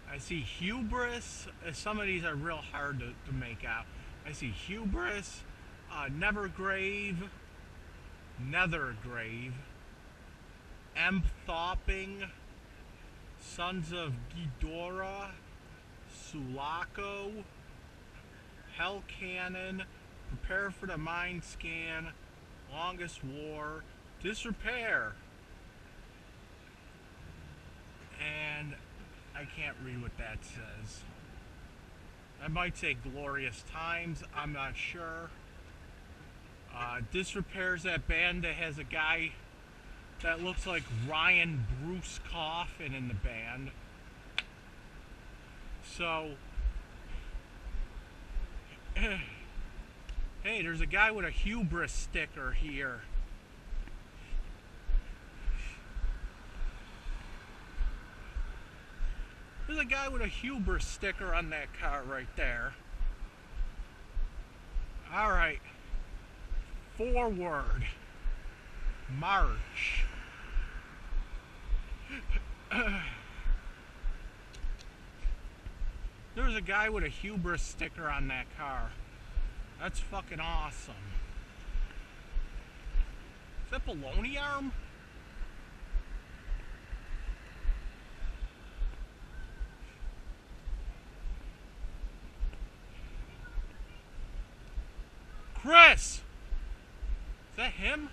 S2: I see Hubris. Some of these are real hard to make out. I see Hubris, Nethergrave, Emthopping, Sons of Ghidorah, Sulaco, Hell Cannon, Prepare for the Mind Scan, Longest War, Disrepair. And I can't read what that says. I might say Glorious Times, I'm not sure. Disrepair's that band that has a guy that looks like Ryan Bruce Coffin in the band. So, hey, there's a guy with a hubris sticker here. There's a guy with a hubris sticker on that car right there. Alright. Forward. March. There's a guy with a hubris sticker on that car. That's fucking awesome. Is that baloney arm? Chris! Is that him?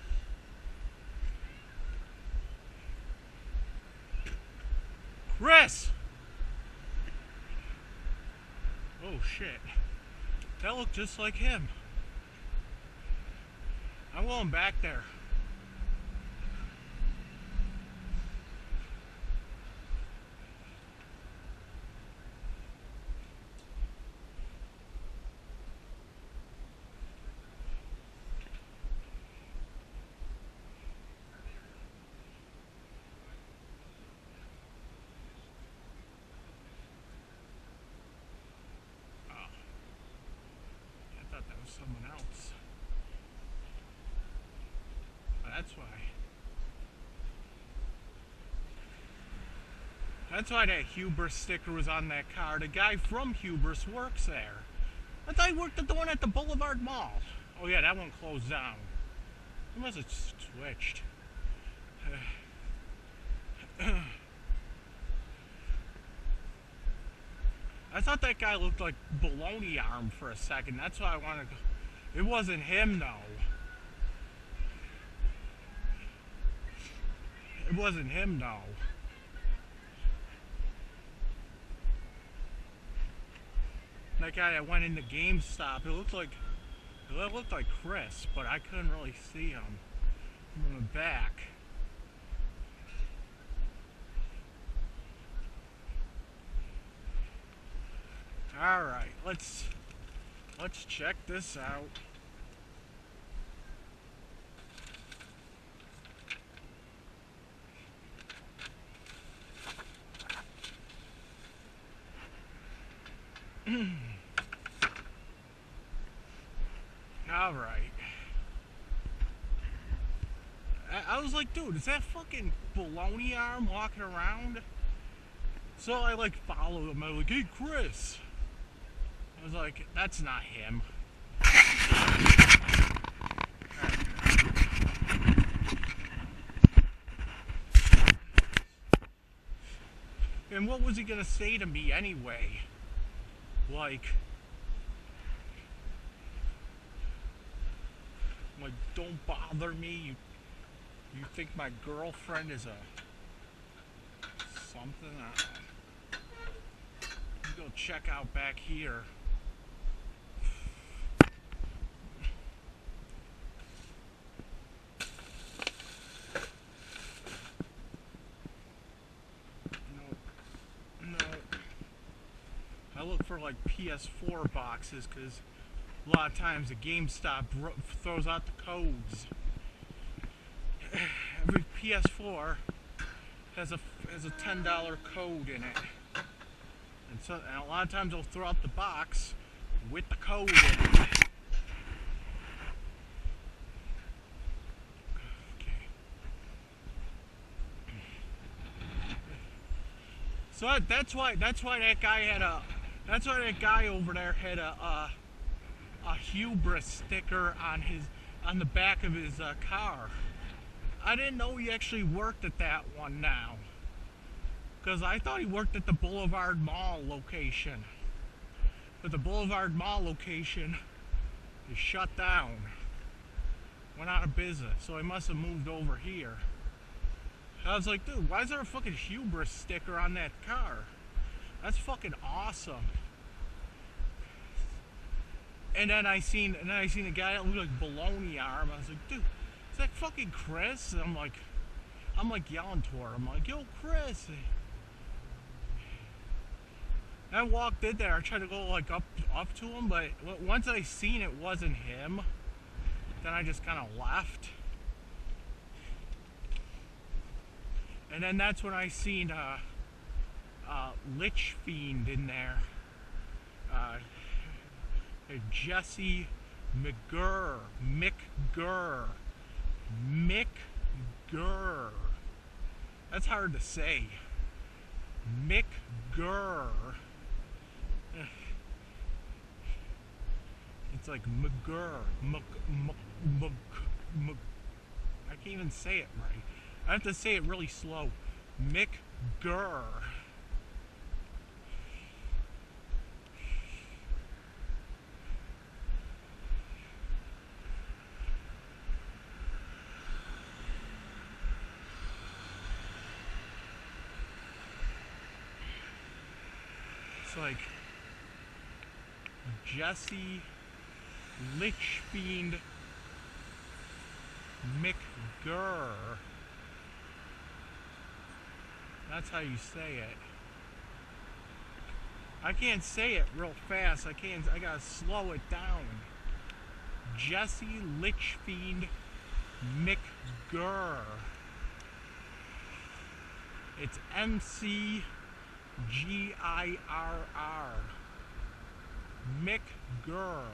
S2: Chris! Oh shit. That looked just like him. I'm going back there. Someone else. That's why that Hubris sticker was on that car. The guy from Hubris works there. I thought he worked at the one at the Boulevard Mall. Oh yeah, that one closed down. He must have switched. I thought that guy looked like baloney arm for a second. That's why I wanted to go. It wasn't him, though. It wasn't him, though. That guy that went into GameStop, it looked like Chris, but I couldn't really see him from the back. Alright, let's check this out. Alright. I was like, dude, is that fucking baloney arm walking around? So I like followed him. I was like, hey Chris. I was like, that's not him. And what was he gonna say to me anyway? Like, don't bother me. You think my girlfriend is a something? I don't know. Let's go check out back here. No. I look for like PS4 boxes because a lot of times the GameStop throws out the codes. Every PS4 has a $10 code in it, and a lot of times they'll throw out the box with the code in it. So that's why that guy over there had a hubris sticker on the back of his car. I didn't know he actually worked at that one now, because I thought he worked at the Boulevard Mall location. But the Boulevard Mall location is shut down. Went out of business, so I must have moved over here. I was like, dude, why is there a fucking hubris sticker on that car? That's fucking awesome. And then I seen a guy that looked like baloney arm. I was like, dude, is that fucking Chris? And I'm like yelling to her. I'm like, yo, Chris. And I walked in there. I tried to go like up to him, but once I seen it wasn't him, then I just kind of left. And then that's when I seen Lich Fiend in there. Jesse McGurr. That's hard to say. McGurr. It's like McGurr. I can't even say it right. I have to say it really slow. McGurr. It's like Jesse Lichfiend McGurr. That's how you say it. I can't say it real fast. I gotta slow it down. Jesse Lichfiend McGurr. It's McGirr. McGurr.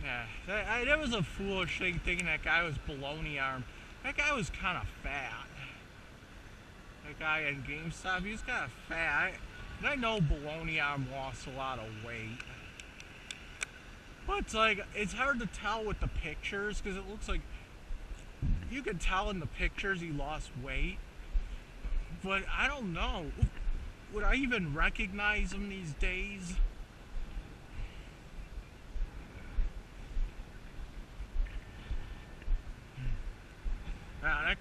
S2: Yeah, that was a foolish thing, thinking that guy was baloney arm. That guy was kind of fat. That guy in GameStop, he was kind of fat. And I know baloney arm lost a lot of weight. But it's like, it's hard to tell with the pictures, because it looks like, you could tell in the pictures he lost weight. But I don't know. Would I even recognize him these days? That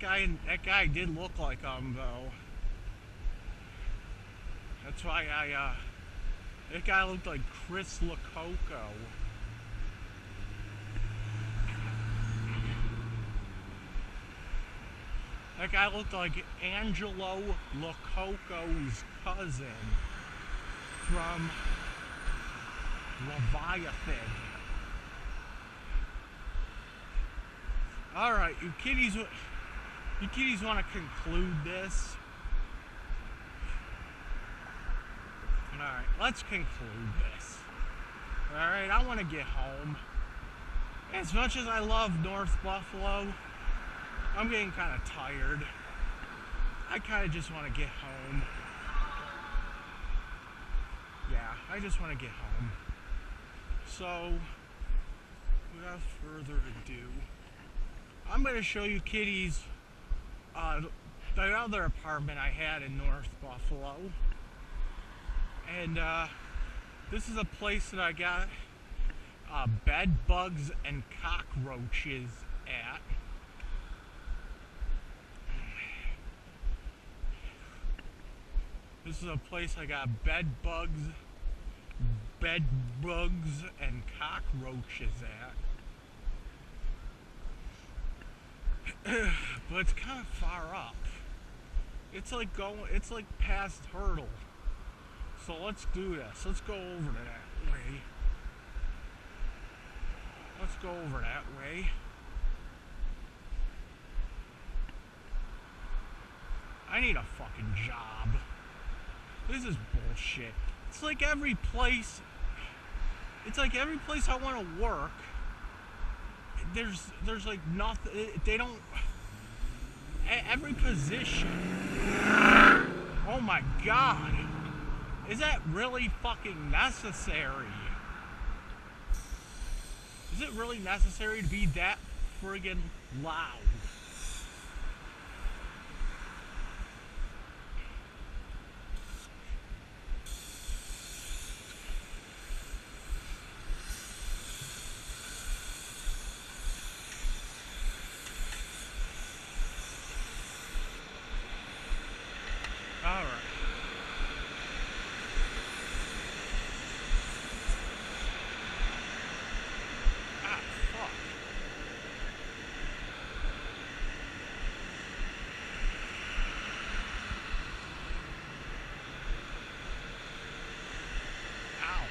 S2: guy did look like him, though. That's why that guy looked like Chris Lococo. That guy looked like Angelo Lococo's cousin from Leviathan. Alright, you kiddies want to conclude this? Alright, let's conclude this. Alright, I want to get home. As much as I love North Buffalo, I'm getting kind of tired. I kind of just want to get home. Yeah, I just want to get home. So, without further ado, I'm going to show you kiddies the other apartment I had in North Buffalo. And this is a place that I got bed bugs and cockroaches at. This is a place I got bed bugs and cockroaches at. But it's kind of far up. It's like past Hurdle. So let's do this. Let's go over to that way. Let's go over that way. I need a fucking job. This is bullshit. It's like every place I want to work, there's like nothing. They don't. Every position. Oh my god. Is that really fucking necessary? Is it really necessary to be that friggin' loud? Alright. Ah, fuck. Ow.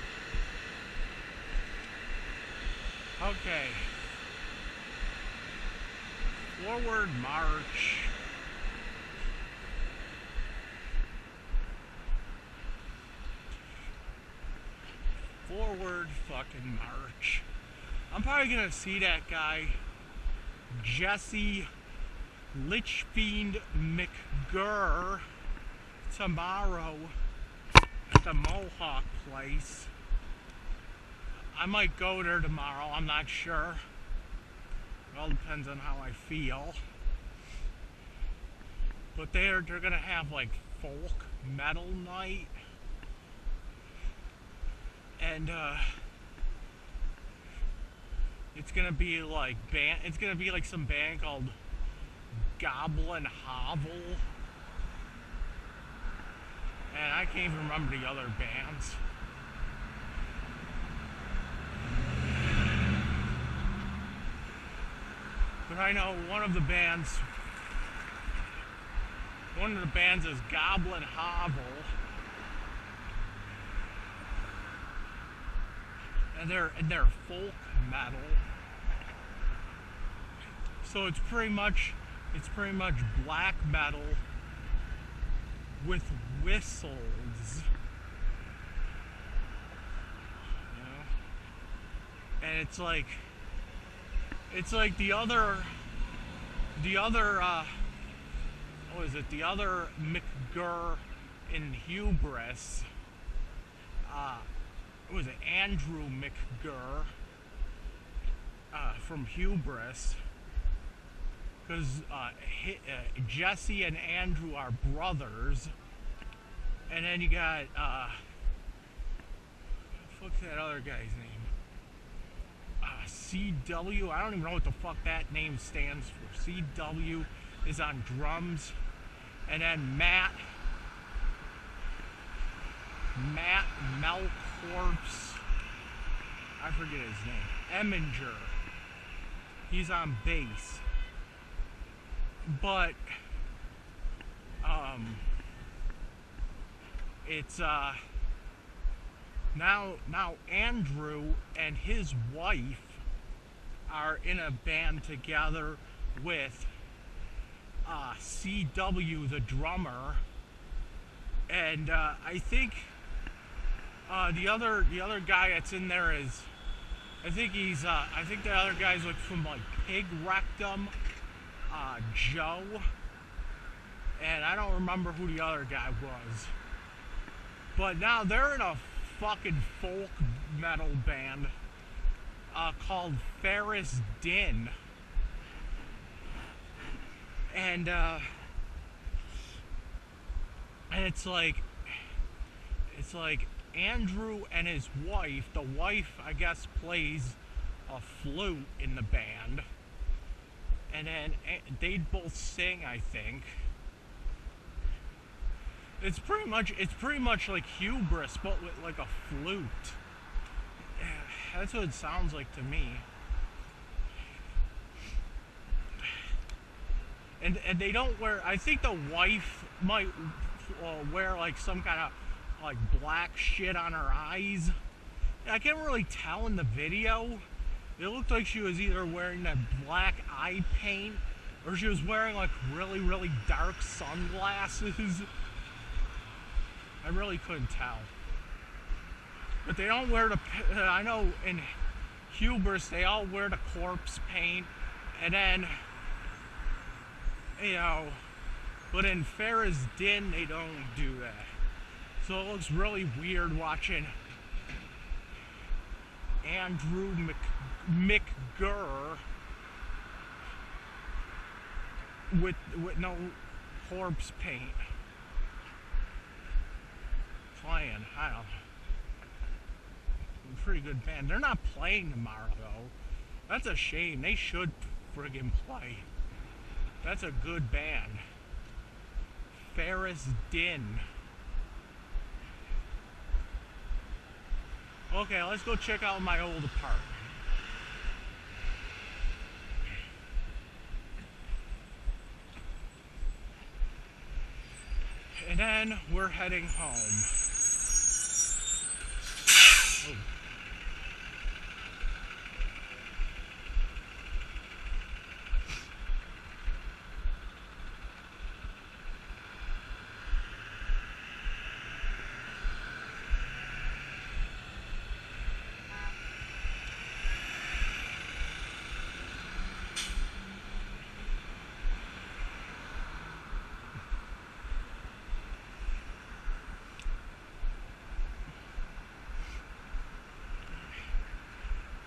S2: Okay. Forward march. Forward fucking march. I'm probably gonna see that guy, Jesse Litchfiend McGurr, tomorrow at the Mohawk place. I might go there tomorrow, I'm not sure. It all depends on how I feel. But they're gonna have like folk metal night. And it's gonna be like some band called Goblin Hovel. And I can't even remember the other bands. But I know one of the bands is Goblin Hovel. And they're folk metal. So it's pretty much black metal with whistles. You know? And it's like the other what is it? The other McGurr in Hubris. What was it? Andrew McGurr from Hubris. Because Jesse and Andrew are brothers. And then you got what's that other guy's name? CW, I don't even know what the fuck that name stands for. CW is on drums. And then Matt Melkorps, I forget his name, Eminger. He's on bass. But it's now Andrew and his wife are in a band together with CW, the drummer, and I think the other guy that's in there is, I think the other guy's like from like Pig Rectum, Joe, and I don't remember who the other guy was. But now they're in a fucking folk metal band called Ferris Din. And it's like Andrew and his wife, the wife I guess plays a flute in the band, and then they'd both sing, I think. It's pretty much like Hubris, but with like a flute. That's what it sounds like to me. And they don't wear, I think the wife might wear like some kind of like black shit on her eyes. I can't really tell in the video. It looked like she was either wearing that black eye paint or she was wearing like really, really dark sunglasses. I really couldn't tell. But they don't wear the, I know in Hubris they all wear the corpse paint, and then, you know, but in Ferris Din they don't do that. So it looks really weird watching Andrew McGurr with no corpse paint playing. I don't know. Pretty good band. They're not playing tomorrow though. That's a shame. They should friggin' play. That's a good band. Ferris Din. Okay, let's go check out my old apartment. And then we're heading home. Oh.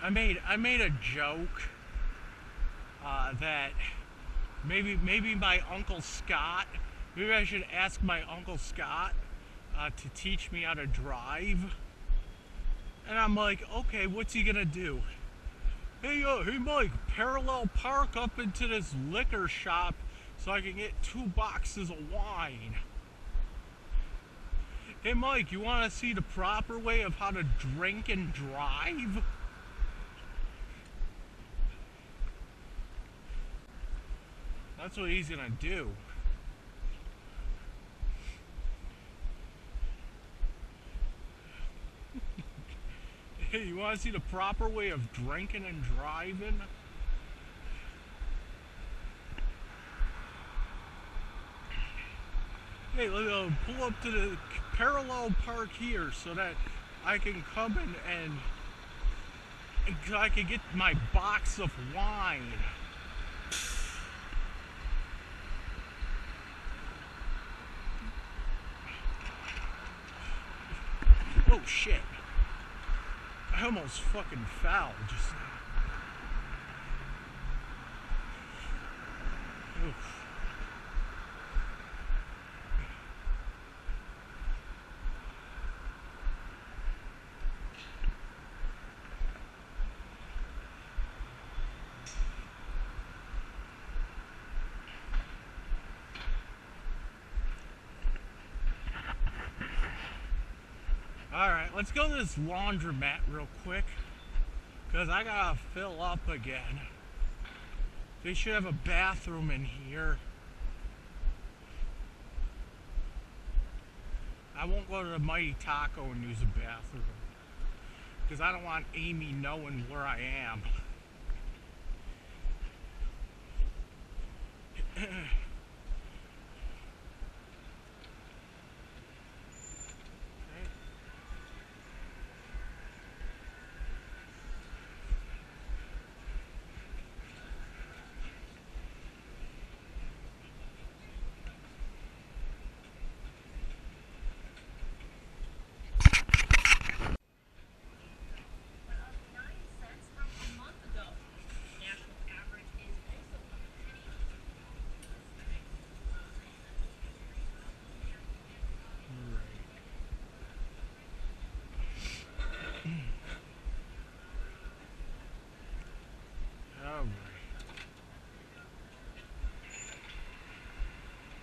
S2: I made a joke that maybe my Uncle Scott, maybe I should ask my Uncle Scott to teach me how to drive. And I'm like, okay, what's he gonna do? Hey Mike, parallel park up into this liquor shop so I can get 2 boxes of wine. Hey Mike, you want to see the proper way of how to drink and drive? That's what he's gonna do. Hey, you want to see the proper way of drinking and driving? Hey, pull up to the parallel park here so that I can come in and I can get my box of wine. Oh shit. I almost fucking fell just now. Oof. Alright, let's go to this laundromat real quick, because I gotta fill up again. They should have a bathroom in here. I won't go to the Mighty Taco and use a bathroom, because I don't want Amy knowing where I am.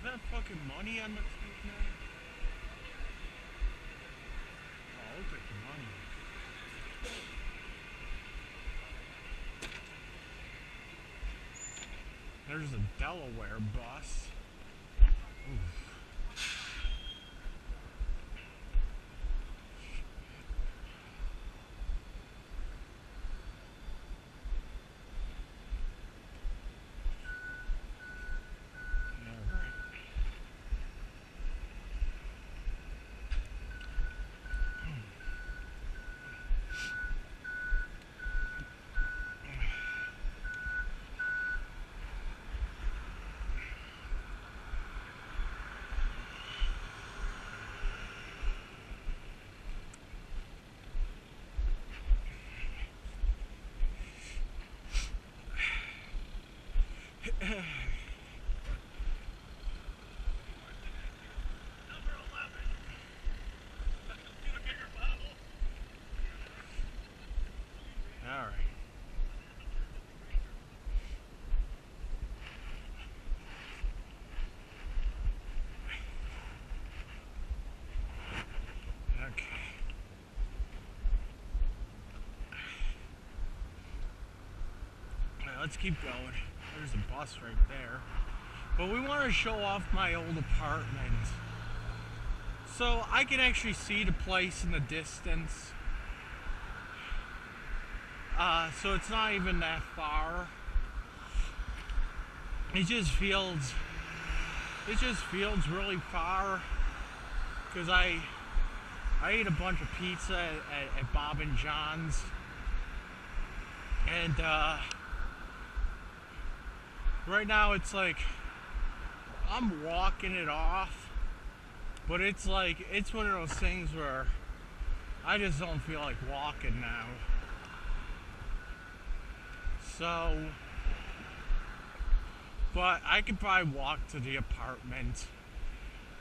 S2: Is that fucking money on the floor now? Oh, I'll take the money. There's a Delaware bus. Oof. let's keep going. There's a bus right there. But we want to show off my old apartment. So I can actually see the place in the distance. So it's not even that far. It just feels really far. Because I ate a bunch of pizza at Bob and John's. And right now it's like I'm walking it off, but it's like it's one of those things where I just don't feel like walking now. So, but I could probably walk to the apartment,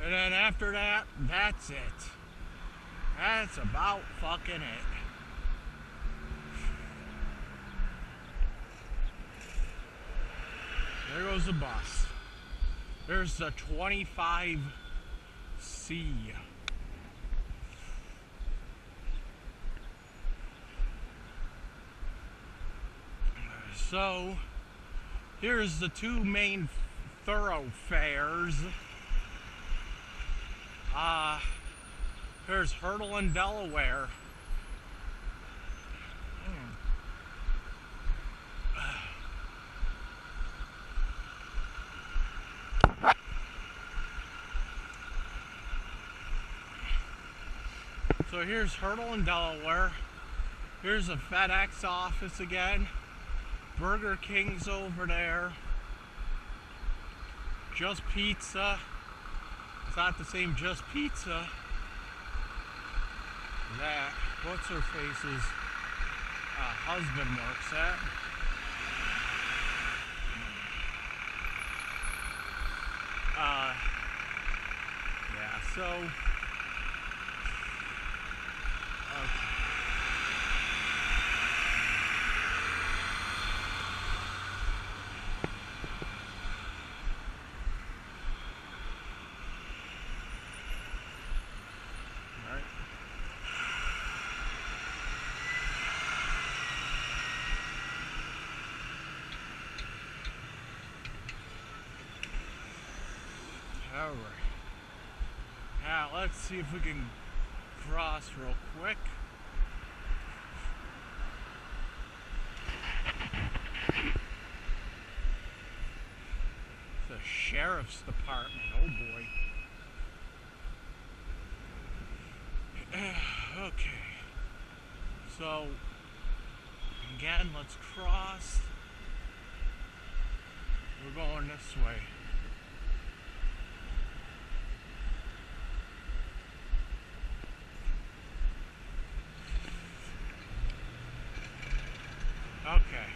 S2: and then after that, that's it. That's about fucking it. There goes the bus. There's the 25C. So, here's the two main thoroughfares. Here's Hurdle and Delaware. So here's Hurdle and Delaware. Here's a FedEx office again. Burger King's over there. Just Pizza. It's not the same Just Pizza. That, what's her face's husband works at. Yeah, so alright. Now let's see if we can cross real quick. The sheriff's department, oh boy. Okay. So again, let's cross. We're going this way. Okay.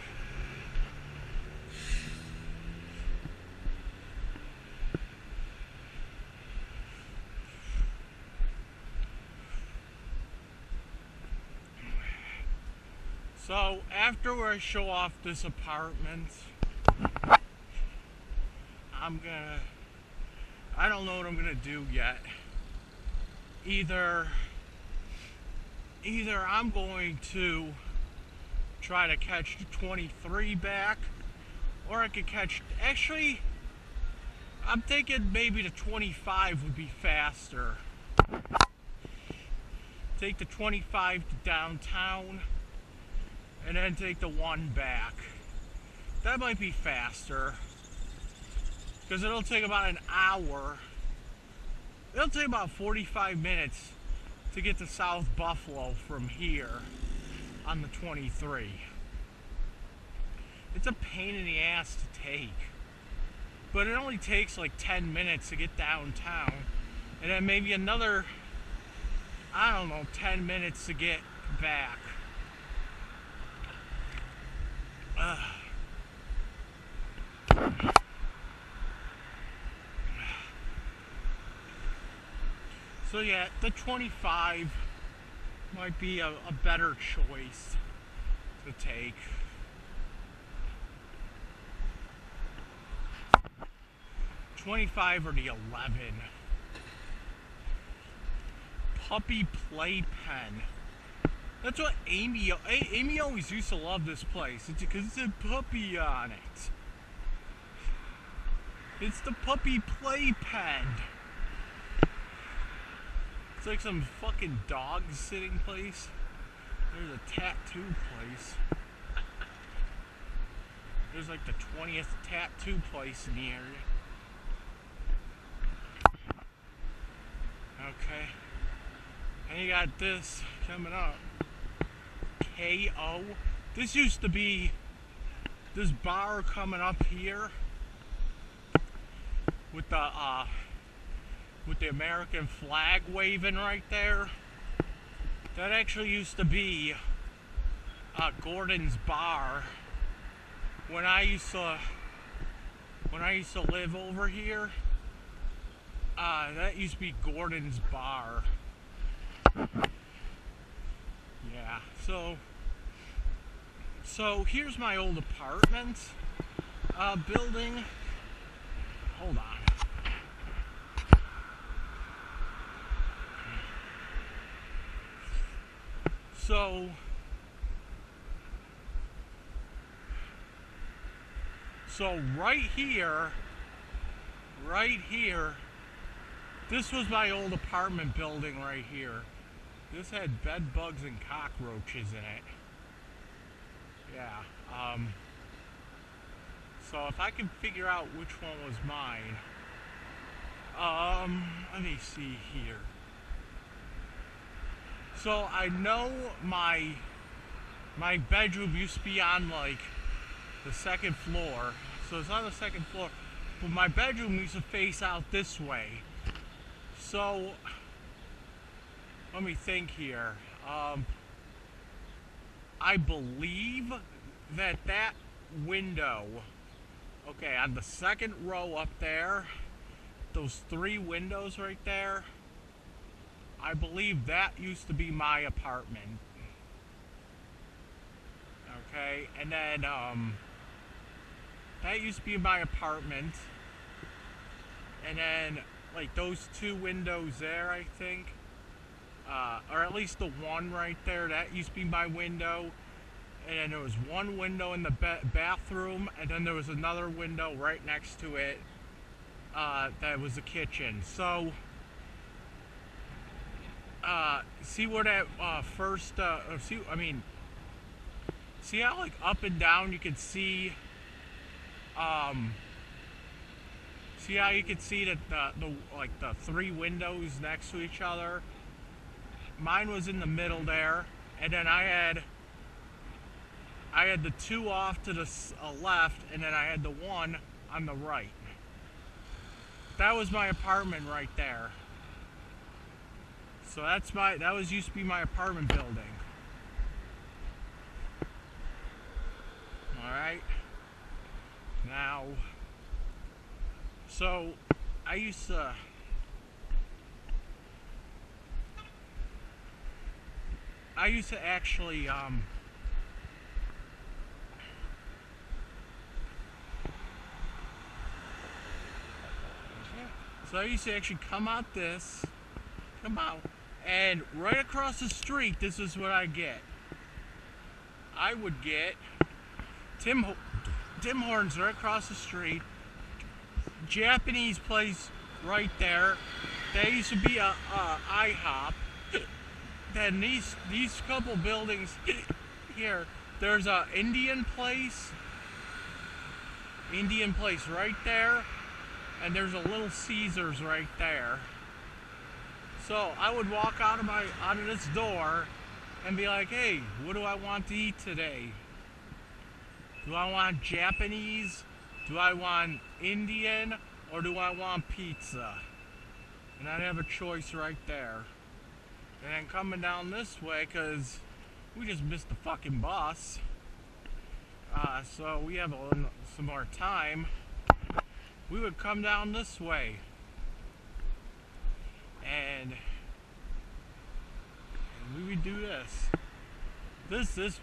S2: So after I show off this apartment, I don't know what I'm gonna do yet. Either I'm going to try to catch the 23 back, or I could catch, actually, I'm thinking maybe the 25 would be faster. Take the 25 to downtown, and then take the 1 back. That might be faster, because it'll take about an hour. It'll take about 45 minutes to get to South Buffalo from here on the 23. It's a pain in the ass to take, but it only takes like 10 minutes to get downtown, and then maybe another, I don't know, 10 minutes to get back. So yeah, the 25 might be a better choice to take. '25 or the 11. Puppy Playpen. That's what Amy always used to love this place. It's because it's a puppy on it. It's the puppy playpen. It's like some fucking dog sitting place. There's a tattoo place. There's like the 20th tattoo place in the area. Okay. And you got this coming up. KO. This used to be this bar coming up here with the American flag waving right there. That actually used to be Gordon's bar when I used to live over here. That used to be Gordon's bar. Yeah, so here's my old apartment building. Hold on. So right here, this was my old apartment building right here. This had bed bugs and cockroaches in it. Yeah, so if I can figure out which one was mine, let me see here. So I know my bedroom used to be on like the second floor, so it's on the second floor, but my bedroom used to face out this way. So let me think here. I believe that window, okay, on the second row up there, those 3 windows right there, I believe that used to be my apartment. Okay, and then that used to be my apartment, and then like those 2 windows there, I think, or at least the one right there, that used to be my window. And then there was one window in the bathroom, and then there was another window right next to it that was the kitchen. So see where that see how like up and down you can see see how you can see that the 3 windows next to each other? Mine was in the middle there, and then I had the 2 off to the left, and then I had the 1 on the right. That was my apartment right there. So that used to be my apartment building. Alright. Now, so I used to actually so I used to actually come out, and right across the street, this is what I get. I would get Tim Hortons right across the street, Japanese place right there. There used to be a IHOP. Then these couple buildings here, there's a Indian place right there, and there's a Little Caesars right there. So I would walk out of this door and be like, hey, what do I want to eat today? Do I want Japanese? Do I want Indian? Or do I want pizza? And I'd have a choice right there. And then coming down this way, because we just missed the fucking bus, so we have some more time, we would come down this way. And we would do this.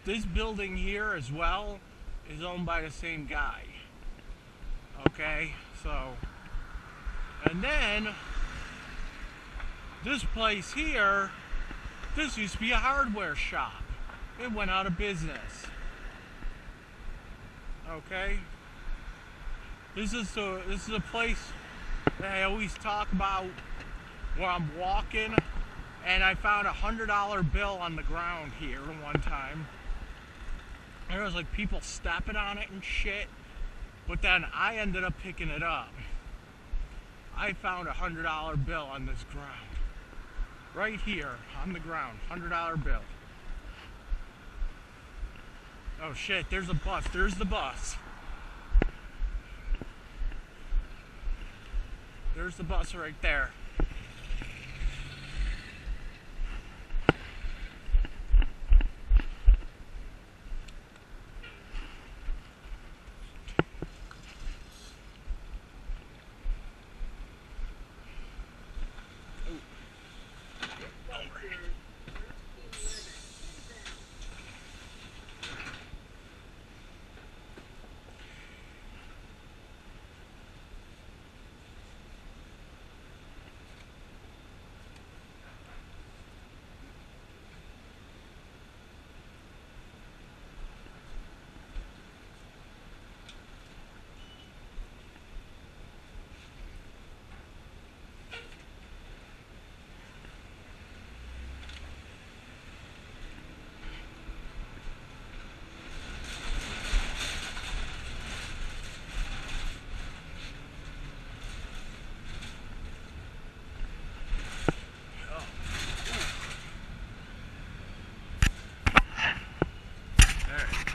S2: This building here as well is owned by the same guy. Okay, so, and then this place here, this used to be a hardware shop. It went out of business. Okay? This is a place that I always talk about where I'm walking, and I found a $100 bill on the ground here one time. There was like people stepping on it and shit, but then I ended up picking it up. I found a $100 bill on this ground. Right here on the ground, $100 bill. Oh shit, there's a bus. There's the bus. There's the bus right there.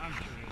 S2: I'm kidding.